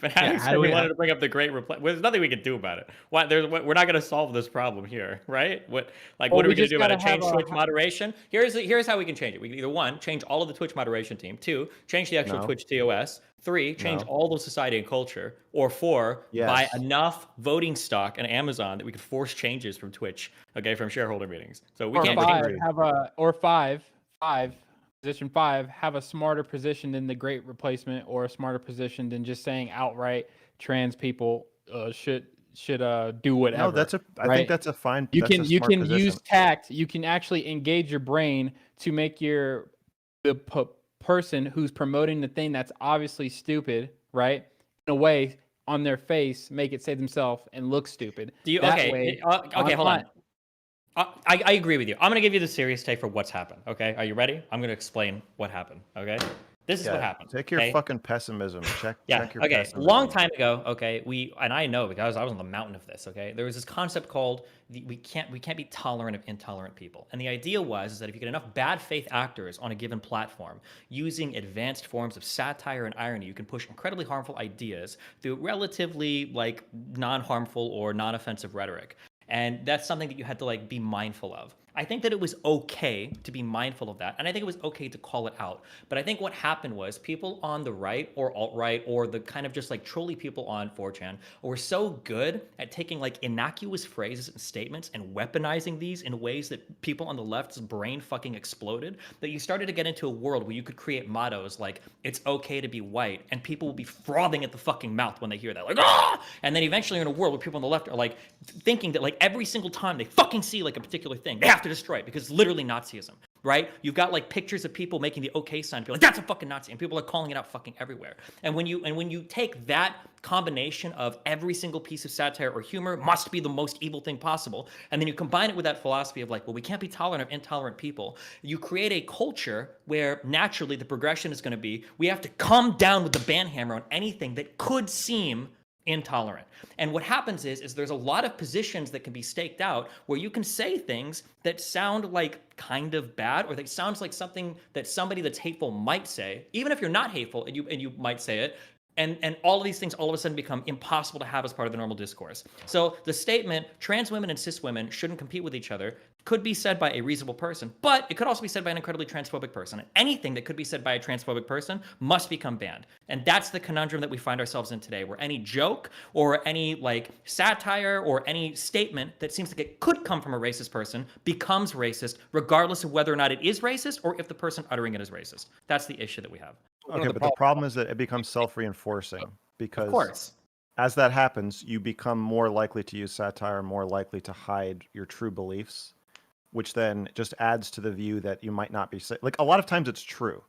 Fanatiq how said do he we- wanted to bring up the great replay. Well, there's nothing we can do about it. We're not going to solve this problem here, right? What are we going to do about it? Change Twitch moderation? Here's how we can change it. We can either 1, change all of the Twitch moderation team. 2, change the actual No. Twitch TOS. 3, change No. all of society and culture. Or 4, buy Yes. enough voting stock on Amazon that we could force changes from Twitch, okay, from shareholder meetings. So we Or can't five, change. position 5, have a smarter position than the great replacement, or a smarter position than just saying outright trans people should do whatever. No, I right? think that's a fine. You that's can a you smart can position. use tact. You can actually engage your brain to make the person who's promoting the thing that's obviously stupid, right, in a way on their face, make it say themselves and look stupid. Do you That okay? way, Okay, hold on. I agree with you. I'm going to give you the serious take for what's happened. Okay, are you ready? I'm going to explain what happened. Okay, this is what happened. Take your okay? fucking pessimism. Check your Okay. pessimism. Long time ago. Okay, I know because I was on the mountain of this. Okay, there was this concept called we can't be tolerant of intolerant people, and the idea was that if you get enough bad faith actors on a given platform using advanced forms of satire and irony, you can push incredibly harmful ideas through relatively like non-harmful or non-offensive rhetoric. And that's something that you had to like be mindful of. I think that it was okay to be mindful of that. And I think it was okay to call it out. But I think what happened was people on the right or alt-right or the kind of just like trolly people on 4chan were so good at taking like innocuous phrases and statements and weaponizing these in ways that people on the left's brain fucking exploded, that you started to get into a world where you could create mottos like, it's okay to be white, and people will be frothing at the fucking mouth when they hear that, like, ah! And then eventually you're in a world where people on the left are like thinking that like every single time they fucking see like a particular thing, they have to destroy it because it's literally Nazism, right? You've got like pictures of people making the okay sign, people like, that's a fucking Nazi, and people are calling it out fucking everywhere. And when you take that combination of every single piece of satire or humor must be the most evil thing possible, and then you combine it with that philosophy of like, well, we can't be tolerant of intolerant people, you create a culture where naturally the progression is going to be, we have to come down with the ban hammer on anything that could seem intolerant. And what happens is there's a lot of positions that can be staked out where you can say things that sound like kind of bad, or that sounds like something that somebody that's hateful might say, even if you're not hateful and you might say it. And all of these things all of a sudden become impossible to have as part of the normal discourse. So the statement, trans women and cis women shouldn't compete with each other, could be said by a reasonable person, but it could also be said by an incredibly transphobic person. And anything that could be said by a transphobic person must become banned. And that's the conundrum that we find ourselves in today, where any joke or any like satire or any statement that seems like it could come from a racist person becomes racist, regardless of whether or not it is racist or if the person uttering it is racist. That's the issue that we have. Okay, but the problem is that it becomes self-reinforcing because Of course. as that happens, you become more likely to use satire, more likely to hide your true beliefs, which then just adds to the view that you might not be like a lot of times it's true.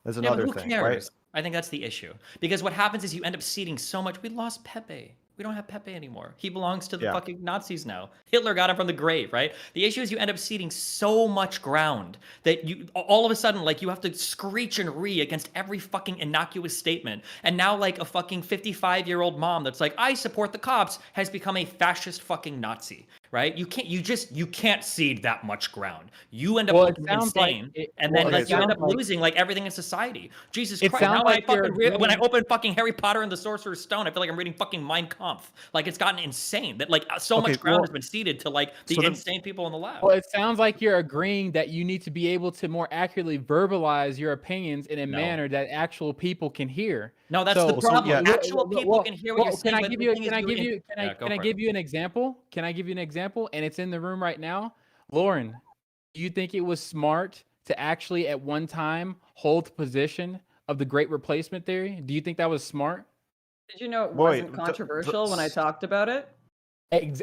There's Yeah, but another who thing, cares? right? I think that's the issue. Because what happens is you end up ceding so much. We lost Pepe. We don't have Pepe anymore. He belongs to the Yeah. fucking Nazis now. Hitler got him from the grave, right? The issue is you end up ceding so much ground that you all of a sudden, like, you have to screech and ree against every fucking innocuous statement. And now, like, a fucking 55-year-old mom that's like, I support the cops, has become a fascist fucking Nazi, right? You can't cede that much ground. You end up Well, it looking sounds like insane, it- and well, then it like you end sounds up like- losing like everything in society. Jesus It Christ! sounds Now when like I you're fucking when I agreeing- open fucking Harry Potter and the Sorcerer's Stone, I feel like I'm reading fucking Mein Kampf. Like, it's gotten insane that like so Okay, much ground well, has been ceded to like the so then- insane people in the lab. Well, it sounds like you're agreeing that you need to be able to more accurately verbalize your opinions in a No. manner that actual people can hear. No, that's So- the problem. yeah. Actual people can hear what you're saying. Can I but give the you? thing Can is I you give in- you? Can I? Yeah, go Can I for give it. you an example? Can I give you an example? And it's in the room right now. Lauren, do you think it was smart to actually at one time hold the position of the Great Replacement theory? Do you think that was smart? Did you know it Boy, wasn't controversial when I talked about it?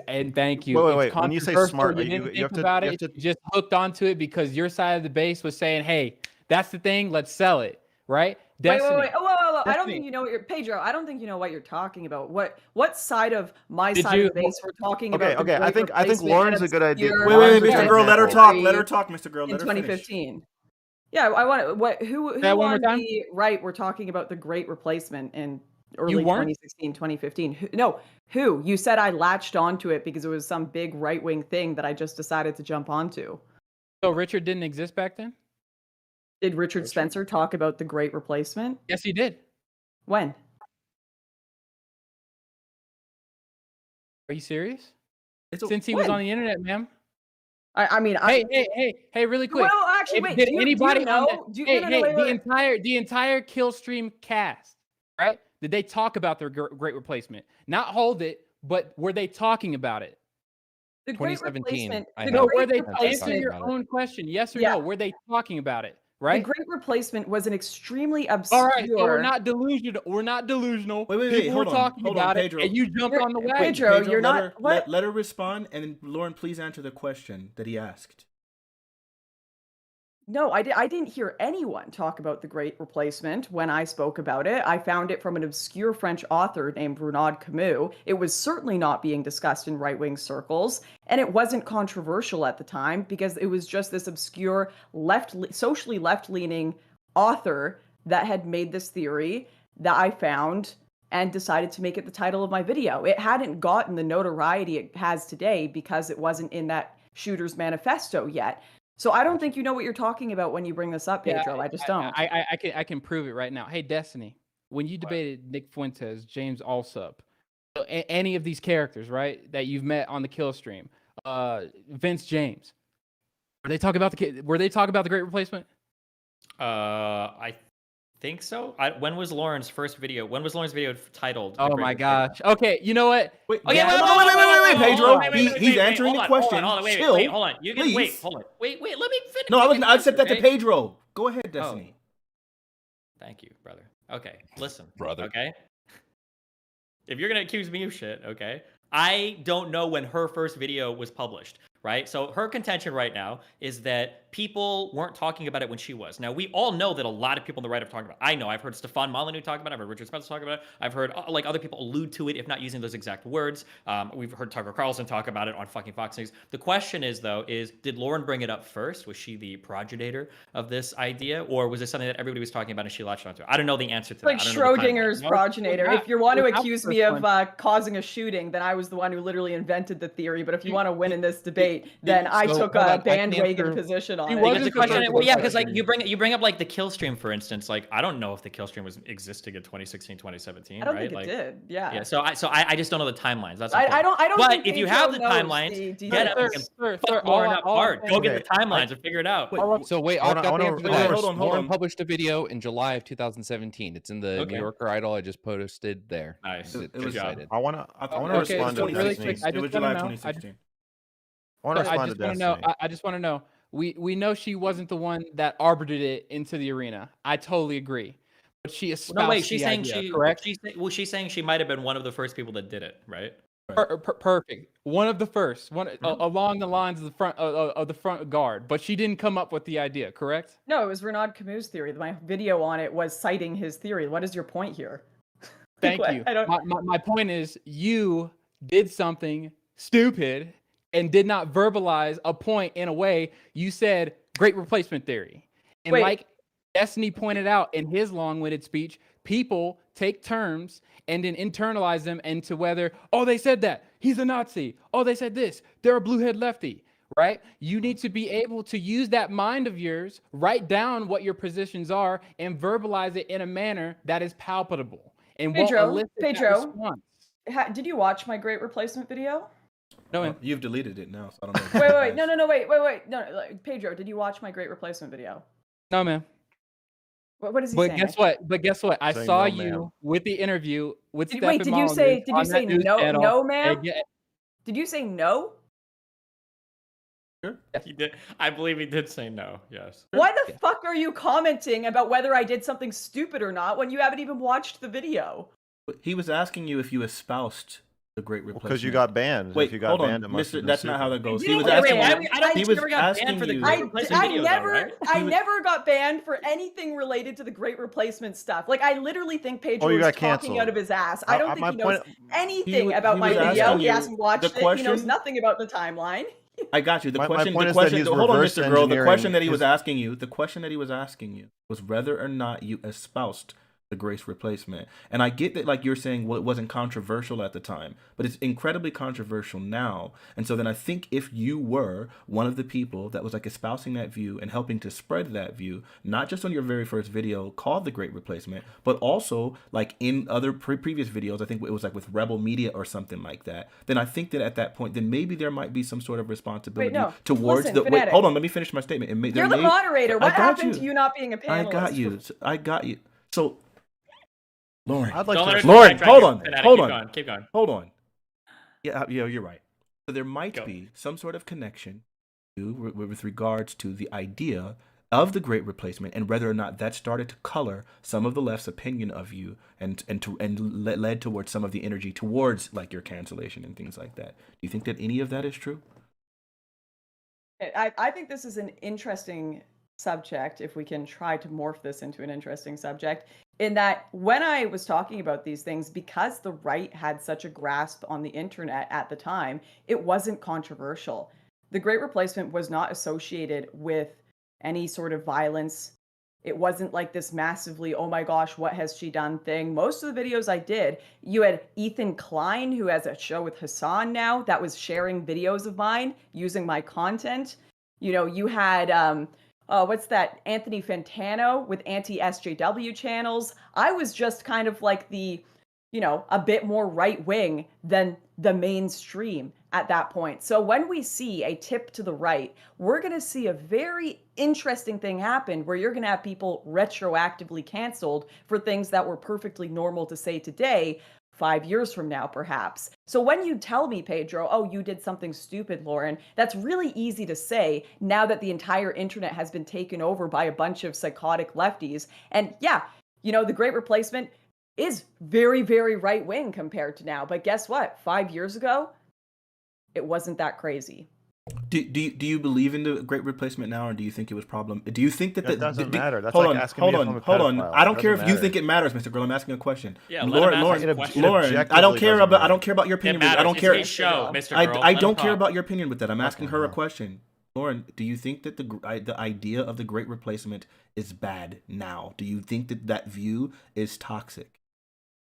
And thank you. Wait, It's wait. When you say controversial. smart, you you didn't have think to- about you it. have to- You just hooked onto it because your side of the base was saying, "Hey, that's the thing. Let's sell it." Right? Destiny. Wait. Oh, whoa. I don't Destiny. think you know what you're Pedro. I don't think you know what you're talking about. What side of my Did side you- of the base we're talking Okay, about? the okay, I Great think Replacement Lauren's and a good idea. obscure Wait, wait, Lauren's a Mr. good Girl, let her example. talk. Let her talk, Mr. Girl. in Let her finish. 2015. Yeah, I want who that one more on time? the right we're talking about the Great Replacement in early weren't? 2016, 2015. Who? You said I latched onto it because it was some big right-wing thing that I just decided to jump onto. So Richard didn't exist back then? Did Richard Spencer talk about the Great Replacement? Yes, he did. When? Are you serious? It's a- Since he was when? on the internet, ma'am. I mean, Hey, really quick. Well, actually, If- wait. did Do you anybody know? on the entire kill stream cast, right? Did they talk about their Great Replacement? Not hold it, but were they talking about it? The Great 2017, Replacement. I the have No, Great were they talking answer your about it. own question? Yes or Yeah. no? Were they talking about it? The Right? Great Replacement was an extremely obscure. All right, so we're not delusional. We're not delusional. Wait, People hold were on, talking hold on, about it, Pedro. and you jumped on the wagon. Pedro, you're let not. her, What? let her respond, and then Lauren, please answer the question that he asked. No, I didn't hear anyone talk about the Great Replacement when I spoke about it. I found it from an obscure French author named Renaud Camus. It was certainly not being discussed in right-wing circles, and it wasn't controversial at the time because it was just this obscure socially left-leaning author that had made this theory that I found and decided to make it the title of my video. It hadn't gotten the notoriety it has today because it wasn't in that Shooter's Manifesto yet. So I don't think you know what you're talking about when you bring this up, Pedro. I just don't. I can prove it right now. Hey, Destiny, when you debated Nick Fuentes, James Alsup, any of these characters, right, that you've met on the kill stream, Vince James, were they talking about the Great Replacement? I think so. When was Lauren's first video? When was Lauren's video titled? The Oh Great my Replacement? gosh. Okay, you know what? Wait, Okay, yeah, wait, Pedro. He's answering the question. Chill, Wait, hold on. You can please. wait, hold on. Wait, let me finish. No, let me I said that to finish, okay? Pedro. Go ahead, Destiny. Thank you, brother. Okay, listen. Brother. Okay? If you're going to accuse me of shit, okay? I don't know when her first video was published, right? So her contention right now is that people weren't talking about it when she was. Now, we all know that a lot of people on the right have talked about it. I know. I've heard Stefan Molyneux talk about it. I've heard Richard Spencer talk about it. I've heard like other people allude to it, if not using those exact words. We've heard Tucker Carlson talk about it on fucking Fox News. The question is, though, did Lauren bring it up first? Was she the progenitor of this idea? Or was it something that everybody was talking about and she latched onto it? I don't know the answer to Like that. I don't know the timeline. Schrodinger's No, progenitor. not- If you want to not the accuse first me of one. causing a shooting, then I was the one who literally invented the theory. But if you want to win in this debate, then I So, took hold on, a I can bandwagon answer- position on He it. wasn't Because the the question, first well, yeah, one. because like you bring up like the kill stream, for instance. Like I don't know if the kill stream was existing in 2016, 2017. I don't right? think it like, did. Yeah. Yeah. So I just don't know the timelines. That's I important. don't. But think if you Pedro have the knows timelines, the get details. it. Sir, Fuck all Lauren I- up all I'm hard. saying Go is- get the timelines and figure it out. Wait, So wait, I wanna- I've got I the wanna- answer to wait, this. hold on. Lauren published a video in July of 2017. It's in the Okay. New Yorker Idol. I just posted there. Nice. It It was- was cited. I want to Okay, respond so to really Destiny. quick, I It just was wanna July know- 2016. I want to I respond just to want to know. Destiny. I just want to know. We know she wasn't the one that arbitrated it into the arena. I totally agree. but she espoused No, wait. She's the saying idea, correct? She's saying she might have been one of the first people that did it, right? Perfect. One of the first, Mm-hmm. along the lines of the front guard, but she didn't come up with the idea, correct? No, it was Renaud Camus' theory. My video on it was citing his theory. What is your point here? Thank What? you. I don't. My point is, you did something stupid and did not verbalize a point in a way. You said great replacement theory, and Wait. like Destiny pointed out in his long-winded speech, people take terms and then internalize them into whether, oh, they said that he's a Nazi. Oh, they said this. They're a blue-head lefty. Right? You need to be able to use that mind of yours, write down what your positions are, and verbalize it in a manner that is palpable and won't elicit that response. Did you watch my great replacement video? No, Well, you've deleted it now, so I don't know. Wait. No. Pedro, did you watch my great replacement video? no, man. What is he But saying? guess what? I Saying saw no, you ma'am. with the interview with Did Stephen you Molyneux say on that news channel, no, ma'am? and yet- Did you say no? He did. I believe he did say no. Yes. Why the fuck are you commenting about whether I did something stupid or not when you haven't even watched the video? He was asking you if you espoused the great replacement. Because you got banned. Wait, if you got hold banned, on, it must have Mister. been That's not how stupid. that goes. You He was wait, asking wait, you. I don't He think was you ever got banned asking for the you. great replacement video, though, right? I never got banned for anything related to the great replacement stuff. Like, I literally think Pedro Oh, you is got talking canceled. out of his ass. I don't think my he knows point- anything He about my was video. asking He you hasn't watched the it. He knows question- nothing about the timeline. I got you. The My question. point The is that question. he's Hold on, reverse Mr. Girl. The engineering question that he was his- asking you. The question that he was asking you was whether or not you espoused the grace replacement. And I get that, like you're saying, well, it wasn't controversial at the time, but it's incredibly controversial now. And so then I think if you were one of the people that was like espousing that view and helping to spread that view, not just on your very first video called The Great Replacement, but also like in other previous videos, I think it was like with Rebel Media or something like that, then I think that at that point, then maybe there might be some sort of responsibility towards Listen, the... Wait, Fanatic. hold on, let me finish my statement. You're the moderator. What happened to you not being a I panelist? got you. So... Lauren, I'd like Don't let her to. Lauren, sidetrack hold you, on, Fanatic. hold Keep on. going, keep going. hold on. Yeah, you're right. So there might Go. be some sort of connection with regards to the idea of the Great Replacement and whether or not that started to color some of the left's opinion of you and led towards some of the energy towards like your cancellation and things like that. Do you think that any of that is true? I think this is an interesting subject, if we can try to morph this into an interesting subject, in that when I was talking about these things, because the right had such a grasp on the internet at the time, it wasn't controversial. The Great Replacement was not associated with any sort of violence. It wasn't like this massively, oh my gosh, what has she done thing. Most of the videos I did, you had Ethan Klein, who has a show with Hassan now, that was sharing videos of mine using my content. You know, you had, what's that? Anthony Fantano with anti-SJW channels. I was just kind of like the, you know, a bit more right wing than the mainstream at that point. So when we see a tip to the right, we're going to see a very interesting thing happen where you're going to have people retroactively canceled for things that were perfectly normal to say today, 5 years from now, perhaps. So when you tell me, Pedro, oh, you did something stupid, Lauren, that's really easy to say now that the entire internet has been taken over by a bunch of psychotic lefties. And yeah, you know, the Great Replacement is very, very right wing compared to now. But guess what? 5 years ago, it wasn't that crazy. Do you believe in the Great Replacement now, or do you think it was problem? Do you think that That doesn't matter. That's hold like on, asking me if I'm a hold on. pedophile. I don't It care if doesn't you matter. think it matters, Mr. Girl. I'm asking a question. Yeah, let him ask his question. Lauren, I don't care about. I don't care about your It opinion. matters. I don't It's care. his show, Mr. I Girl. I Let don't him care talk. about your opinion with that. I'm asking her a hell. question. Lauren, do you think that the idea of the Great Replacement is bad now? Do you think that that view is toxic?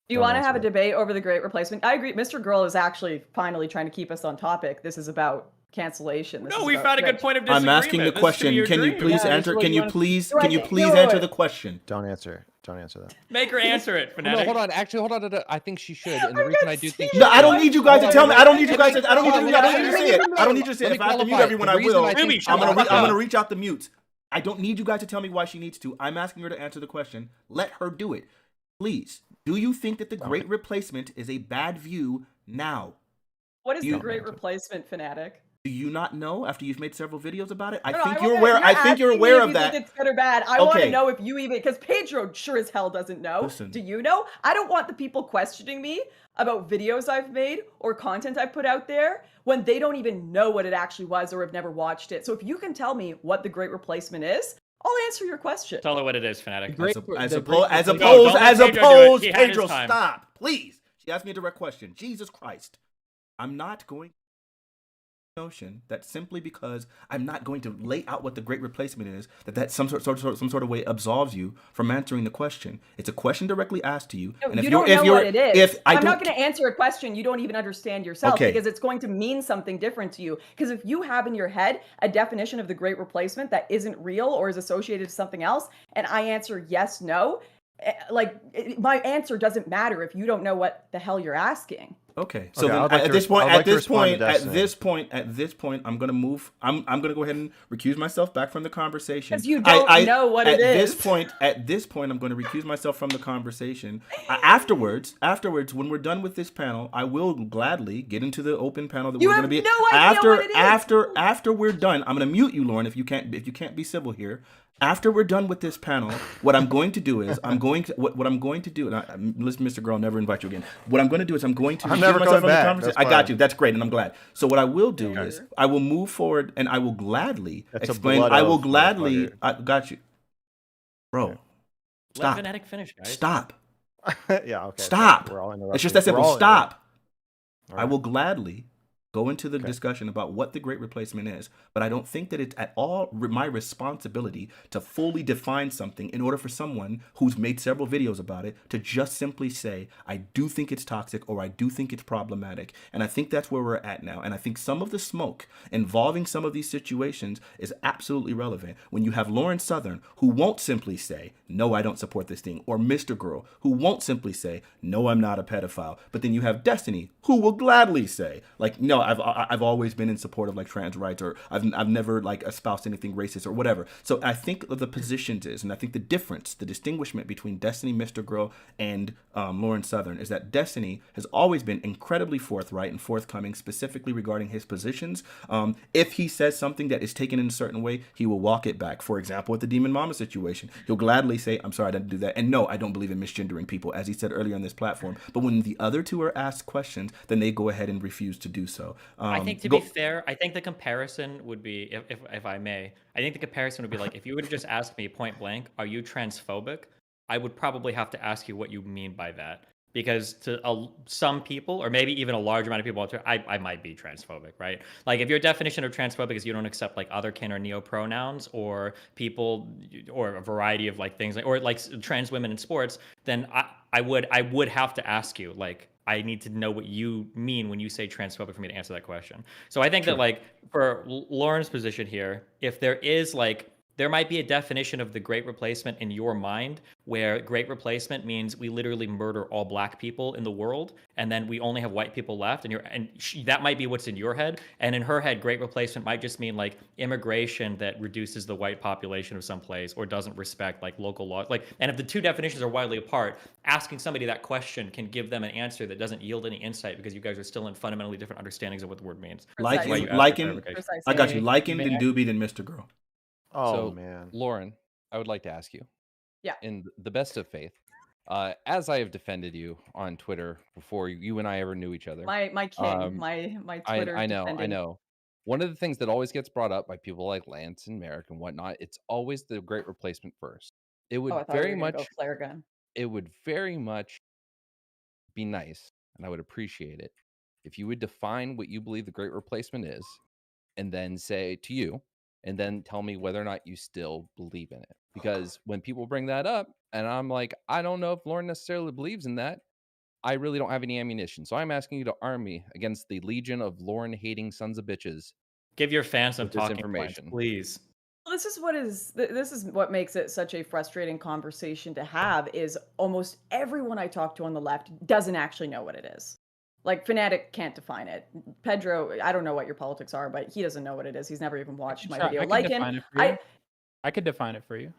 Do you want to have a debate over the Great Replacement? I agree. Mr. Girl is actually finally trying to keep us on topic. This is about cancellation. This No, is we about found a good rich. point of disagreement. I'm asking the This should be question. your Can you dream. please Yeah, answer? this is Can you what please? you Can you want- please wait, answer wait. the question? Don't answer. Don't answer that. Make her answer it, No, Fanatic. hold on. Actually, hold on. I think she should. And the I'm reason gonna I do see think you. No, I don't need you guys to tell me. I don't need you guys to. I don't need Hold you on, guys let to me- say it. I don't need you to say let it. me If I have to mute qualify. everyone, The I reason will. I think Ruby, she shut should- the fuck I'm up. gonna reach out the mutes. I don't need you guys to tell me why she needs to. I'm asking her to answer the question. Let her do it, please. Do you think that the Great Replacement is a bad view now? What is the You- Great Replacement, Fanatic? Do you not know after you've made several videos about it? I No, think I you're wanna- aware. I think you're asking me aware if of you that. think it's good or bad. I want Okay. to know if you even, because Pedro sure as hell doesn't know. Listen. Do you know? I don't want the people questioning me about videos I've made or content I've put out there when they don't even know what it actually was or have never watched it. So if you can tell me what the Great Replacement is, I'll answer your question. Tell her what it is, Fanatic. Great- As the opposed, great as replacement- opposed, don't let as Pedro do it. opposed, He had his Pedro, time. stop, please. She asked me a direct question. Jesus Christ, I'm not going. Notion that simply because I'm not going to lay out what the Great Replacement is, that some sort of way absolves you from answering the question. It's a question directly asked to you, No, and if you you're, don't if know you're, what it is. if I I'm not don't, going to answer a question you don't even understand yourself Okay. because it's going to mean something different to you. Because if you have in your head a definition of the Great Replacement that isn't real or is associated to something else, and I answer yes, no, my answer doesn't matter if you don't know what the hell you're asking. Okay. So Okay, then I would like at to this resp- point, I would at like to this respond to point, at Destiny. this point, I'm gonna move. I'm gonna go ahead and recuse myself back from the conversation. 'Cause you don't know what it At this is. point, I'm going to recuse myself from the conversation. Afterwards, when we're done with this panel, I will gladly get into the open panel that You we're have gonna be no idea what it is. after we're done. I'm gonna mute you, Lauren, if you can't be civil here. After we're done with this panel, what I'm going to do is what I'm going to do, and listen, Mr. Girl, I'll never invite you again. What I'm going to do is I'm going to I'm recuse never myself going from the back. conversation. That's I got fine. you. That's great, and I'm glad. So what I will do is I will move forward, and I will gladly That's a explain. blood I will oath, gladly. motherfucker. I got you, bro. Let Stop. Fanatic finish, guys. Stop. Yeah, okay. Stop. sorry. We're all interrupting. It's just that We're simple. all Stop. All I right. will gladly go into the Okay. discussion about what the Great Replacement is, but I don't think that it's at all my responsibility to fully define something in order for someone who's made several videos about it to just simply say, I do think it's toxic or I do think it's problematic. And I think that's where we're at now. And I think some of the smoke involving some of these situations is absolutely relevant. When you have Lauren Southern, who won't simply say, no, I don't support this thing, or Mr. Girl, who won't simply say, no, I'm not a pedophile. But then you have Destiny, who will gladly say, like, no, I've always been in support of like trans rights, or I've never like espoused anything racist or whatever. So I think of the positions is, and I think the difference, the distinguishment between Destiny, Mr. Girl, and Lauren Southern is that Destiny has always been incredibly forthright and forthcoming, specifically regarding his positions. If he says something that is taken in a certain way, he will walk it back. For example, with the Demon Mama situation, he'll gladly say, I'm sorry, I didn't do that. And no, I don't believe in misgendering people, as he said earlier on this platform. But when the other two are asked questions, then they go ahead and refuse to do so. I think to be fair, I think the comparison would be, if I may, I think the comparison would be like, if you were to just ask me point blank, are you transphobic? I would probably have to ask you what you mean by that. Because to some people, or maybe even a large amount of people, I might be transphobic, right? Like if your definition of transphobic is you don't accept like otherkin or neo-pronouns or people or a variety of like things, or like trans women in sports, then I would have to ask you, like, I need to know what you mean when you say transphobic for me to answer that question. So I think that like for Lauren's position here, if there is like, there might be a definition of the Great Replacement in your mind where Great Replacement means we literally murder all black people in the world and then we only have white people left, and that might be what's in your head. And in her head, Great Replacement might just mean like immigration that reduces the white population of some place or doesn't respect like local laws. Like, and if the two definitions are widely apart, asking somebody that question can give them an answer that doesn't yield any insight because you guys are still in fundamentally different understandings of what the word means. Precisely. Liking, That's why you asked for liking, clarification. I got you. May- Liking, may then I- Doobie, then Mr. Girl. Oh So, man. Lauren, I would like to ask you, Yeah. in the best of faith, as I have defended you on Twitter before you and I ever knew each other. My king, Um, my Twitter I know. defending. One of the things that always gets brought up by people like Lance and Merrick and whatnot, it's always the Great Replacement first. It would Oh, I thought we very were gonna go much, flare gun. it would very much be nice, and I would appreciate it if you would define what you believe the Great Replacement is, and then say to you, and then tell me whether or not you still believe in it. Because when people bring that up, and I'm like, I don't know if Lauren necessarily believes in that, I really don't have any ammunition. So I'm asking you to arm me against the legion of Lauren hating sons of bitches. Give your fans some With this talking points, information. please. Well, this is what makes it such a frustrating conversation to have is almost everyone I talk to on the left doesn't actually know what it is. Like Fanatiq can't define it. Pedro, I don't know what your politics are, but he doesn't know what it is. He's never even watched my video. I can Like define it for you. I could define it for you.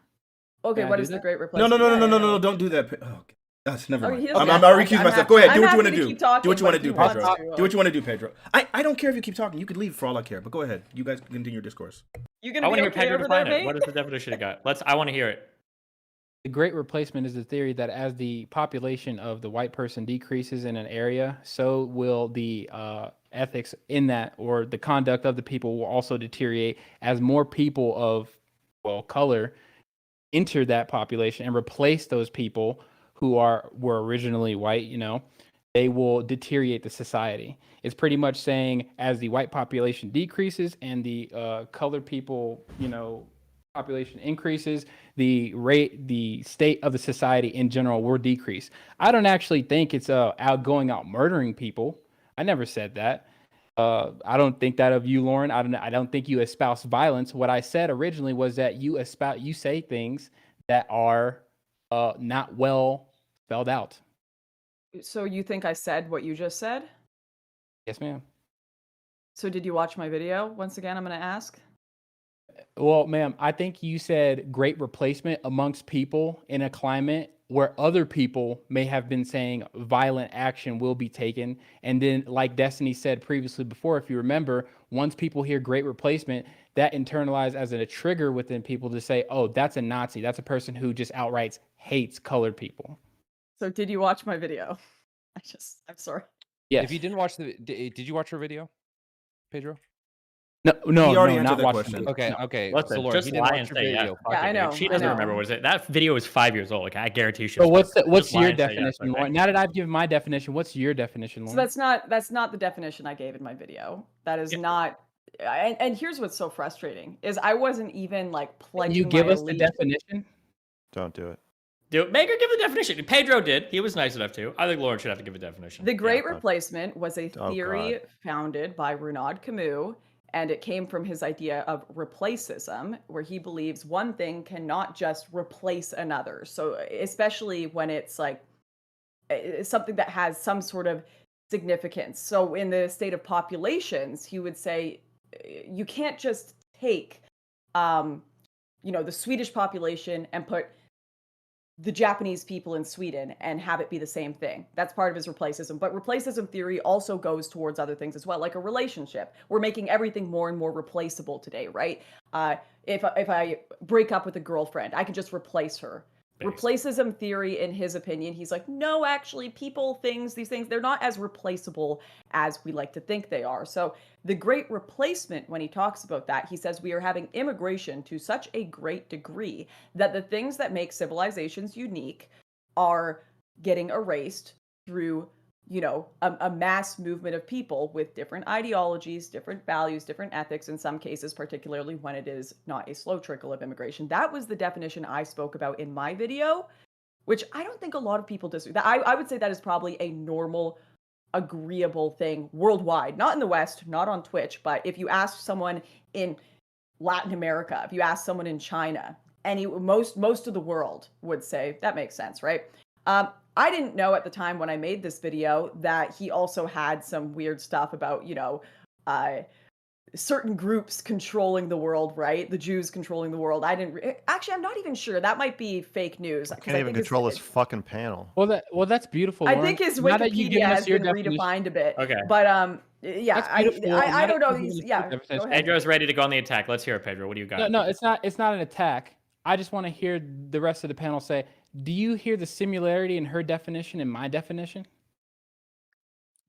okay, Can I what do is the that? Great No, Replacement? no, no, no, Yeah, no, yeah, no, no, yeah. don't do that. Oh, Never Oh, mind. he doesn't I'm have to. recuse I'm myself. happy- Go ahead. I'm Do what you happy want to to do. keep talking, Do what you but want to if do, he wants Pedro. to, Do what you want to do, Pedro. I don't care if you keep talking. You could leave for all I care. But go ahead. You guys continue your discourse. You I gonna want be to hear okay Pedro over there, define it. mate? What is the definition you got? I want to hear it. The Great Replacement is the theory that as the population of the white person decreases in an area, so will the ethics in that, or the conduct of the people will also deteriorate as more people of, well, color enter that population and replace those people who were originally white. They will deteriorate the society. It's pretty much saying as the white population decreases and the colored people, population increases, the state of the society in general will decrease. I don't actually think it's going out murdering people. I never said that. I don't think that of you, Lauren. I don't think you espouse violence. What I said originally was that you say things that are not well spelled out. So you think I said what you just said? Yes, ma'am. So did you watch my video? Once again, I'm going to ask. Well, ma'am, I think you said great replacement amongst people in a climate where other people may have been saying violent action will be taken. And then, like Destiny said previously before, if you remember, once people hear great replacement, that internalized as a trigger within people to say, oh, that's a Nazi. That's a person who just outright hates colored people. So did you watch my video? I'm sorry. Yes. If you didn't watch did you watch her video, Pedro? No, He already no, answered not that watching question. it. Okay, No. okay. Listen, So Lauren, just he didn't lie watch and your say yes. video. Fuck Yeah, it, I know, dude. She I doesn't know. remember what was it. That video is 5 years old. Okay, I guarantee you. So what's Just lie your and say yes, definition, okay? Lauren? Now that I've given my definition, what's your definition, So Lauren? that's not the definition I gave in my video. That is Yeah. not. And here's what's so frustrating is I wasn't even like Can pledging you give my us the allegiance. definition? Don't do it. Dude, make her give the definition. Pedro did. He was nice enough to. I think Lauren should have to give a definition. The Great Yeah. Replacement was a Oh, theory God. founded by Renaud Camus, and it came from his idea of replacism, where he believes one thing cannot just replace another. So, especially when it's like something that has some sort of significance. So, in the state of populations, he would say you can't just take, the Swedish population and put the Japanese people in Sweden and have it be the same thing. That's part of his replacism. But replacism theory also goes towards other things as well, like a relationship. We're making everything more and more replaceable today, right? If I break up with a girlfriend, I can just replace her. Based. Replacism theory, in his opinion, he's like, no, actually, people, things, these things, they're not as replaceable as we like to think they are. So the Great Replacement, when he talks about that, he says we are having immigration to such a great degree that the things that make civilizations unique are getting erased through, a mass movement of people with different ideologies, different values, different ethics, in some cases, particularly when it is not a slow trickle of immigration. That was the definition I spoke about in my video, which I don't think a lot of people disagree. I would say that is probably a normal, agreeable thing worldwide, not in the West, not on Twitch, but if you ask someone in Latin America, if you ask someone in China, most of the world would say that makes sense, right? I didn't know at the time when I made this video that he also had some weird stuff about, certain groups controlling the world, right? The Jews controlling the world. Actually, I'm not even sure. That might be fake news. Can't even control this fucking panel. Well, that's beautiful, I Lauren. think his Now that you've Wikipedia given us has your been definition- redefined a bit. Okay. But yeah, That's beautiful, Lauren. I Now don't that know. you've given us your Yeah, go definition- ahead. Pedro's ready to go on the attack. Let's hear it, Pedro. What do you got? No, it's not an attack. I just want to hear the rest of the panel say, do you hear the similarity in her definition and my definition?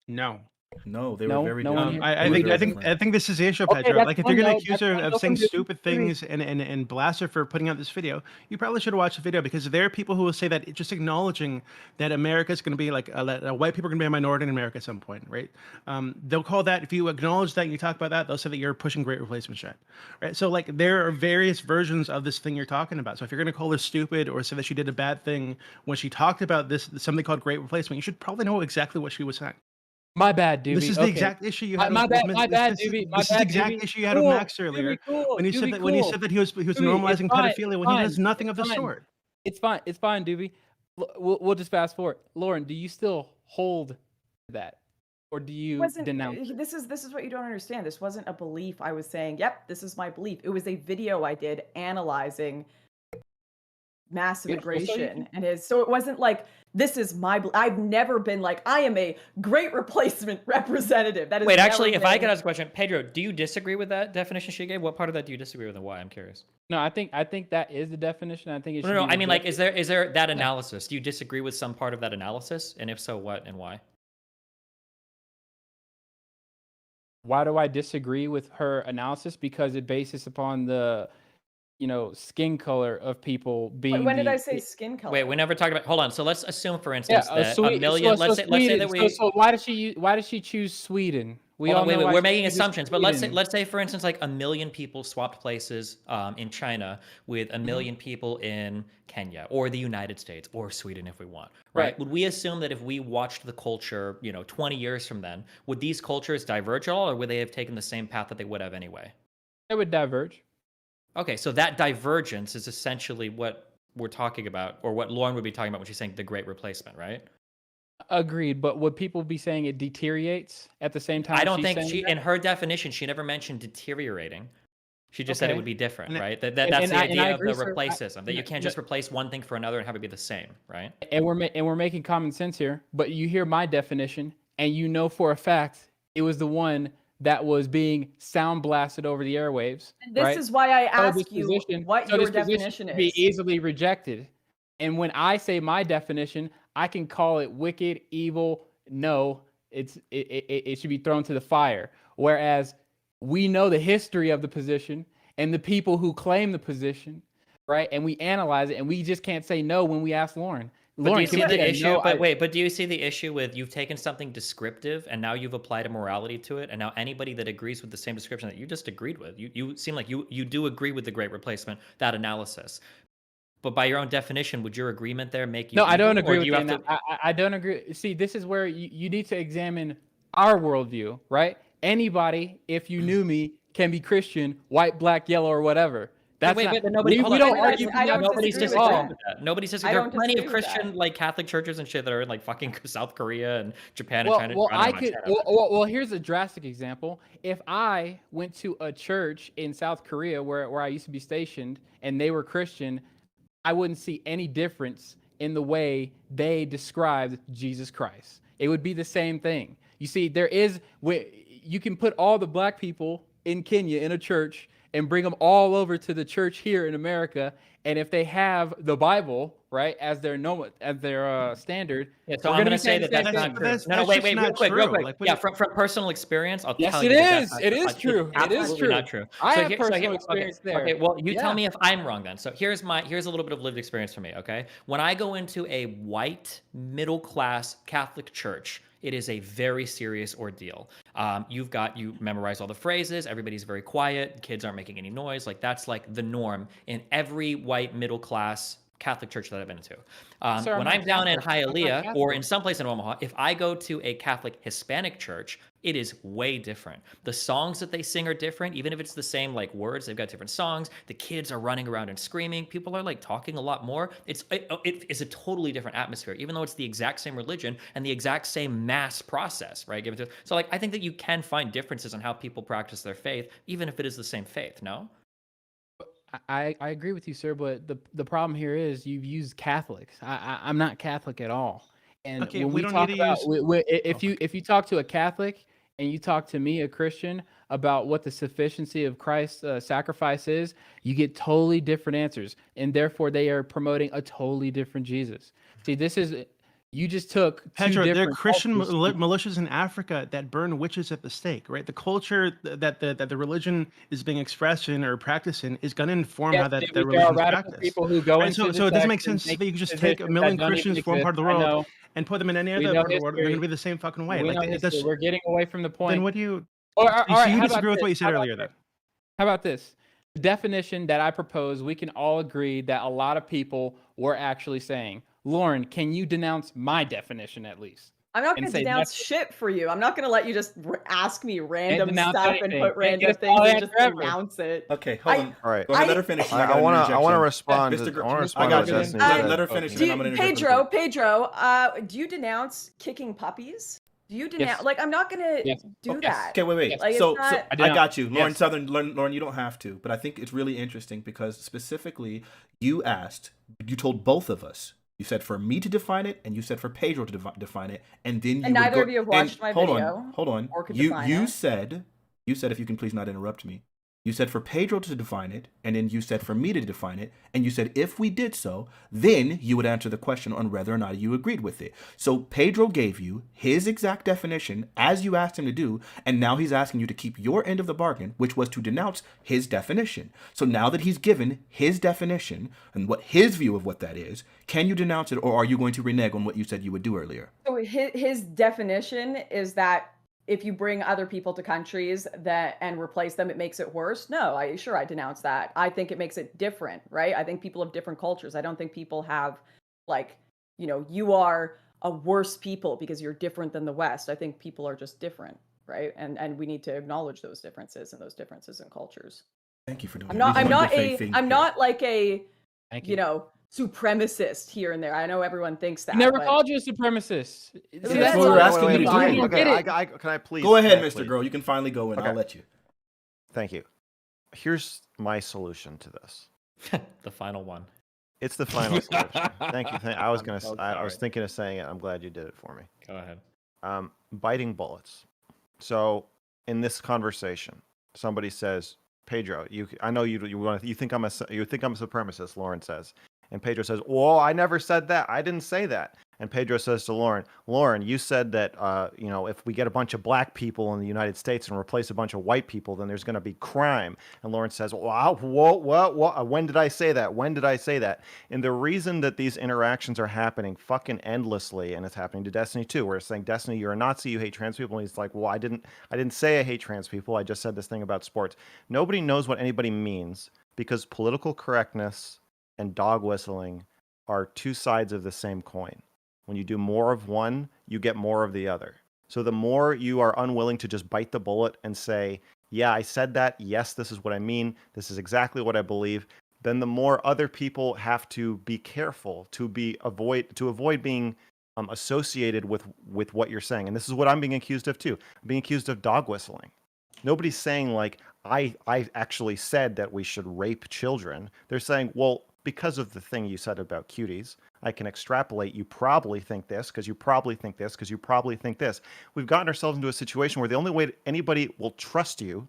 No. No, they No, were very no one different. here? I They were think very I think different. I think this is the issue, Okay, Pedro. that's Like if fine, you're gonna though. accuse That's her fine, of though, saying from stupid different things and blast her for putting out this video, you probably should have watched the video, because there are people who will say that just acknowledging that America is going to be like white people are going to be a minority in America at some point, right? They'll call that, if you acknowledge that and you talk about that, they'll say that you're pushing great replacement shit, right? So like there are various versions of this thing you're talking about. So if you're going to call her stupid or say that she did a bad thing when she talked about this, something called great replacement, you should probably know exactly what she was saying. My bad, Doobie. This is the Okay. exact issue you My- had. my with bad, Miss- my bad, this is- Doobie, my This is the bad, exact Doobie. issue you had Cool, with Max earlier, Doobie, cool, when he said Doobie, that when he cool. said that he was Doobie, it's normalizing fine, pedophilia when it's he does fine, nothing of it's the fine. sort. It's fine, Doobie. We'll just fast forward. Lauren, do you still hold that, or do you denounce it? This is what you don't understand. This wasn't a belief. I was saying, yep, this is my belief. It was a video I did analyzing mass Yeah, well, so you immigration and so it wasn't like this is I've never been like I am a great replacement representative. That is Wait, actually, if I could ask a question, Pedro, do you disagree with that definition she gave? What part of that do you disagree with and why? I'm curious. No, I think that is the definition. I think it should No, be I mean, like, rejected. is there that analysis? Do you disagree with some part of that analysis? And if so, what and why? Why do I disagree with her analysis? Because it bases upon the, skin color of people being. When did I say skin color? Wait, we never talked about. Hold on. So let's assume, for instance, that So a million. Let's say that we. So why did she choose Sweden? Hold on, wait, know why we're she making chooses assumptions, but let's Sweden. say, for instance, like 1 million people swapped places in China with 1 million people in Kenya or the United States or Sweden, if we want, right? Would we assume that if we watched the culture, 20 years from then, would these cultures diverge at all, or would they have taken the same path that they would have anyway? They would diverge. Okay, so that divergence is essentially what we're talking about, or what Lauren would be talking about when she's saying the Great Replacement, right? Agreed, but would people be saying it deteriorates at the same time? I don't she's think saying she, that? in her definition, she never mentioned deteriorating. She just said it Okay. would be different, And- right? That's and the I- and idea I of agree, the sir. replacism, that you can't just replace one thing for another and have it be the same, right? And we're making common sense here, but you hear my definition, and you know for a fact it was the one that was being sound blasted over the airwaves. And this right? is why I So ask this you position- what so your this position definition should be is. easily rejected. And when I say my definition, I can call it wicked, evil. No, it should be thrown to the fire. Whereas we know the history of the position and the people who claim the position, right? And we analyze it, and we just can't say no when we ask Lauren. But do Lauren, you see can we the get a issue? no? But do you see the issue with you've taken something descriptive and now you've applied a morality to it, and now anybody that agrees with the same description that you just agreed with, you seem like you do agree with the Great Replacement, that analysis. But by your own definition, would your agreement there make you? No, I don't evil, or agree do with you that. have to? I don't agree. See, this is where you need to examine our worldview, right? Anybody, if you knew me, can be Christian, white, black, yellow, or whatever. That's Wait, not, but nobody. we hold on, don't wait, argue. I don't nobody's disagree with disagreeing that. with that. Nobody's I disagreeing. There are don't plenty of disagree with Christian that. like Catholic churches and shit that are in like fucking South Korea and Japan and Well, China. well, China, I not could. China. Well, here's a drastic example. If I went to a church in South Korea where I used to be stationed, and they were Christian, I wouldn't see any difference in the way they described Jesus Christ. It would be the same thing. You see, you can put all the black people in Kenya in a church and bring them all over to the church here in America, and if they have the Bible, right, as their standard, Yeah, so we're I'm gonna going be to say saying that the same that's not thing. true. That's- No, that's wait, just real not quick, real true. quick. Like, Yeah, from personal experience, I'll Yes, tell it you that is. that's It is it's true. It is absolutely true. not true. I have here- personal here- experience okay, there. Okay, well, you Yeah. tell me if I'm wrong then. So here's a little bit of lived experience for me, okay? When I go into a white, middle-class Catholic church, it is a very serious ordeal. You memorize all the phrases, everybody's very quiet, kids aren't making any noise. Like that's like the norm in every white middle class Catholic church that I've been to. Sir, When not I'm down in Catholic. I'm not Hialeah or Catholic. in some place in Omaha, if I go to a Catholic Hispanic church, it is way different. The songs that they sing are different, even if it's the same like words. They've got different songs. The kids are running around and screaming. People are like talking a lot more. It is a totally different atmosphere, even though it's the exact same religion and the exact same mass process, right? So like I think that you can find differences in how people practice their faith, even if it is the same faith. No. I agree with you, sir, but the problem here is you've used Catholics. I'm not Catholic at all. And Okay, when we we don't talk need to about use- if you talk to a Catholic and you talk to me, a Christian, about what the sufficiency of Christ's sacrifice is, you get totally different answers, and therefore they are promoting a totally different Jesus. See, you just took two Pedro, there are different Christian cultures. militias in Africa that burn witches at the stake, right? The culture that the religion is being expressed in or practiced in is going to inform Yes, how that there the are religion is radical practiced. people who go Right? into So it doesn't make sect and sense that you can just positions take a million that don't even Christians from one part of the exist. I world know. and put them in any We other know part of the world. They're going to history. be the same fucking way. We Like know that's history. We're getting away from the point. then what do you? All So right, you how about disagree with this? what you said How about earlier, this? then? How about this? The definition that I propose, we can all agree that a lot of people were actually saying. Lauren, can you denounce my definition at least? I'm not And going to say denounce that's- shit for you. I'm not going to let you just ask me random denounce stuff and anything. put Can't random get us things all and that just forever. denounce it. Okay, hold I- on. All right. Go ahead, I- let her finish. and I got an want to interjection. respond. Mr. I Girl, want to I respond got to you. what Destiny Let said. her finish, and then I'm gonna interject. Pedro, do you denounce kicking puppies? Do you denounce? Yes. Like, I'm not gonna Yes. do Okay. that. Okay, wait. Yes. Like, it's So not. I I denounce. got you, Lauren Yes. Southern. Lauren, you don't have to, but I think it's really interesting because specifically you asked, you told both of us. You said for me to define it, and you said for Pedro to define it, and then you And would neither go. of you have And watched my hold video on. or could You define you it. said if you can please not interrupt me. You said for Pedro to define it, and then you said for me to define it, and you said if we did so, then you would answer the question on whether or not you agreed with it. So Pedro gave you his exact definition as you asked him to do, and now he's asking you to keep your end of the bargain, which was to denounce his definition. So now that he's given his definition and what his view of what that is, can you denounce it, or are you going to renege on what you said you would do earlier? So his definition is that if you bring other people to countries that and replace them, it makes it worse. No, I denounce that. I think it makes it different, right? I think people have different cultures. I don't think people have like, you are a worse people because you're different than the West. I think people are just different, right? And we need to acknowledge those differences in cultures. Thank you for doing I'm that. not like a Thank you know, supremacist here and there. I know everyone thinks that. I never but called you a supremacist. See, that's that's what we're all- asking you to you do. don't get it. Can I please? Go ahead, can I Mr. please? Girl. You can finally go in. Okay. I'll let you. Thank you. Here's my solution to this. The final one. It's the final solution. Thank you. I was I'm gonna. so I was sorry. thinking of saying it. I'm glad you did it for me. Go ahead. Biting bullets. So in this conversation, somebody says, "Pedro, I know you think I'm a supremacist." Lauren says, and Pedro says, "Well, I never said that. I didn't say that." And Pedro says to Lauren, you said that if we get a bunch of black people in the United States and replace a bunch of white people, then there's going to be crime. And Lauren says, "Wow, what? When did I say that? When did I say that?" And the reason that these interactions are happening fucking endlessly, and it's happening to Destiny too, where it's saying, "Destiny, you're a Nazi, you hate trans people," and he's like, "Well, I didn't say I hate trans people. I just said this thing about sports." Nobody knows what anybody means because political correctness and dog whistling are two sides of the same coin. When you do more of one, you get more of the other. So the more you are unwilling to just bite the bullet and say, "Yeah, I said that. Yes, this is what I mean. This is exactly what I believe," then the more other people have to be careful to avoid being associated with what you're saying. And this is what I'm being accused of too. I'm being accused of dog whistling. Nobody's saying like I actually said that we should rape children. They're saying, "Well, because of the thing you said about cuties, I can extrapolate. You probably think this because you probably think this because you probably think this." We've gotten ourselves into a situation where the only way anybody will trust you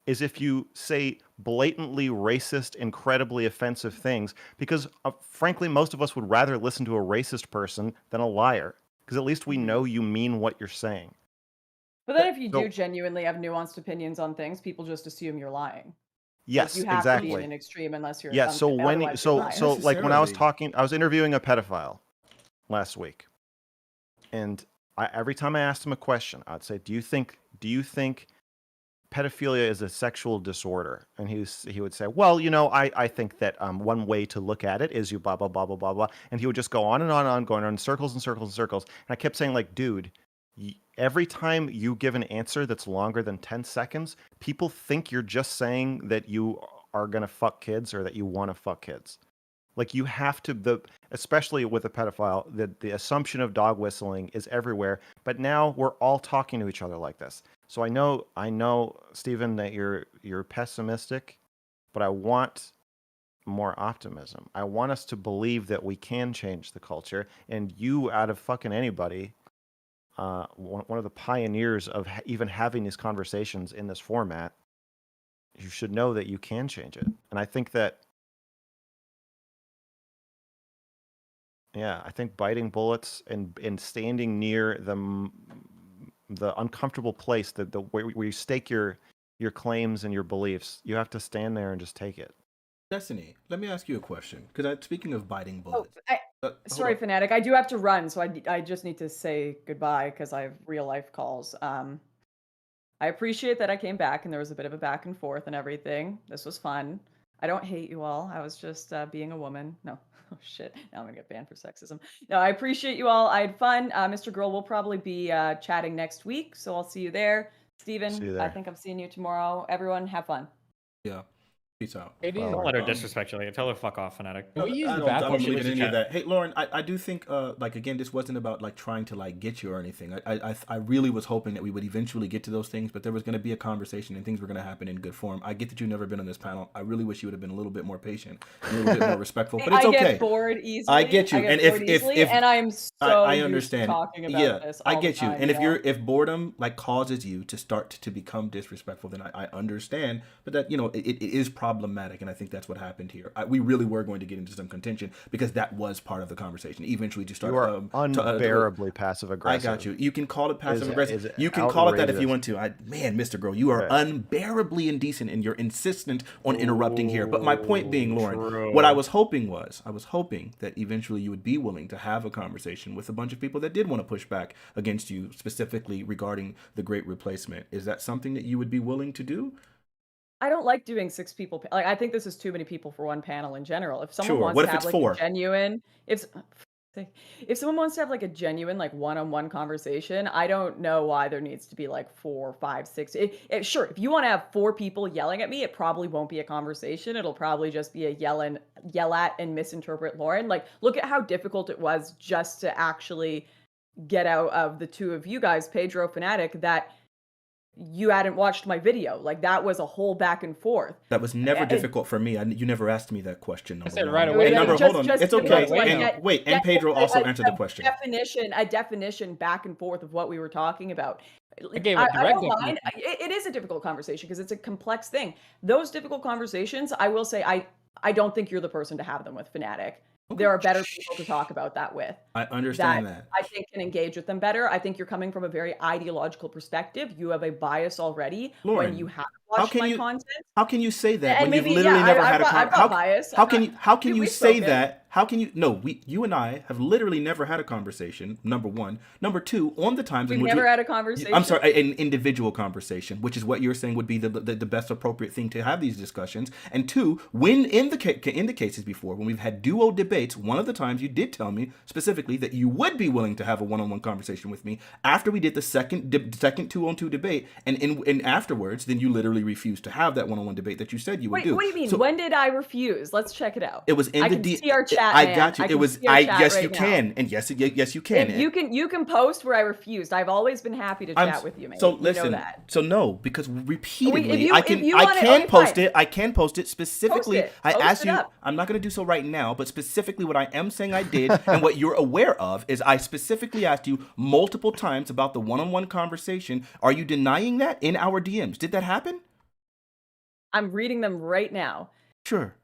is if you say blatantly racist, incredibly offensive things, because frankly, most of us would rather listen to a racist person than a liar, because at least we know you mean what you're saying. But then if you So- do genuinely have nuanced opinions on things, people just assume you're lying. Yes, you have exactly. to be an extreme unless you're Yeah, so when otherwise you're lying. so like when I was Necessarily. I was interviewing a pedophile last week, and every time I asked him a question, I'd say, do you think pedophilia is a sexual disorder?" And he would say, "Well, I think that one way to look at it is you blah blah blah blah blah blah," and he would just go on and on, going on in circles and circles and circles. And I kept saying, like, "Dude, every time you give an answer that's longer than 10 seconds, people think you're just saying that you are going to fuck kids or that you want to fuck kids." Like, you have to, especially with a pedophile, the assumption of dog whistling is everywhere. But now we're all talking to each other like this. So I know, Stephen, that you're pessimistic, but I want more optimism. I want us to believe that we can change the culture. And you, out of fucking anybody, one of the pioneers of even having these conversations in this format, you should know that you can change it. And I think that, I think biting bullets and standing near the uncomfortable place where you stake your claims and your beliefs, you have to stand there and just take it. Destiny, let me ask you a question. Because speaking of biting bullets, Sorry, hold on. Fanatiq. I do have to run, so I just need to say goodbye because I have real life calls. I appreciate that I came back and there was a bit of a back and forth and everything. This was fun. I don't hate you all. I was just being a woman. No. Oh, shit. Now I'm going to get banned for sexism. No, I appreciate you all. I had fun. MrGirl will probably be chatting next week, so I'll see you there. Steven, See you there. I think I'm seeing you tomorrow. Everyone, have fun. Yeah. Peace out. It is. Don't let her disrespect you. Tell her fuck off, Fanatic. Can we use I the don't bathroom? believe in leaves the any of chat. that. Hey, Lauren, I do think, like, again, this wasn't about, like, trying to, like, get you or anything. I really was hoping that we would eventually get to those things, but there was going to be a conversation and things were going to happen in good form. I get that you've never been on this panel. I really wish you would have been a little bit more patient, and a little bit more respectful, but it's I okay. get bored easily. I get you. And and I'm so I used to understand. talking about Yeah, this. I all get the you. time, And you know? if boredom like causes you to start to become disrespectful, then I understand. But that, you know, it is problematic, and I think that's what happened here. We really were going to get into some contention because that was part of the conversation. Eventually, to start. You are unbearably passive aggressive. I got you. You can call it passive Is aggressive. You can call it that if you want to. Man, MrGirl, you are Right. unbearably indecent, and you're insistent on interrupting here. But my point being, Lauren, True. what I was hoping that eventually you would be willing to have a conversation with a bunch of people that did want to push back against you, specifically regarding the Great Replacement. Is that something that you would be willing to do? I don't like doing 6 people. Like, I think this is too many people for one panel in general. If someone Sure. wants What to if have it's like 4? a genuine, if someone wants to have like a genuine like one-on-one conversation, I don't know why there needs to be like 4, 5, 6. Sure, if you want to have 4 people yelling at me, it probably won't be a conversation. It'll probably just be a yell at and misinterpret Lauren. Like, look at how difficult it was just to actually get out of the two of you guys, Pedro, Fanatiq, that you hadn't watched my video. Like, that was a whole back and forth. That was never difficult for me. You never asked me that question. I said Number right one. away. And number, hold on. Just It's okay. right And, now. wait, and Pedro also answered the question. A definition back and forth of what we were talking about. I gave a I direct don't mind. definition. It is a difficult conversation because it's a complex thing. Those difficult conversations, I will say, I don't think you're the person to have them with, Fanatiq. There are better people to talk about that with. I understand that. I think can engage with them better. I think you're coming from a very ideological perspective. You have a bias already Lauren, when you have watched my content. How can you say that And when you've maybe, literally yeah, never I've had a got- I've got conversation? bias. How I'm can not- you how can we- you we've say spoken. that? How can you you and I have literally never had a conversation, number one. Number two, on the times in We've which never had a conversation. I'm sorry, an individual conversation, which is what you're saying would be the best appropriate thing to have these discussions. And two, when in the cases before, when we've had duo debates, one of the times you did tell me specifically that you would be willing to have a one-on-one conversation with me after we did the second 2-on-2 debate, and afterwards, then you literally refused to have that one-on-one debate that you said you would Wait, do. what do you mean? So when did I refuse? Let's check it out. it was in I the can see our chat. I man. got you. I It can was see our chat yes right you now. can, and yes you can. If you can post where I refused. I've always been happy to chat with you, man. So You listen. know that. So no, because repeatedly if you I want it- can okay, post fine. it. I can post it specifically. Post it. I Post asked it you. up. I'm not going to do so right now, but specifically what I am saying I did, and what you're aware of is I specifically asked you multiple times about the one-on-one conversation. Are you denying that in our DMs? Did that happen? I'm reading them right now. Sure.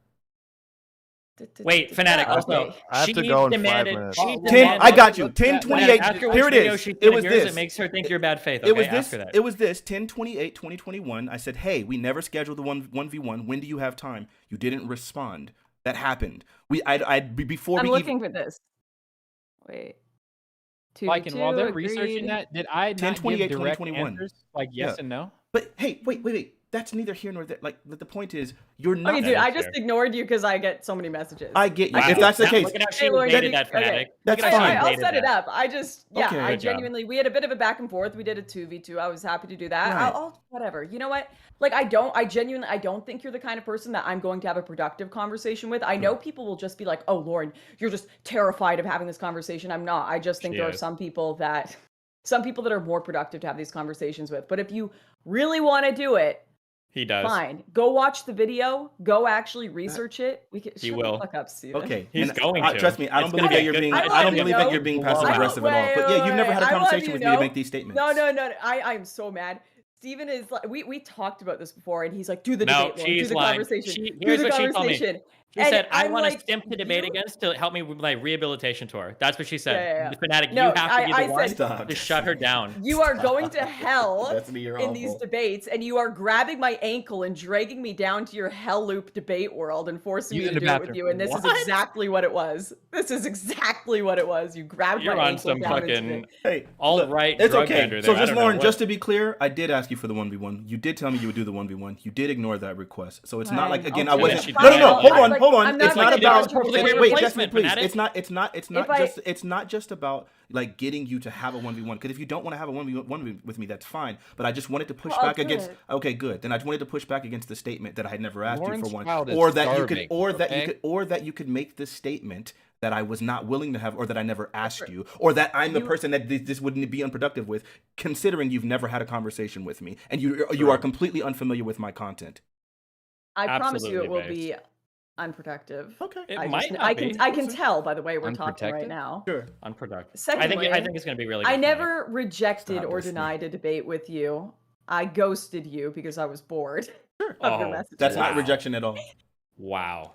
Wait, Fanatiq. Oh, Also, okay. I have she to go in 5 demanded. minutes. She 10. demanded- I got you. Look, 10:28. After Here which it video is. she It put was of yours, this. It makes her think you're bad faith. It was Okay, this. ask her that. It was this. 10/28/2021. I said, "Hey, we never scheduled the 1v1. When do you have time?" You didn't respond. That happened. Before I'm we looking for this. Wait. Like, and while 2v2, they're researching agreed. that, did I not 10/28, give direct 2021. answers? Like yes Yeah. and no? But hey, wait. That's neither here nor there. Like the point is, you're not. Okay, dude, That I is just fair. ignored you because I get so many messages. I get you. Wow. If that's the Now, case, Look at how she Hey, Lauren, evaded that- that, Fanatiq. okay. That's Look at how she fine. I'll evaded set it that. up. I just, yeah, Okay. I Good job. genuinely, we had a bit of a back and forth. We did a 2v2. I was happy to do that. Right. I'll whatever. You know what? Like, I don't think you're the kind of person that I'm going to have a productive conversation with. I know people will just be like, oh, Lauren, you're just terrified of having this conversation. I'm not. I just think She there are is. some people that are more productive to have these conversations with. But if you really want to do it, He does. fine. Go watch the video. Go actually research it. We can. He shut will. the fuck up, Steven. okay. He's And going to. Trust me, I don't It's believe gonna that be you're good. being. I I don't want you believe to that you're being know- passive I aggressive at all. But yeah, you've never had a I want conversation you with to me to know- make these statements. No. I'm so mad. Steven is like, we talked about this before, and he's like, do the No, debate, Lauren, do she's the lying. conversation. Here's do the what she told me. conversation. She And said, I I'm want like, a stimp to debate you? against to help me with my rehabilitation tour. That's what she said. Yeah. The Fanatiq, No, you have to be I the one said- Stop. to shut her down. You are going to hell That's me. You're in these awful. debates, and you are grabbing my ankle and dragging me down to your hell loop debate world and forcing You me in to the do it with bathroom. you. And this is What? exactly what it was. This is exactly what it was. You grabbed You're my on ankle some down into fucking me. Hey, alt-right it's drug okay. bender So there. I just don't know Lauren, what- just to be clear, I did ask you for the 1v1. You did tell me you would do the 1v1. You did ignore that request. So it's not like, Fine, again, I'll I do wasn't. it. No. Hold I'm on. not It's not gonna about. judge you. Wait, Replacement, Jasmine, please. Fanatic. It's not If I- just about. like getting you to have a 1v1. Because if you don't want to have a 1v1 with me, that's fine. But I just wanted to push Well, I'll back do against. it. Okay, good. Then I wanted to push back against the statement that I had never asked you Lauren's for one, child is or that you could, starving, okay? or that you could make this statement that I was not willing to have, or that I never asked you, or that I'm the person that this wouldn't be unproductive with, considering you've never had a conversation with me and you are completely unfamiliar with my content. I promise you Absolutely it will based. be unproductive. Okay. It I might just, not I be. can I can tell by the way we're talking Unprotected? right now. Sure. Unproductive. Secondly, I think it's going to be really good. I Fanatiq. never rejected Stop or listening. denied a debate with you. I ghosted you because I was bored of your Oh, messages. That's not Wow. rejection at all. Wow.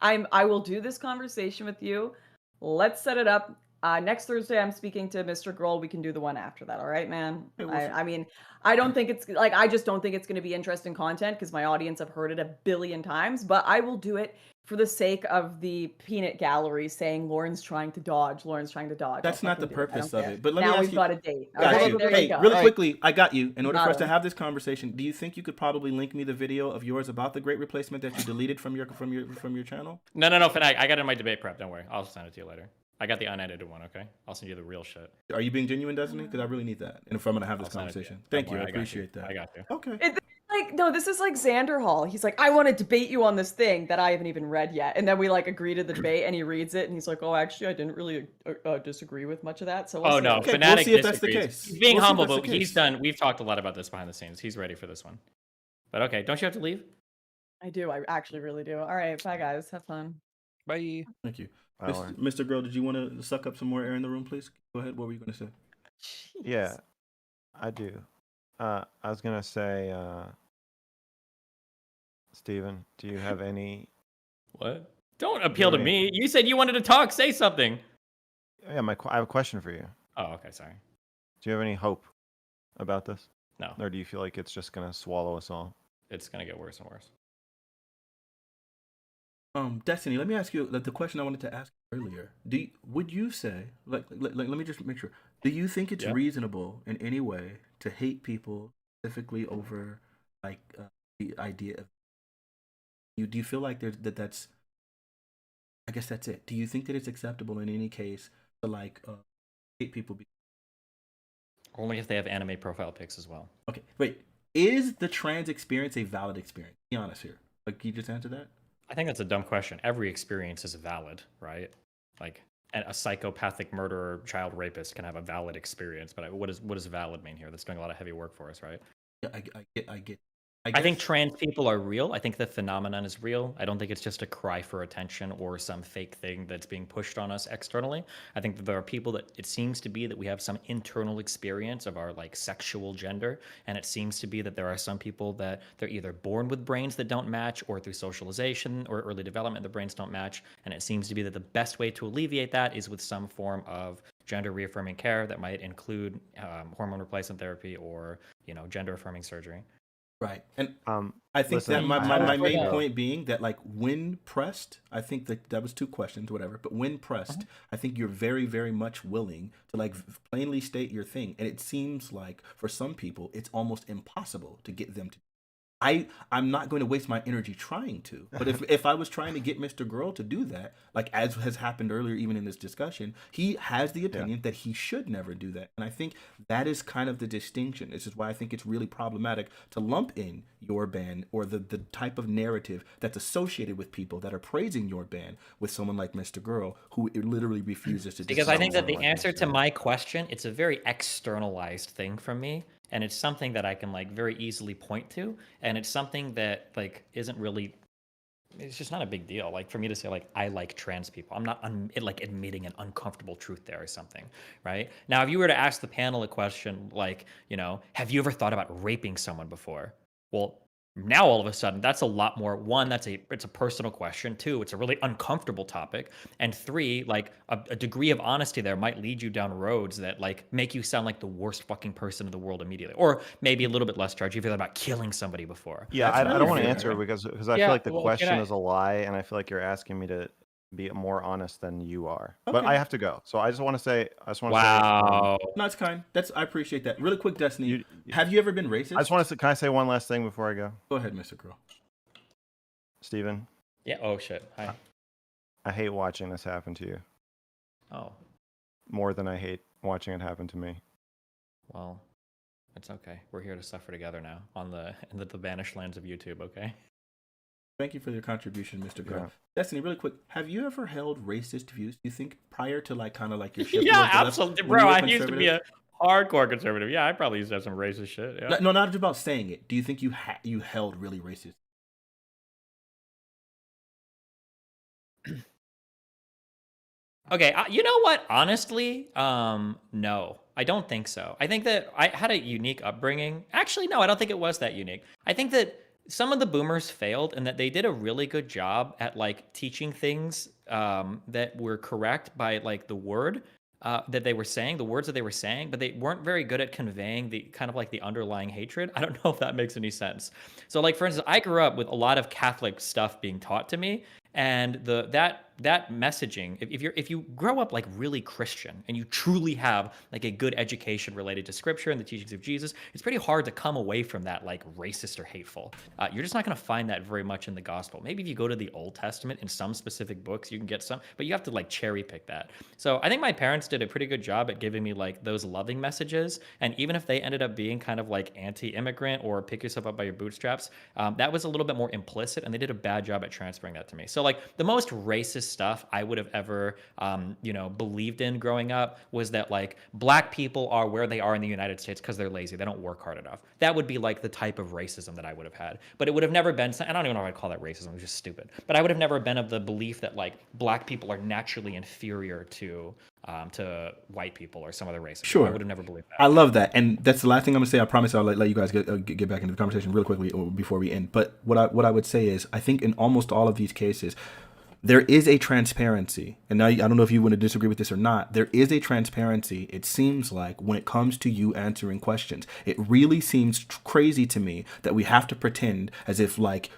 I will do this conversation with you. Let's set it up. Next Thursday, I'm speaking to MrGirl. We can do the one after that. All right, man. Okay, we'll see. I mean, I don't think it's like I just don't think it's going to be interesting content because my audience have heard it a billion times. But I will do it for the sake of the peanut gallery saying Lauren's trying to dodge. Lauren's trying to dodge. That's I'll not the fucking do it. I purpose don't of care. it. But let me now ask we've you. got a date. Got Okay, you. there Hey, you go. really All right. quickly, I got you. In order Got for us to him. have this conversation, do you think you could probably link me the video of yours about the Great Replacement that you deleted from your channel? No, Fanatiq. I got it in my debate prep. Don't worry. I'll send it to you later. I got the unedited one. Okay. I'll send you the real shit. Are you being genuine, Destiny? Because I really need that. And if I'm gonna have this I'll send it to you. conversation, Don't thank you. worry, I got you. appreciate that. I got you. Okay. Like, no, this is like Xander Hall. He's like, I want to debate you on this thing that I haven't even read yet. And then we like agree to the debate and he reads it and he's like, oh, actually, I didn't really disagree with much of that. So we'll Oh see. no, Okay, we'll Fanatiq see if that's the disagrees. case. He's being We'll see if humble, that's but the he's case. done. We've talked a lot about this behind the scenes. He's ready for this one. But okay, don't you have to leave? I do. I actually really do. All right. Bye, guys. Have fun. Bye. Thank you. Bye, Lauren. Mr. Girl, did you want to suck up some more air in the room, please? Go ahead. What were you going to say? Jeez. Yeah, I do. I was gonna say, Steven, do you have any? What? Don't appeal to me. You said you wanted to talk. Say something. Yeah, I have a question for you. Oh, okay. Sorry. Do you have any hope about this, No, or do you feel like it's just gonna swallow us all? it's gonna get worse and worse. Destiny, let me ask you the question I wanted to ask earlier. Would you say, like let me just make sure, do you think it's Yeah. reasonable in any way to hate people specifically over like the idea of do you feel like that's I guess that's it. Do you think that it's acceptable in any case to like hate people? Only if they have anime profile pics as well. Okay, wait. Is the trans experience a valid experience? Be honest here. Like, can you just answer that? I think that's a dumb question. Every experience is valid, right? Like a psychopathic murderer, child rapist can have a valid experience, but what does valid mean here? That's doing a lot of heavy work for us, right? Yeah, I get. I think guess- trans people are real. I think the phenomenon is real. I don't think it's just a cry for attention or some fake thing that's being pushed on us externally. I think that there are people that it seems to be that we have some internal experience of our like sexual gender. And it seems to be that there are some people that they're either born with brains that don't match or through socialization or early development, the brains don't match. And it seems to be that the best way to alleviate that is with some form of gender reaffirming care that might include hormone replacement therapy or, gender affirming surgery. Right. And I think listen, that my I- main Yeah. point being that like when pressed, I think that was two questions, whatever. But when pressed, I think you're very, very much willing to like plainly state your thing. And it seems like for some people, it's almost impossible to get them to. I'm not going to waste my energy trying to. But if I was trying to get Mr. Girl to do that, like as has happened earlier, even in this discussion, he has the opinion that he should never do that. And I think that is kind of the distinction. This is why I think it's really problematic to lump in your band or the type of narrative that's associated with people that are praising your band with someone like Mr. Girl, who literally refuses to. Because I think that the like answer Mr. to Girl. my question, it's a very externalized thing from me. And it's something that I can like very easily point to. And it's something that like isn't really, it's just not a big deal. Like for me to say like, I like trans people, I'm not like admitting an uncomfortable truth there or something, right? Now, if you were to ask the panel a question like, have you ever thought about raping someone before? Well, now all of a sudden that's a lot more. One, it's a personal question. Two, it's a really uncomfortable topic. And three, like a degree of honesty there might lead you down roads that like make you sound like the worst fucking person in the world immediately. Or maybe a little bit less charged if you thought about killing somebody before. Yeah, That's I don't want to fair. answer because I Yeah, feel like the well, can question I- is a lie, and I feel like you're asking me to be more honest than you are. But Okay. I have to go, so I just want to say, Wow. No, it's kind. I appreciate that. Really quick, Destiny. You- Have you ever been racist? I just want to. Can I say one last thing before I go, Go ahead, Mr. Girl. Steven? Yeah. Oh shit. Hi. I hate watching this happen to you Oh. more than I hate watching it happen to me. Well, it's okay. We're here to suffer together now on in the vanished lands of YouTube. Okay. Thank you for your contribution, Mr. Girl. Yeah. Destiny, really quick, have you ever held racist views? Do you think prior to like kind of like your shift Yeah, towards the left, absolutely, when you bro. were I used to be conservative? a hardcore conservative. Yeah, I probably used to have some racist shit. Yeah. No, not about saying it. Do you think you held really racist? Okay, you know what? Honestly, no, I don't think so. I think that I had a unique upbringing. Actually, no, I don't think it was that unique. I think that some of the boomers failed and that they did a really good job at like teaching things that were correct by like the word that they were saying, the words that they were saying, but they weren't very good at conveying the kind of like the underlying hatred. I don't know if that makes any sense. So, like for instance, I grew up with a lot of Catholic stuff being taught to me, and that messaging, if you grow up like really Christian and you truly have like a good education related to scripture and the teachings of Jesus, it's pretty hard to come away from that like racist or hateful. You're just not going to find that very much in the gospel. Maybe if you go to the Old Testament in some specific books, you can get some, but you have to like cherry pick that. So I think my parents did a pretty good job at giving me like those loving messages, and even if they ended up being kind of like anti-immigrant or pick yourself up by your bootstraps, that was a little bit more implicit, and they did a bad job at transferring that to me. So like the most racist stuff I would have ever, believed in growing up was that like black people are where they are in the United States because they're lazy. They don't work hard enough. That would be like the type of racism that I would have had. But it would have never been, I don't even know if I'd call that racism. It was just stupid. But I would have never been of the belief that like black people are naturally inferior to white people or some other race. Sure. I would have never believed that. I love that, and that's the last thing I'm gonna say. I promise I'll let you guys get back into the conversation real quickly before we end. But what I would say is, I think in almost all of these cases, there is a transparency, and now I don't know if you want to disagree with this or not. There is a transparency, it seems like, when it comes to you answering questions. It really seems crazy to me that we have to pretend as if like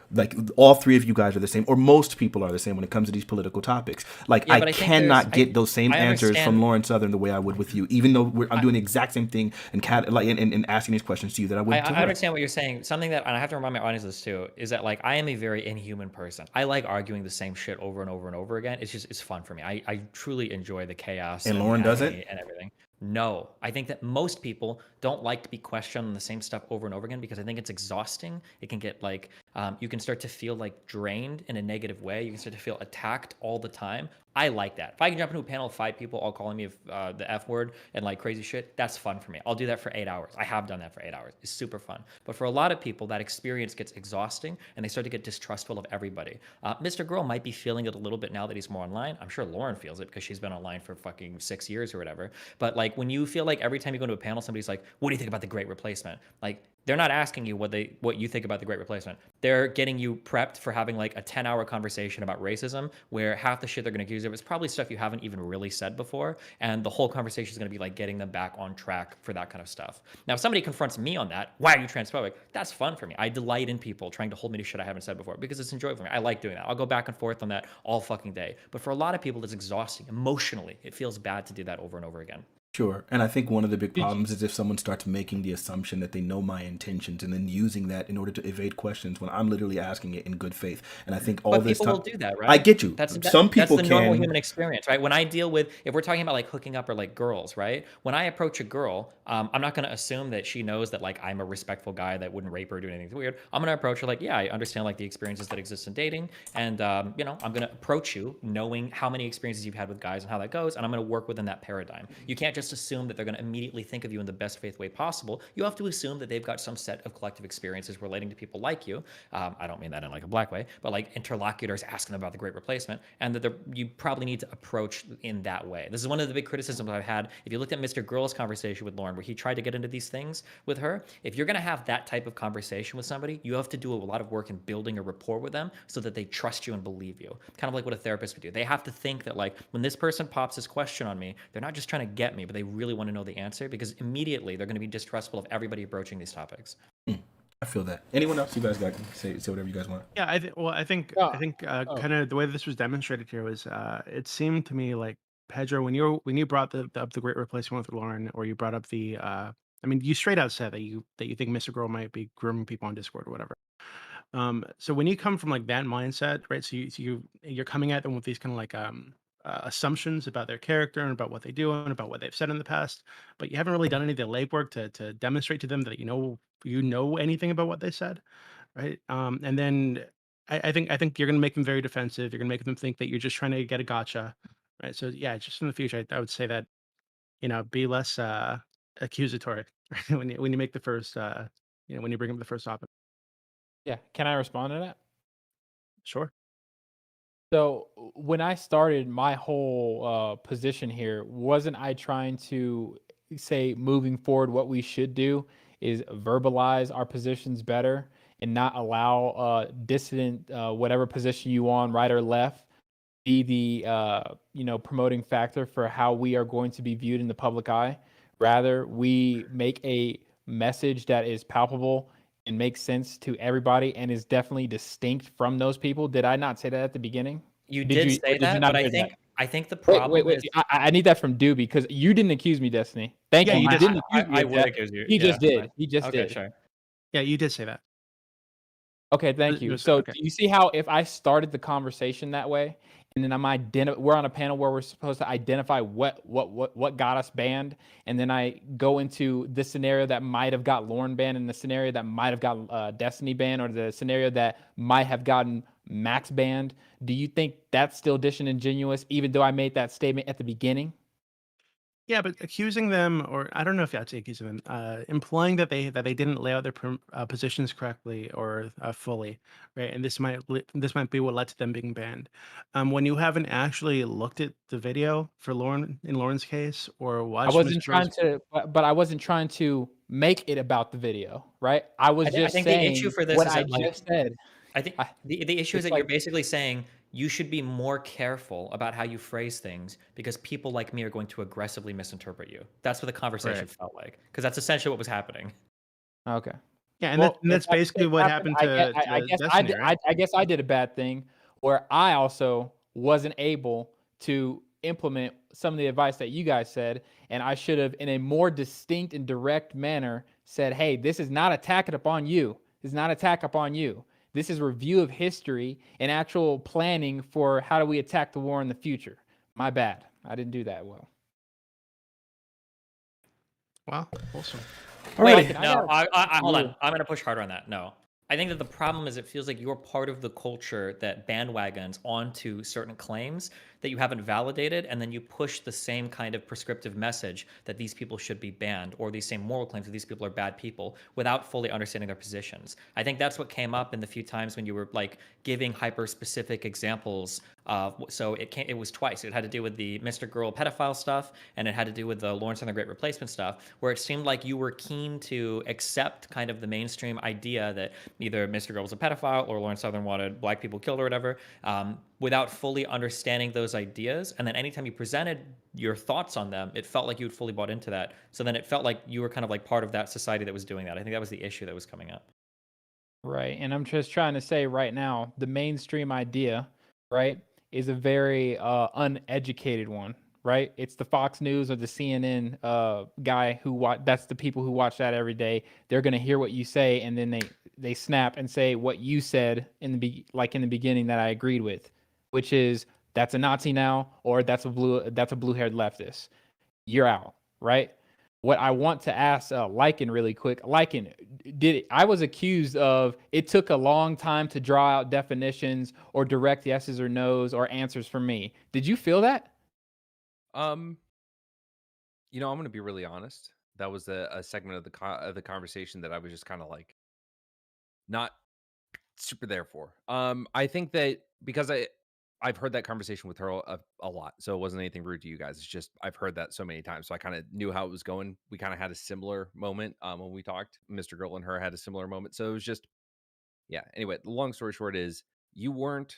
all three of you guys are the same, or most people are the same when it comes to these political topics. Like, Yeah, I cannot get those same answers understand. from Lauren Southern the way I would with you, even though I'm doing the exact same thing and asking these questions to you that I would to I her. understand what you're saying. Something that, and I have to remind my audience of this too, is that like I am a very inhuman person. I like arguing the same shit over and over and over again. It's fun for me. I truly enjoy the chaos. And Lauren the doesn't? agony and everything. No, I think that most people don't like to be questioned on the same stuff over and over again because I think it's exhausting. It can get like, you can start to feel like drained in a negative way. You can start to feel attacked all the time. I like that. If I can jump into a panel of 5 people all calling me the F word and like crazy shit, that's fun for me. I'll do that for 8 hours. I have done that for 8 hours. It's super fun. But for a lot of people, that experience gets exhausting and they start to get distrustful of everybody. MrGirl might be feeling it a little bit now that he's more online. I'm sure Lauren feels it because she's been online for fucking 6 years or whatever. But like when you feel like every time you go to a panel, somebody's like, what do you think about the Great Replacement? Like, they're not asking you what you think about the Great Replacement. They're getting you prepped for having like a 10-hour conversation about racism where half the shit they're going to accuse you of is probably stuff you haven't even really said before. And the whole conversation is going to be like getting them back on track for that kind of stuff. Now, if somebody confronts me on that, why are you transphobic? That's fun for me. I delight in people trying to hold me to shit I haven't said before because it's enjoyable for me. I like doing that. I'll go back and forth on that all fucking day. But for a lot of people, it's exhausting. Emotionally, it feels bad to do that over and over again. Sure. And I think one of the big problems is if someone starts making the assumption that they know my intentions and then using that in order to evade questions when I'm literally asking it in good faith. And I think all But this people time will do that, right? I get you. Some people that's the normal can. human experience, right? When I deal with, if we're talking about like hooking up or like girls, right? When I approach a girl, I'm not going to assume that she knows that like I'm a respectful guy that wouldn't rape her or do anything weird. I'm going to approach her like, yeah, I understand like the experiences that exist in dating, and I'm going to approach you knowing how many experiences you've had with guys and how that goes, and I'm going to work within that paradigm. You can't just assume that they're going to immediately think of you in the best faith way possible. You have to assume that they've got some set of collective experiences relating to people like you. I don't mean that in like a black way, but like interlocutors asking them about the Great Replacement, and that you probably need to approach in that way. This is one of the big criticisms I've had. If you looked at MrGirl's conversation with Lauren, where he tried to get into these things with her, if you're going to have that type of conversation with somebody, you have to do a lot of work in building a rapport with them so that they trust you and believe you. Kind of like what a therapist would do. They have to think that like when this person pops this question on me, they're not just trying to get me, but they really want to know the answer, because immediately they're going to be distrustful of everybody approaching these topics. I feel that. Anyone else? You guys got say whatever you guys want. Yeah, I think kind of the way this was demonstrated here was it seemed to me like, Pedro, when you brought up the Great Replacement with Lauren, or you brought up the I mean, you straight out said that you think MrGirl might be grooming people on Discord or whatever. So when you come from like that mindset, right? So you're coming at them with these kind of like assumptions about their character and about what they do and about what they've said in the past, but you haven't really done any of the legwork to demonstrate to them that you know anything about what they said, right? And then I think you're going to make them very defensive. You're going to make them think that you're just trying to get a gotcha, right? So yeah, just in the future, I would say that be less accusatory when you make the first when you bring up the first topic. Yeah, can I respond to that? Sure. So when I started my whole position here, wasn't I trying to say moving forward what we should do is verbalize our positions better and not allow dissident whatever position you on, right or left, be the promoting factor for how we are going to be viewed in the public eye. Rather, we make a message that is palpable and makes sense to everybody and is definitely distinct from those people. Did I not say that at the beginning? You Did did you or say did you that, not but I hear that? think the Wait, wait, problem wait. is I need that from Doobie because you didn't accuse me, Destiny. Thank Yeah, you. you You did. didn't accuse me I of would that. accuse you. He just Yeah. did. He just Okay, did. sure. Yeah, you did say that. Okay, thank you. So, Okay. do you see how if I started the conversation that way, and then we're on a panel where we're supposed to identify what got us banned, and then I go into the scenario that might have got Lauren banned, and the scenario that might have got Destiny banned, or the scenario that might have gotten Max banned. Do you think that's still disingenuous, even though I made that statement at the beginning? Yeah, but accusing them, or I don't know if I'd say accusing them, implying that they didn't lay out their positions correctly or fully, right? And this might be what led to them being banned. When you haven't actually looked at the video for Lauren in Lauren's case, or I watched wasn't Mr. Girl's. trying to, but I wasn't trying to make it about the video, right? I was I just think the issue saying for this what is I that like just said. I think I, the issue is it's that you're like basically saying you should be more careful about how you phrase things because people like me are going to aggressively misinterpret you. That's what the conversation Right. felt like because that's essentially what was happening. okay. Yeah, and Well, if that's that's the basically case what happened, happened I to guess Destiny, right? I guess I did a bad thing where I also wasn't able to implement some of the advice that you guys said, and I should have, in a more distinct and direct manner, said, "Hey, this is not attacking upon you. This is not attack upon you. This is review of history and actual planning for how do we attack the war in the future." My bad. I didn't do that well. Wow, awesome. All Wait, right. Like, I no, got I hold you. on. I'm gonna push harder on that. No, I think that the problem is it feels like you're part of the culture that bandwagons onto certain claims that you haven't validated, and then you push the same kind of prescriptive message that these people should be banned, or these same moral claims that these people are bad people, without fully understanding their positions. I think that's what came up in the few times when you were like giving hyper specific examples. So it was twice. It had to do with the MrGirl pedophile stuff, and it had to do with the Lawrence and the Great Replacement stuff, where it seemed like you were keen to accept kind of the mainstream idea that either MrGirl was a pedophile or Lawrence Southern wanted black people killed or whatever, without fully understanding those ideas. And then anytime you presented your thoughts on them, it felt like you had fully bought into that. So then it felt like you were kind of like part of that society that was doing that. I think that was the issue that was coming up. Right. And I'm just trying to say right now, the mainstream idea, right, is a very uneducated one, right? It's the Fox News or the CNN guy who that's the people who watch that every day. They're going to hear what you say and then they snap and say what you said in in the beginning that I agreed with, which is that's a Nazi now or that's a blue-haired leftist. You're out, right? What I want to ask Lycan really quick. Lycan, I was accused of it took a long time to draw out definitions or direct yeses or nos or answers from me. Did you feel that? I'm going to be really honest. That was a segment of the conversation that I was just kind of like not super there for. I think that because I've heard that conversation with her a lot, so it wasn't anything rude to you guys. It's just I've heard that so many times, so I kind of knew how it was going. We kind of had a similar moment when we talked. Mr. Girl and her had a similar moment, so it was just yeah. Anyway, the long story short is you weren't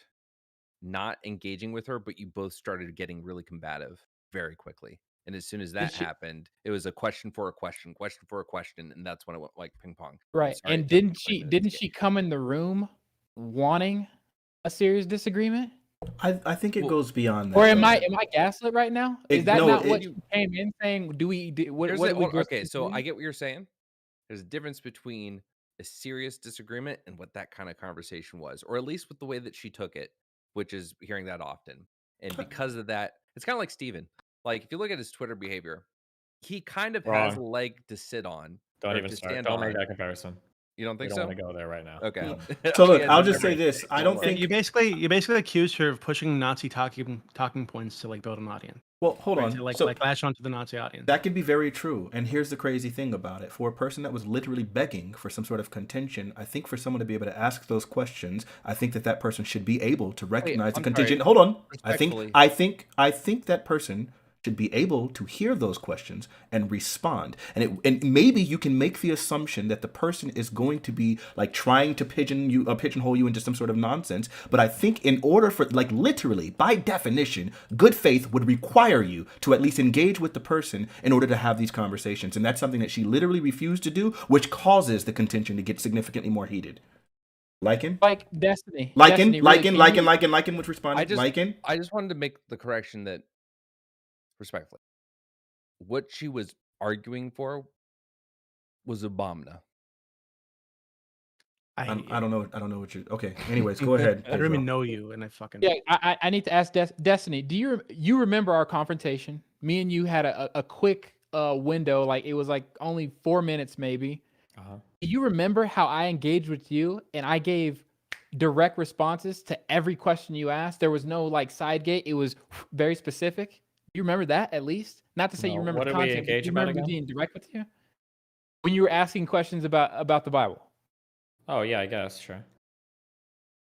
not engaging with her, but you both started getting really combative very quickly. And as soon as Did that she happened, it was a question for a question, question for a question, and that's when it went like ping pong. I'm right? sorry And it took 20 minutes to didn't get. she come in the room wanting a serious disagreement? I think it Well, goes beyond Or that. Though. am I gaslit right now? Is that No, not what it, she came in saying? There's What a did we okay, so I agree? get what you're saying. There's a difference between a serious disagreement and what that kind of conversation was, or at least with the way that she took it, which is hearing that often. And because of that, it's kind of like Steven. Like, if you look at his Twitter behavior, he kind of has Wrong. a leg to sit on. Don't or even to start. stand Don't make on. that comparison. You don't We think don't so? want to go there right now. Okay. So look, She I'll has just say memory. this. I don't think. You basically accused her of pushing Nazi talking points to like build an audience. Well, hold Right, on. to like So latch onto the Nazi audience. that could be very true. And here's the crazy thing about it. For a person that was literally begging for some sort of contention, I think for someone to be able to ask those questions, I think that person should be able to recognize the I'm contingent. sorry. Hold on. Respectfully. I think that person should be able to hear those questions and respond. And maybe you can make the assumption that the person is going to be like trying to pigeonhole you into some sort of nonsense. But I think in order for, like, literally by definition, good faith would require you to at least engage with the person in order to have these conversations. And that's something that she literally refused to do, which causes the contention to get significantly more heated. Lycan? Like Destiny. Lycan? Destiny, really, Lycan was responding. I just wanted to make the correction that, respectfully, what she was arguing for was Obama. I don't know. I don't know what you're. Okay. Anyways, go ahead. I don't Pedro. even know you, and I fucking Yeah, I need to ask Destiny. Do you remember our confrontation? Me and you had a quick window, like it was like only 4 minutes maybe. Uh-huh. Do you remember how I engaged with you and I gave direct responses to every question you asked? There was no like side gate. It was very specific. You remember that at least? Not to say you No, remember what the did we content, but engage you about remember me again? being direct with you when you were asking questions about the Bible. Oh yeah, I guess sure.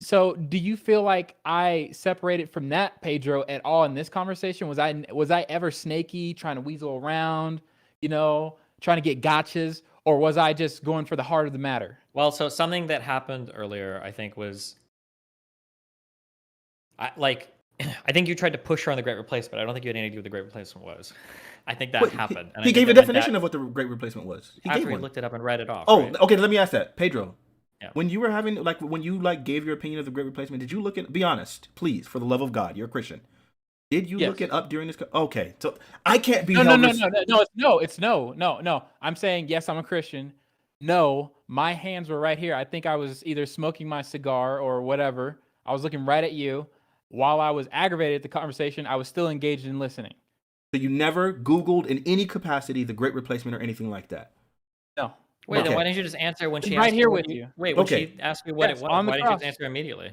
So, do you feel like I separated from that, Pedro, at all in this conversation? Was I ever snaky, trying to weasel around, trying to get gotchas, or was I just going for the heart of the matter? Well, so something that happened earlier, I think, was I think you tried to push her on the Great Replacement. I don't think you had anything to do with the Great Replacement was. I think that Wait, happened. And I He think gave a that when definition that- of what the Great Replacement was. He after gave we one. looked it up and read it off. Oh, right? okay. Let me ask that, Pedro. Yeah. When you were having when you gave your opinion of the Great Replacement, did you look at? Be honest, please, for the love of God. You're a Christian. Did you look Yes. it up during this? Okay, so I can't be No, held. it's no. I'm saying yes, I'm a Christian. No, my hands were right here. I think I was either smoking my cigar or whatever. I was looking right at you. While I was aggravated at the conversation, I was still engaged in listening. So you never Googled in any capacity the Great Replacement or anything like that? No. Wait, Okay. then why didn't you just answer when she right asked here what with you. Wait, when Okay. she asked me what Yes, it was, on the why didn't you cross. just answer immediately?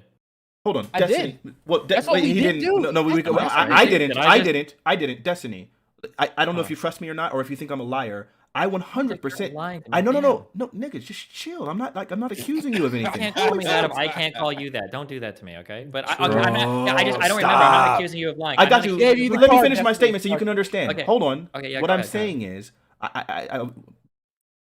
Hold on, I Destiny. did. Well, That's what we he did didn't. do. No, we. That's what I did. didn't. Did I I didn't. Destiny. I don't know if you trust me or not, or if you think I'm a liar. I 100%. lying to me. I no, Damn. nigga, just chill. I'm not accusing you of You anything. can't call Holy me that fuck. if I can't call you that. Don't do that to me, okay? But I don't Bro, remember. I'm not stop. accusing you of lying. I I'm got not you. accusing gave you the Let me card, finish my Destiny. statement so you can understand. Okay. Hold on. Okay, yeah, What go I'm ahead, go ahead. saying is,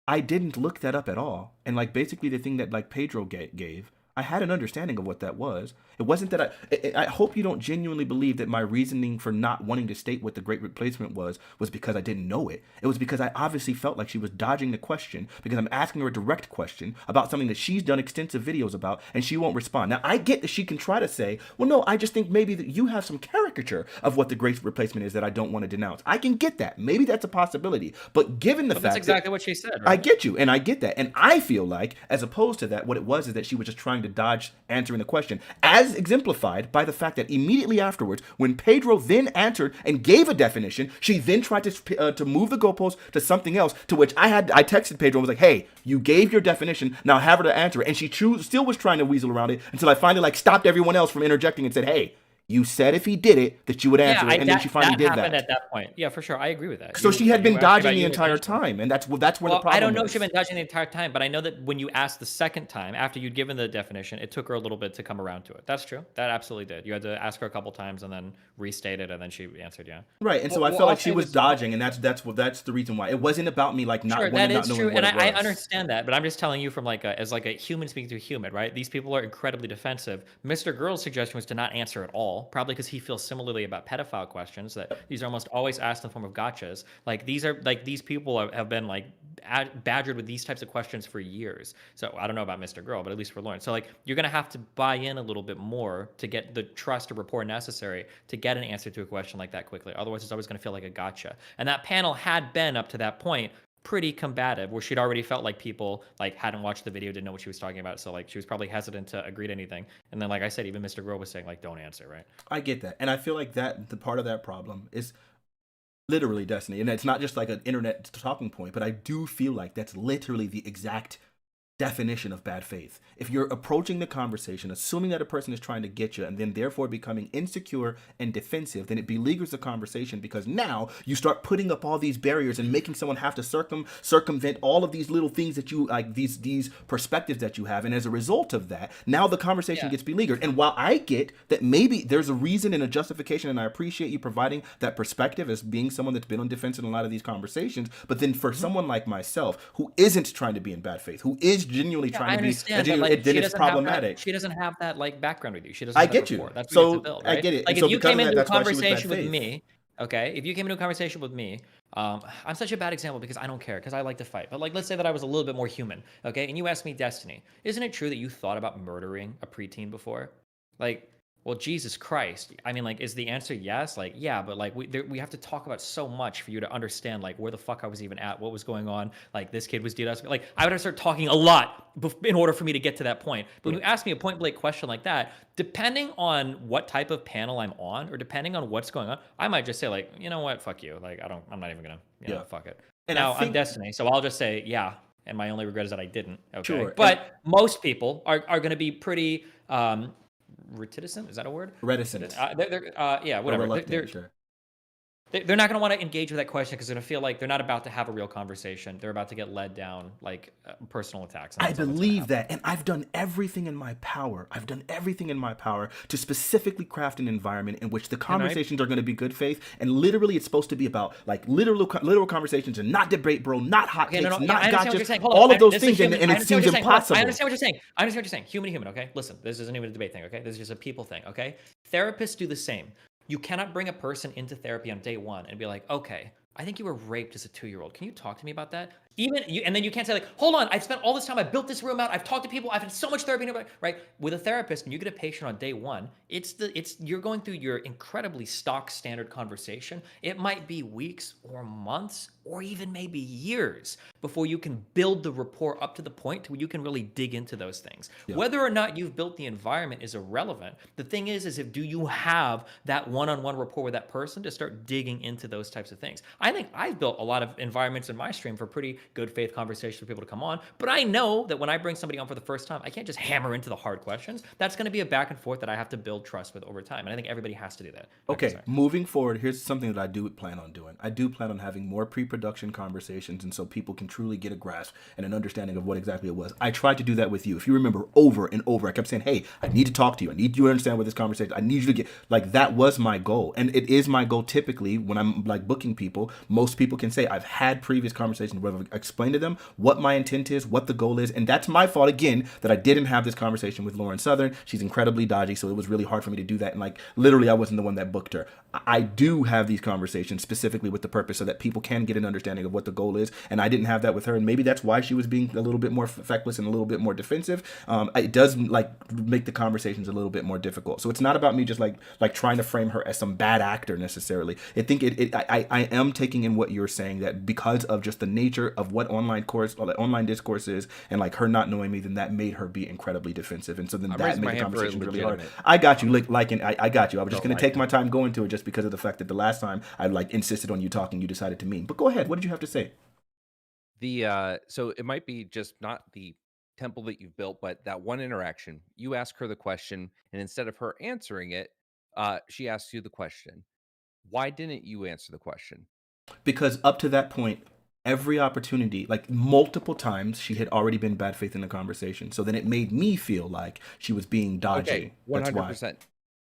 I didn't look that up at all, and basically the thing that Pedro gave, I had an understanding of what that was. It wasn't that I hope you don't genuinely believe that my reasoning for not wanting to state what the Great Replacement was because I didn't know it. It was because I obviously felt like she was dodging the question because I'm asking her a direct question about something that she's done extensive videos about and she won't respond. Now, I get that she can try to say, well, no, I just think maybe that you have some caricature of what the Great Replacement is that I don't want to denounce. I can get that. Maybe that's a possibility. But given the But fact that's exactly that what she said, I right? get you, and I get that. And I feel like, as opposed to that, what it was is that she was just trying to dodge answering the question, as exemplified by the fact that immediately afterwards, when Pedro then answered and gave a definition, she then tried to move the goalpost to something else, to which I texted Pedro and was like, hey, you gave your definition, now have her to answer it. And she still was trying to weasel around it until I finally stopped everyone else from interjecting and said, hey, you said if he did it, that you would answer it, and then she finally did happened that. at that point. Yeah, for sure. I agree with that. So she had been you were asking dodging about the you entire attention. time, and that's where the problem I don't know if is. she's been dodging the entire time, but I know that when you asked the second time, after you'd given the definition, it took her a little bit to come around to it. That's true. That absolutely did. You had to ask her a couple times and then restate it, and then she answered yeah. Right, and so Well, I felt I'll like she say was this- dodging, and that's the reason why. It wasn't about me not Sure, wanting, that not is knowing true, what and it I was. understand that, but I'm just telling you from as a human speaking to a human, right? These people are incredibly defensive. MrGirl's suggestion was to not answer at all, probably because he feels similarly about pedophile questions, that these are almost always asked in the form of gotchas. These people have been badgered with these types of questions for years. So I don't know about MrGirl, but at least for Lauren. So you're gonna have to buy in a little bit more to get the trust or rapport necessary to get an answer to a question like that quickly. Otherwise, it's always gonna feel like a gotcha. And that panel had been up to that point pretty combative, where she'd already felt like people like hadn't watched the video, didn't know what she was talking about, so like she was probably hesitant to agree to anything. And then, like I said, even MrGirl was saying like, don't answer, right? I get that, and I feel like that the part of that problem is literally Destiny, and it's not just like an internet talking point, but I do feel like that's literally the exact definition of bad faith. If you're approaching the conversation assuming that a person is trying to get you and then therefore becoming insecure and defensive, then it beleaguers the conversation, because now you start putting up all these barriers and making someone have to circumvent all of these little things that you like, these perspectives that you have, and as a result of that, now the conversation gets beleaguered. And while I get that maybe there's a reason and a justification, and I appreciate you providing that perspective as being someone that's been on defense in a lot of these conversations, but then for someone like myself who isn't trying to be in bad faith, who is genuinely trying to be, then it's problematic. She doesn't have that like background with you. She doesn't. I have get that you. rapport. That's So what you have to build, right? I get it. Like So if you because came of that, into a that's why she was bad conversation with faith. me, okay, if you came into a conversation with me, I'm such a bad example because I don't care, because I like to fight. But like, let's say that I was a little bit more human, okay, and you asked me, Destiny, isn't it true that you thought about murdering a preteen before? Like, well, Jesus Christ. I mean, like, is the answer yes? Like, yeah, but like, we have to talk about so much for you to understand, like, where the fuck I was even at, what was going on. Like, this kid was DDoS. Like, I would have to start talking a lot in order for me to get to that point. But when you ask me a point blank question like that, depending on what type of panel I'm on, or depending on what's going on, I might just say, like, you know what, fuck you. Like, I'm not even gonna, you know, fuck it. And now, I think, I'm Destiny, so I'll just say, yeah. And my only regret is that I didn't. Okay. Sure. But most people are going to be pretty reticent. Is that a word? reticent. Yeah, whatever. Reluctant, sure. They're not going to want to engage with that question because they're going to feel like they're not about to have a real conversation. They're about to get led down like personal attacks. I believe that, and I've done everything in my power. I've done everything in my power to specifically craft an environment in which the conversations are going to be good faith, and literally it's supposed to be about like literal conversations and not debate, bro, not hot takes, not gotchas, all of those things, and it seems impossible. I understand what you're saying. I understand what you're saying. Human to human, okay? Listen, this isn't even a debate thing, okay? This is just a people thing, okay? Therapists do the same. You cannot bring a person into therapy on day one and be like, okay, I think you were raped as a 2-year-old. Can you talk to me about that? And then you can't say like, hold on, I spent all this time, I built this room out, I've talked to people, I've had so much therapy, right? With a therapist, when you get a patient on day one, you're going through your incredibly stock standard conversation. It might be weeks or months or even maybe years before you can build the rapport up to the point where you can really dig into those things. Yeah. Whether or not you've built the environment is irrelevant. The thing is do you have that one-on-one rapport with that person to start digging into those types of things? I think I've built a lot of environments in my stream for pretty good faith conversations for people to come on, but I know that when I bring somebody on for the first time, I can't just hammer into the hard questions. That's going to be a back and forth that I have to build trust with over time, and I think everybody has to do that. Okay, moving forward, here's something that I do plan on doing. I do plan on having more pre-production conversations, and so people can truly get a grasp and an understanding of what exactly it was. I tried to do that with you. If you remember, over and over, I kept saying, hey, I need to talk to you. I need you to understand what this conversation, I need you to get, like, that was my goal. And it is my goal typically when I'm like booking people. Most people can say I've had previous conversations where I've explained to them what my intent is, what the goal is, and that's my fault again that I didn't have this conversation with Lauren Southern. She's incredibly dodgy, so it was really hard for me to do that, and like literally I wasn't the one that booked her. I do have these conversations specifically with the purpose so that people can get an understanding of what the goal is, and I didn't have that with her, and maybe that's why she was being a little bit more feckless and a little bit more defensive. It does like make the conversations a little bit more difficult. So it's not about me just like trying to frame her as some bad actor necessarily. I am taking in what you're saying, that because of just the nature of what online discourse is, and like her not knowing me, then that made her be incredibly defensive, and so then that made the conversation really hard. I got you. I got you. I was just going to take my time going to it just because of the fact that the last time I like insisted on you talking, you decided to mean. But go ahead. What did you have to say? So it might be just not the temple that you've built, but that one interaction. You ask her the question, and instead of her answering it, she asks you the question. Why didn't you answer the question? Because up to that point, every opportunity, like multiple times, she had already been bad faith in the conversation. So then it made me feel like she was being dodgy. Okay, 100%.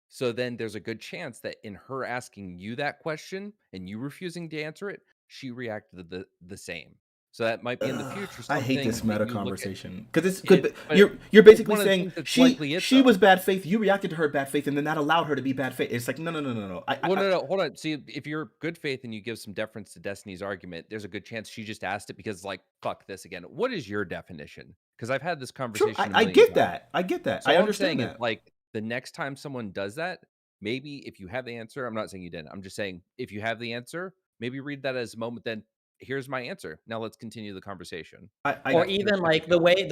So then there's a good chance that in her asking you that question and you refusing to answer it, she reacted the same. So that might be in the future. I hate this meta conversation because it's good. You're basically saying she was bad faith. You reacted to her bad faith, and then that allowed her to be bad faith. It's like no. No. Hold on. See, if you're good faith and you give some deference to Destiny's argument, there's a good chance she just asked it because like fuck this again. What is your definition? Because I've had this conversation. Sure, I get that. I get that. So I understand that. Like the next time someone does that, maybe if you have the answer, I'm not saying you didn't. I'm just saying if you have the answer, maybe read that as a moment. Then here's my answer. Now let's continue the conversation. I Or got you. even like the way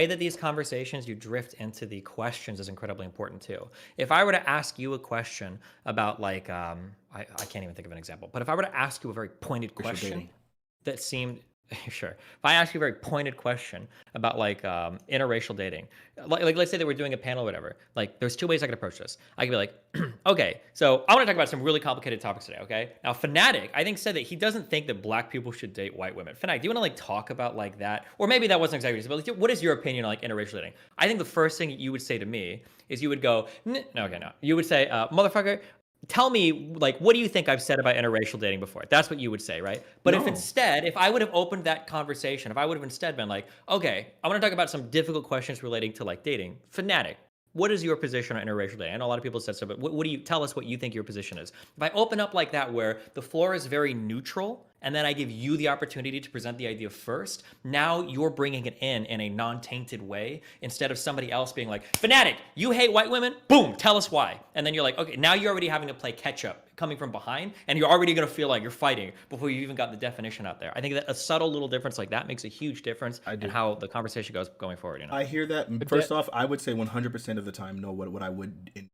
that these conversations you drift into the questions is incredibly important too. If I were to ask you a question about like I can't even think of an example, but if I were to ask you a very pointed Racial question dating. that seemed sure. If I ask you a very pointed question about like interracial dating, like let's say that we're doing a panel or whatever, like there's two ways I could approach this. I could be like, okay, so I want to talk about some really complicated topics today. Okay, now Fanatiq, I think, said that he doesn't think that black people should date white women. Fanatiq, do you want to like talk about like that, or maybe that wasn't exactly, but like, what is your opinion on like interracial dating? I think the first thing you would say to me is you would go, no, okay, no, you would say, motherfucker, tell me, like, what do you think I've said about interracial dating before? That's what you would say, right? But No. if instead, if I would have opened that conversation, if I would have instead been like, okay, I want to talk about some difficult questions relating to like dating. Fanatiq, what is your position on interracial dating? I know a lot of people said so, but what do you tell us what you think your position is? If I open up like that, where the floor is very neutral, and then I give you the opportunity to present the idea first, now you're bringing it in a non-tainted way, instead of somebody else being like, Fanatiq, you hate white women? Boom, tell us why. And then you're like, okay, now you're already having to play catch up coming from behind, and you're already going to feel like you're fighting before you even got the definition out there. I think that a subtle little difference like that makes a huge difference in how the conversation goes going forward. You know? I hear that. First off, I would say 100% of the time, no, what I would,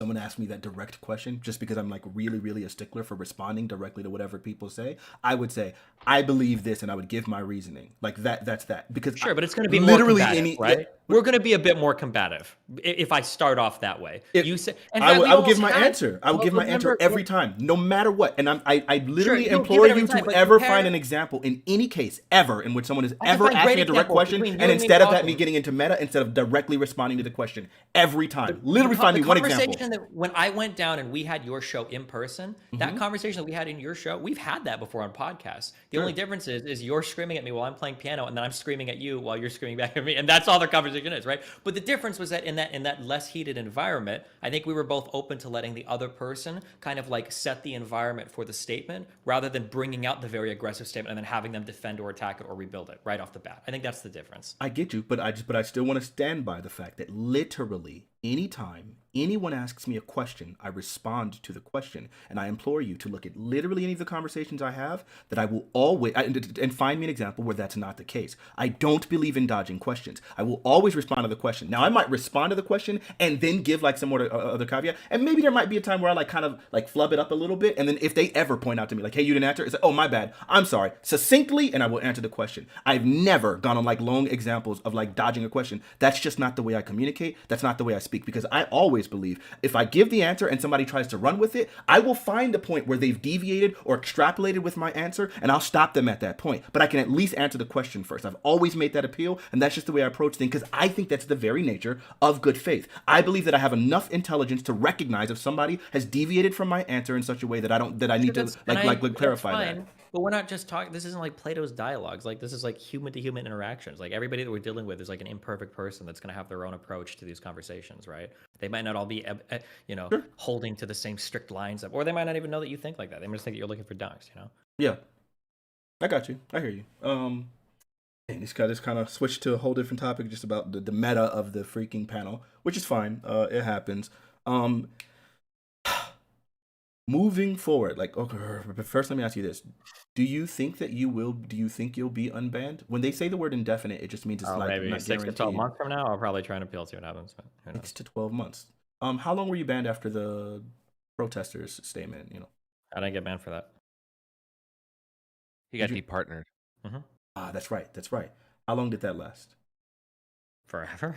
someone asked me that direct question, just because I'm like really, really a stickler for responding directly to whatever people say, I would say, I believe this, and I would give my reasoning. Like that's that. Because sure, but it's going to be literally more combative, right? We're going to be a bit more combative if I start off that way. You say, and I will give my answer. I will give my answer every time, no matter what. And I literally implore you to ever find an example in any case ever in which someone has ever asked me a direct question, and instead of that me getting into meta, instead of directly responding to the question every time, literally find me one example. That when I went down and we had your show in person, that conversation that we had in your show, we've had that before on podcasts. The only difference is you're screaming at me while I'm playing piano, and then I'm screaming at you while you're screaming back at me, and that's all the conversation is, right? But the difference was that in that less heated environment, I think we were both open to letting the other person kind of like set the environment for the statement, rather than bringing out the very aggressive statement and then having them defend or attack it or rebuild it right off the bat. I think that's the difference. I get you, but I still want to stand by the fact that literally anytime anyone asks me a question, I respond to the question, and I implore you to look at literally any of the conversations I have, that I will always, and find me an example where that's not the case. I don't believe in dodging questions. I will always respond to the question. Now, I might respond to the question and then give like some more other caveat, and maybe there might be a time where I like kind of like flub it up a little bit, and then if they ever point out to me like, hey, you didn't answer, it's like, oh, my bad, I'm sorry, succinctly, and I will answer the question. I've never gone on like long examples of like dodging a question. That's just not the way I communicate. That's not the way I speak, because I always believe if I give the answer and somebody tries to run with it, I will find a point where they've deviated or extrapolated with my answer, and I'll stop them at that point. But I can at least answer the question first. I've always made that appeal, and that's just the way I approach things, because I think that's the very nature of good faith. I believe that I have enough intelligence to recognize if somebody has deviated from my answer in such a way that I need to clarify that. But we're not just talking. This isn't like Plato's dialogues. Like, this is like human to human interactions. Like, everybody that we're dealing with is like an imperfect person that's going to have their own approach to these conversations, right? They might not all be, holding to the same strict lines, or they might not even know that you think like that. They might just think that you're looking for dunks, Yeah, I got you. I hear you. And this guy just kind of switched to a whole different topic, just about the meta of the freaking panel, which is fine. It happens. Moving forward, like, okay, but first let me ask you this. Do you think you'll be unbanned? When they say the word indefinite, it just means it's like maybe not 6 to 12 guaranteed. months from now, I'll probably try and appeal to what happens. But who knows? 6 to 12 months. How long were you banned after the protesters' statement? I didn't get banned for that. He got departnered. Mm-hmm. Ah, that's right. How long did that last? Forever.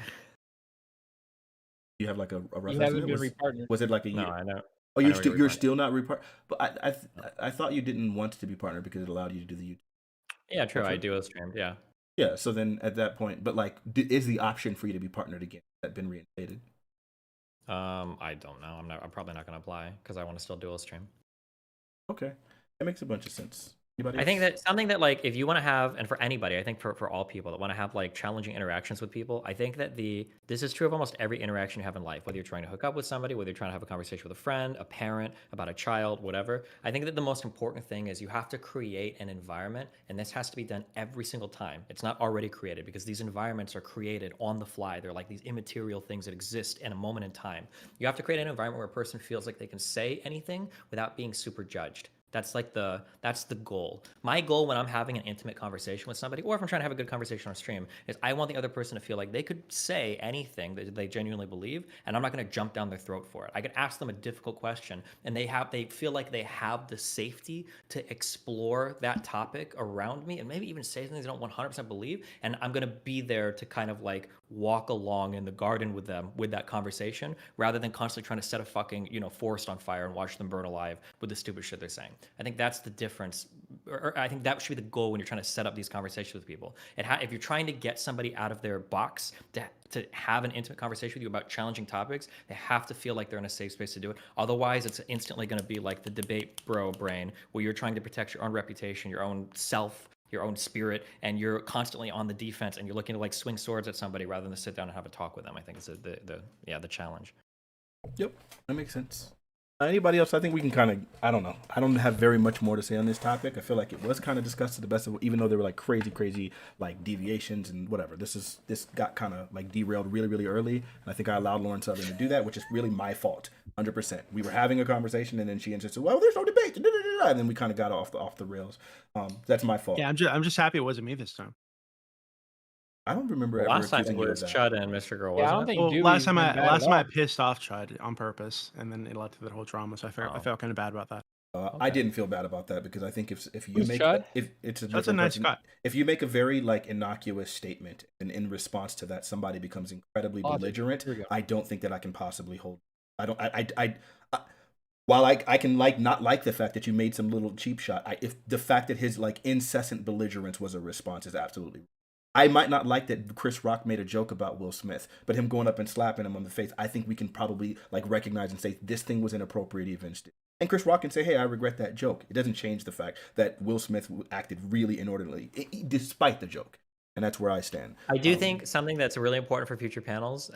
You have like a rough You haven't estimate? been repartnered. Was it like a year? No, I know. Oh, you're still not repart. But I thought you didn't want to be partnered because it allowed you to do the YouTube. Yeah, true. Okay. I do a stream. Yeah. Yeah. So then at that point, but like, is the option for you to be partnered again that been reinstated? I don't know. I'm probably not going to apply because I want to still dual stream. Okay, that makes a bunch of sense. I think that something that, like, if you want to have, and for anybody, I think for all people that want to have like challenging interactions with people, I think that this is true of almost every interaction you have in life, whether you're trying to hook up with somebody, whether you're trying to have a conversation with a friend, a parent, about a child, whatever. I think that the most important thing is you have to create an environment, and this has to be done every single time. It's not already created, because these environments are created on the fly. They're like these immaterial things that exist in a moment in time. You have to create an environment where a person feels like they can say anything without being super judged. That's the goal. My goal when I'm having an intimate conversation with somebody, or if I'm trying to have a good conversation on stream, is I want the other person to feel like they could say anything that they genuinely believe, and I'm not going to jump down their throat for it. I could ask them a difficult question, and they feel like they have the safety to explore that topic around me, and maybe even say things they don't 100% believe. And I'm going to be there to kind of like walk along in the garden with them with that conversation, rather than constantly trying to set a fucking forest on fire and watch them burn alive with the stupid shit they're saying. I think that's the difference, or I think that should be the goal when you're trying to set up these conversations with people. If you're trying to get somebody out of their box to have an intimate conversation with you about challenging topics, they have to feel like they're in a safe space to do it. Otherwise, it's instantly going to be like the debate bro brain, where you're trying to protect your own reputation, your own self, your own spirit, and you're constantly on the defense, and you're looking to like swing swords at somebody rather than to sit down and have a talk with them. I think it's the challenge. Yep, that makes sense. Anybody else? I think we can kind of, I don't know. I don't have very much more to say on this topic. I feel like it was kind of discussed to the best of, even though there were like crazy like deviations and whatever. This got kind of like derailed really early. And I think I allowed Lauren Southern to do that, which is really my fault, 100%. We were having a conversation and then she insisted, well, there's no debate. And then we kind of got off the rails. That's my fault. Yeah, I'm just happy it wasn't me this time. I don't remember ever Last time it accusing you of was that. Chud and MrGirl, Yeah, I don't wasn't it? think Well, Dewey's last time been I bad at all. pissed off Chud on purpose, and then it led to that whole drama. So I felt kind of bad about that. I didn't feel bad about that because I think if you Who's make Chud? if it's a Chud's a different nice person, guy. if you make a very like innocuous statement and in response to that somebody becomes incredibly belligerent, Here we go. I don't think that I can possibly hold. I while I can like not like the fact that you made some little cheap shot, if the fact that his like incessant belligerence was a response is absolutely. I might not like that Chris Rock made a joke about Will Smith, but him going up and slapping him on the face, I think we can probably like recognize and say this thing was inappropriate even still. And Chris Rock can say, hey, I regret that joke. It doesn't change the fact that Will Smith acted really inordinately, despite the joke. And that's where I stand. I do think something that's really important for future panels,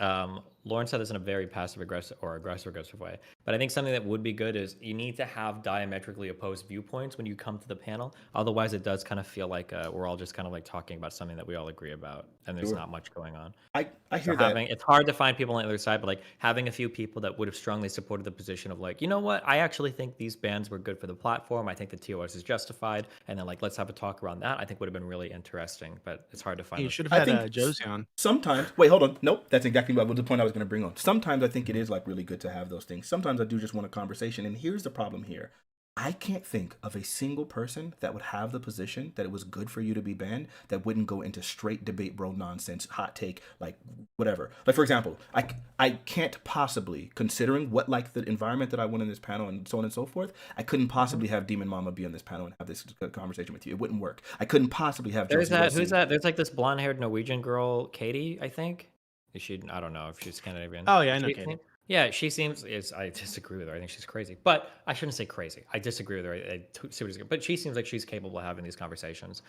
Lauren said this in a very passive-aggressive or aggressive-aggressive way, but I think something that would be good is you need to have diametrically opposed viewpoints when you come to the panel. Otherwise, it does kind of feel like we're all just kind of like talking about something that we all agree about, and there's not much going on. I hear So that. it's hard to find people on the other side, but like having a few people that would have strongly supported the position of like, you know what, I actually think these bans were good for the platform. I think the TOS is justified, and then like let's have a talk around that. I think would have been really interesting, but it's hard to find. You those should I have think had Josie on. Sometimes, wait, hold on. Nope, that's exactly what the point I was going to bring on. Sometimes I think it is like really good to have those things. Sometimes I do just want a conversation. And here's the problem here. I can't think of a single person that would have the position that it was good for you to be banned that wouldn't go into straight debate bro nonsense, hot take, like whatever. Like for example, I can't possibly, considering what like the environment that I went in this panel and so on and so forth, I couldn't possibly have Demon Mama be on this panel and have this conversation with you. It wouldn't work. I couldn't possibly have There's Josie that. Wilson. Who's that? There's like this blonde-haired Norwegian girl, Katie, I think. Is she? I don't know if she's Scandinavian. Oh yeah, I know She- Katie. Yeah, she seems. I disagree with her. I think she's crazy. But I shouldn't say crazy. I disagree with her. But she seems like she's capable of having these conversations.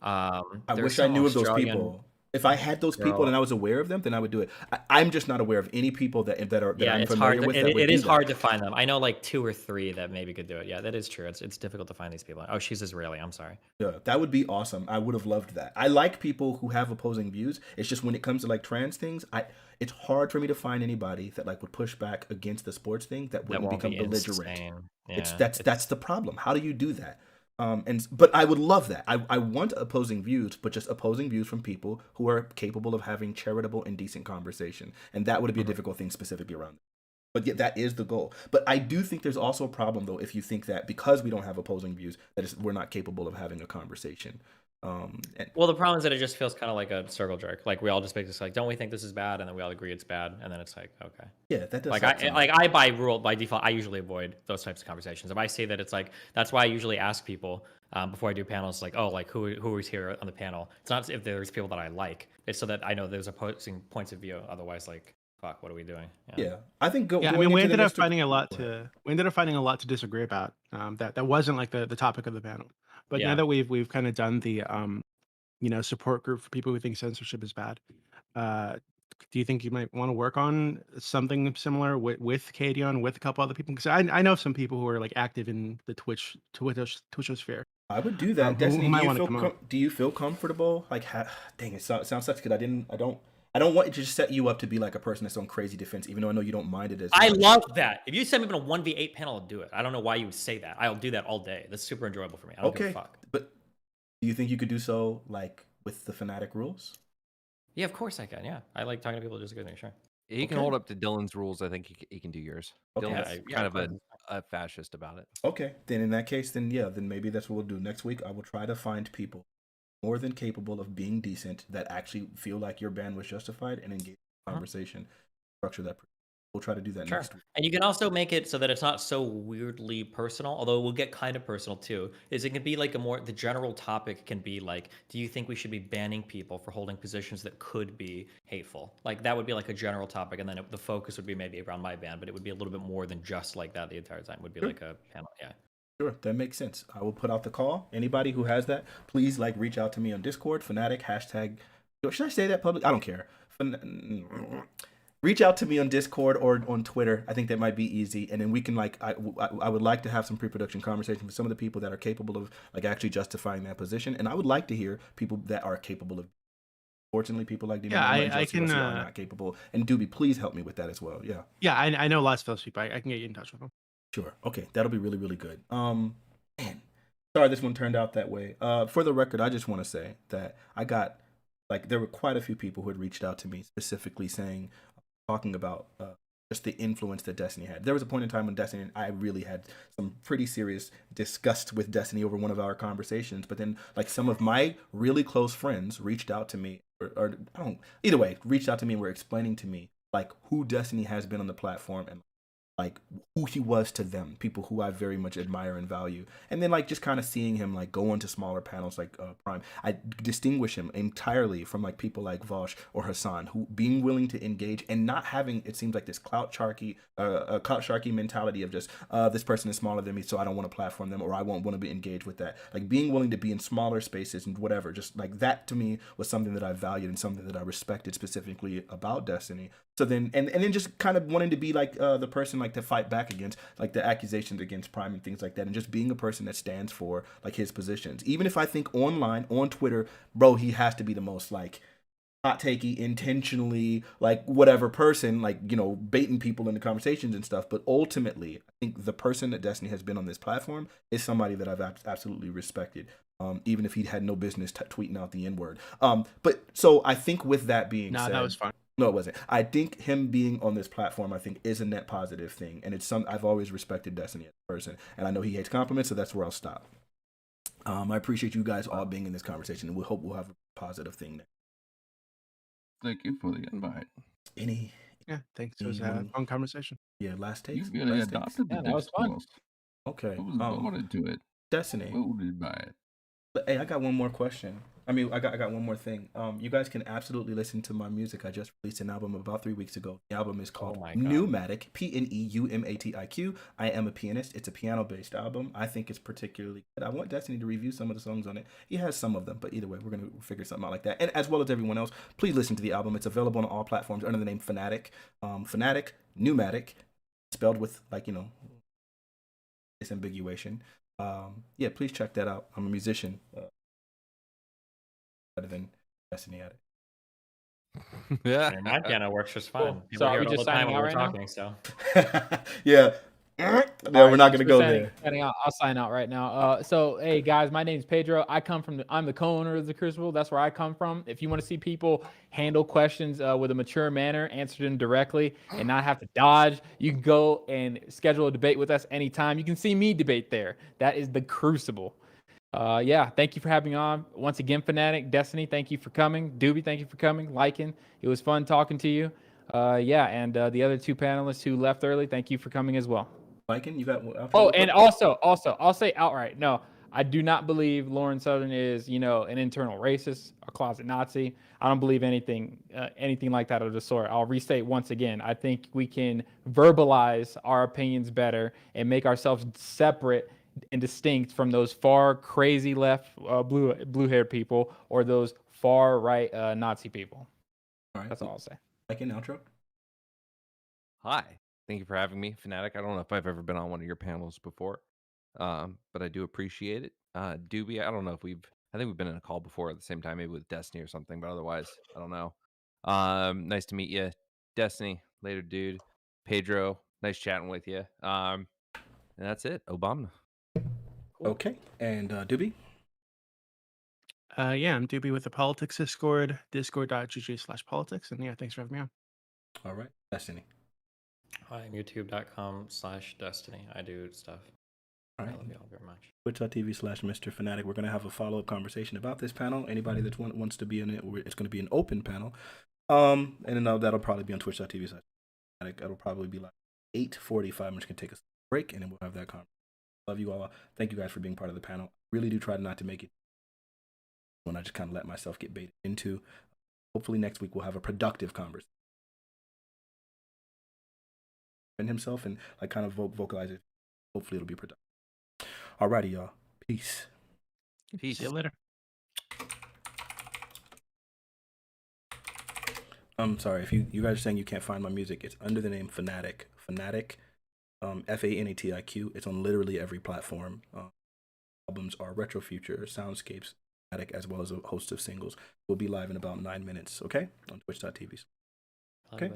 I There's wish I some knew of those Australian people. If I had those people girl- and I was aware of them, then I would do it. I'm just not aware of any people that Yeah, I'm it's familiar hard. with. that would It do is that. hard to find them. I know like 2 or 3 that maybe could do it. Yeah, that is true. It's difficult to find these people. Oh, she's Israeli. I'm sorry. Yeah, that would be awesome. I would have loved that. I like people who have opposing views. It's just when it comes to like trans things, it's hard for me to find anybody that like would push back against the sports thing that That wouldn't won't become be belligerent. insane. It's Yeah, that's the problem. How do you do that? But I would love that. I want opposing views, but just opposing views from people who are capable of having charitable and decent conversation, and that would be a difficult thing specifically around. But yeah, that is the goal. But I do think there's also a problem though if you think that because we don't have opposing views, we're not capable of having a conversation. Well, the problem is that it just feels kind of like a circle jerk. Like we all just basically like, don't we think this is bad? And then we all agree it's bad, and then it's like, okay. Yeah, that does. Like suck sometimes. I by default, I usually avoid those types of conversations. If I see that it's like, that's why I usually ask people before I do panels, like, oh, like who is here on the panel? It's not if there's people that I like. It's so that I know there's opposing points of view. Otherwise, like, fuck, what are we doing? Yeah, I think Yeah, I mean, we ended up finding a lot to disagree about. That wasn't like the topic of the panel. But Yeah. now that we've kind of done the support group for people who think censorship is bad, do you think you might want to work on something similar with Katie on, with a couple other people? Because I know some people who are like active in the Twitchosphere. I would do that. Who Destiny, might wanna come on. do you feel comfortable? Like, dang, it sounds sucks because I don't. I don't want it to just set you up to be like a person that's on crazy defense, even though I know you don't mind it as I much. love that. If you send me in a 1v8 panel, I'll do it. I don't know why you would say that. I'll do that all day. That's super enjoyable for me. I don't give a Okay, fuck. but do you think you could do so like with the Fanatiq rules? Yeah, of course I can. Yeah, I like talking to people. Just a good thing. Sure. He can Okay. hold up to Dylan's rules. I think he can do yours. Okay. Dylan's Yeah, kind of of course. a fascist about it. Okay, then in that case, then yeah, then maybe that's what we'll do next week. I will try to find people more than capable of being decent that actually feel like your ban was justified and engage in conversation. Structure that. We'll try to do that Sure. next week. And you can also make it so that it's not so weirdly personal, although it will get kind of personal too. Is it can be like the general topic can be like, do you think we should be banning people for holding positions that could be hateful? Like that would be like a general topic, and then the focus would be maybe around my ban, but it would be a little bit more than just like that the entire time. It would be like a panel. Yeah. Sure, that makes sense. I will put out the call. Anybody who has that, please like reach out to me on Discord, Fanatiq, hashtag. Should I say that public? I don't care. Reach out to me on Discord or on Twitter. I think that might be easy, and then we can like. I would like to have some pre-production conversation with some of the people that are capable of like actually justifying that position, and I would like to hear people that are capable of. Fortunately, people like Yeah, I can. are not capable, and Doobie, please help me with that as well. Yeah. Yeah, I know lots of those people. I can get you in touch with them. Sure. Okay, that'll be really, really good. Man, sorry this one turned out that way. For the record, I just want to say that I got like there were quite a few people who had reached out to me specifically saying, talking about just the influence that Destiny had. There was a point in time when Destiny, I really had some pretty serious disgust with Destiny over one of our conversations. But then, like some of my really close friends reached out to me, or I don't. Either way, reached out to me and were explaining to me like who Destiny has been on the platform and like who he was to them, people who I very much admire and value. And then like just kind of seeing him like go into smaller panels like Prime, I distinguish him entirely from like people like Vosh or Hassan, who being willing to engage and not having, it seems like this clout sharky mentality of just this person is smaller than me, so I don't want to platform them, or I won't want to be engaged with that. Like being willing to be in smaller spaces and whatever, just like that to me was something that I valued and something that I respected specifically about Destiny. So then, and then just kind of wanting to be like the person like to fight back against like the accusations against Prime and things like that, and just being a person that stands for like his positions. Even if I think online on Twitter, bro, he has to be the most like hot takey, intentionally like whatever person, like you know, baiting people into conversations and stuff. But ultimately, I think the person that Destiny has been on this platform is somebody that I've absolutely respected. Even if he had no business tweeting out the N-word. But so I think with that being said, that was fun. No, it wasn't. I think him being on this platform, I think, is a net positive thing, and it's I've always respected Destiny as a person, and I know he hates compliments, so that's where I'll stop. I appreciate you guys all being in this conversation, and we hope we'll have a positive thing there. Thank you for the invite. Yeah, thanks. It was a fun conversation. Yeah, last takes. You really adopted the that was fun. discourse. Okay. I was voted to it. Destiny. Voted by it. But, hey, I got one more question. I mean, I got one more thing. You guys can absolutely listen to my music. I just released an album about 3 weeks ago. The album is called Pneumatic, Pneumatiq. I am a pianist. It's a piano-based album. I think it's particularly good. I want Destiny to review some of the songs on it. He has some of them, but either way, we're going to figure something out like that. And as well as everyone else, please listen to the album. It's available on all platforms under the name Fanatiq. Fanatiq, Pneumatic, spelled with, like, you know, disambiguation. Yeah, please check that out. I'm a musician. Better than Destiny at it. Yeah, My piano works just fine. Cool. People So are hear we it all just the time signing when out we're right now? talking. So Yeah. No, we're not going to go there. I'll sign out right now. So, hey guys, my name's Pedro. I'm the co-owner of the Crucible. That's where I come from. If you want to see people handle questions with a mature manner, answer them directly, and not have to dodge, you can go and schedule a debate with us anytime. You can see me debate there. That is the Crucible. Yeah, thank you for having me on. Once again, Fanatiq, Destiny, thank you for coming. Doobie, thank you for coming. Liking, it was fun talking to you. Yeah, and the other two panelists who left early, thank you for coming as well. Liking, you got. Oh, and also, I'll say outright, no, I do not believe Lauren Southern is, you know, an internal racist, a closet Nazi. I don't believe anything like that of the sort. I'll restate once again. I think we can verbalize our opinions better and make ourselves separate and distinct from those far crazy left blue-haired people or those far right Nazi people. All right. That's all I'll say. Liking, outro. Hi. Thank you for having me, Fanatiq. I don't know if I've ever been on one of your panels before, but I do appreciate it. Doobie, I don't know if I think we've been in a call before at the same time, maybe with Destiny or something, but otherwise, I don't know. Nice to meet you. Destiny, later, dude. Pedro, nice chatting with you. And that's it. Obama. Okay. And Doobie? Yeah, I'm Doobie with the Politics Discord, discord.gg/politics. And yeah, thanks for having me on. All right. Destiny. Hi, I'm youtube.com/destiny. I do stuff. All I right. love you all very much. Twitch.tv/Mr. Fanatiq. We're going to have a follow-up conversation about this panel. Anybody that wants to be in it, it's going to be an open panel. And then that'll probably be on Twitch.tv/Fanatiq. It'll probably be like 8:45. I'm just going to take a break, and then we'll have that conversation. Love you all. Thank you guys for being part of the panel. Really do try not to make it when I just kind of let myself get baited into. Hopefully next week we'll have a productive conversation. And himself and like kind of vocalize it. Hopefully it'll be productive. Alrighty, y'all. Peace. Peace. See you later. I'm sorry if you guys are saying you can't find my music. It's under the name Fanatiq. Fanatiq, Fanatiq. It's on literally every platform. Albums are Retro Future, Soundscapes, Fanatiq, as well as a host of singles. We'll be live in about 9 minutes. Okay, on Twitch.tv. Okay.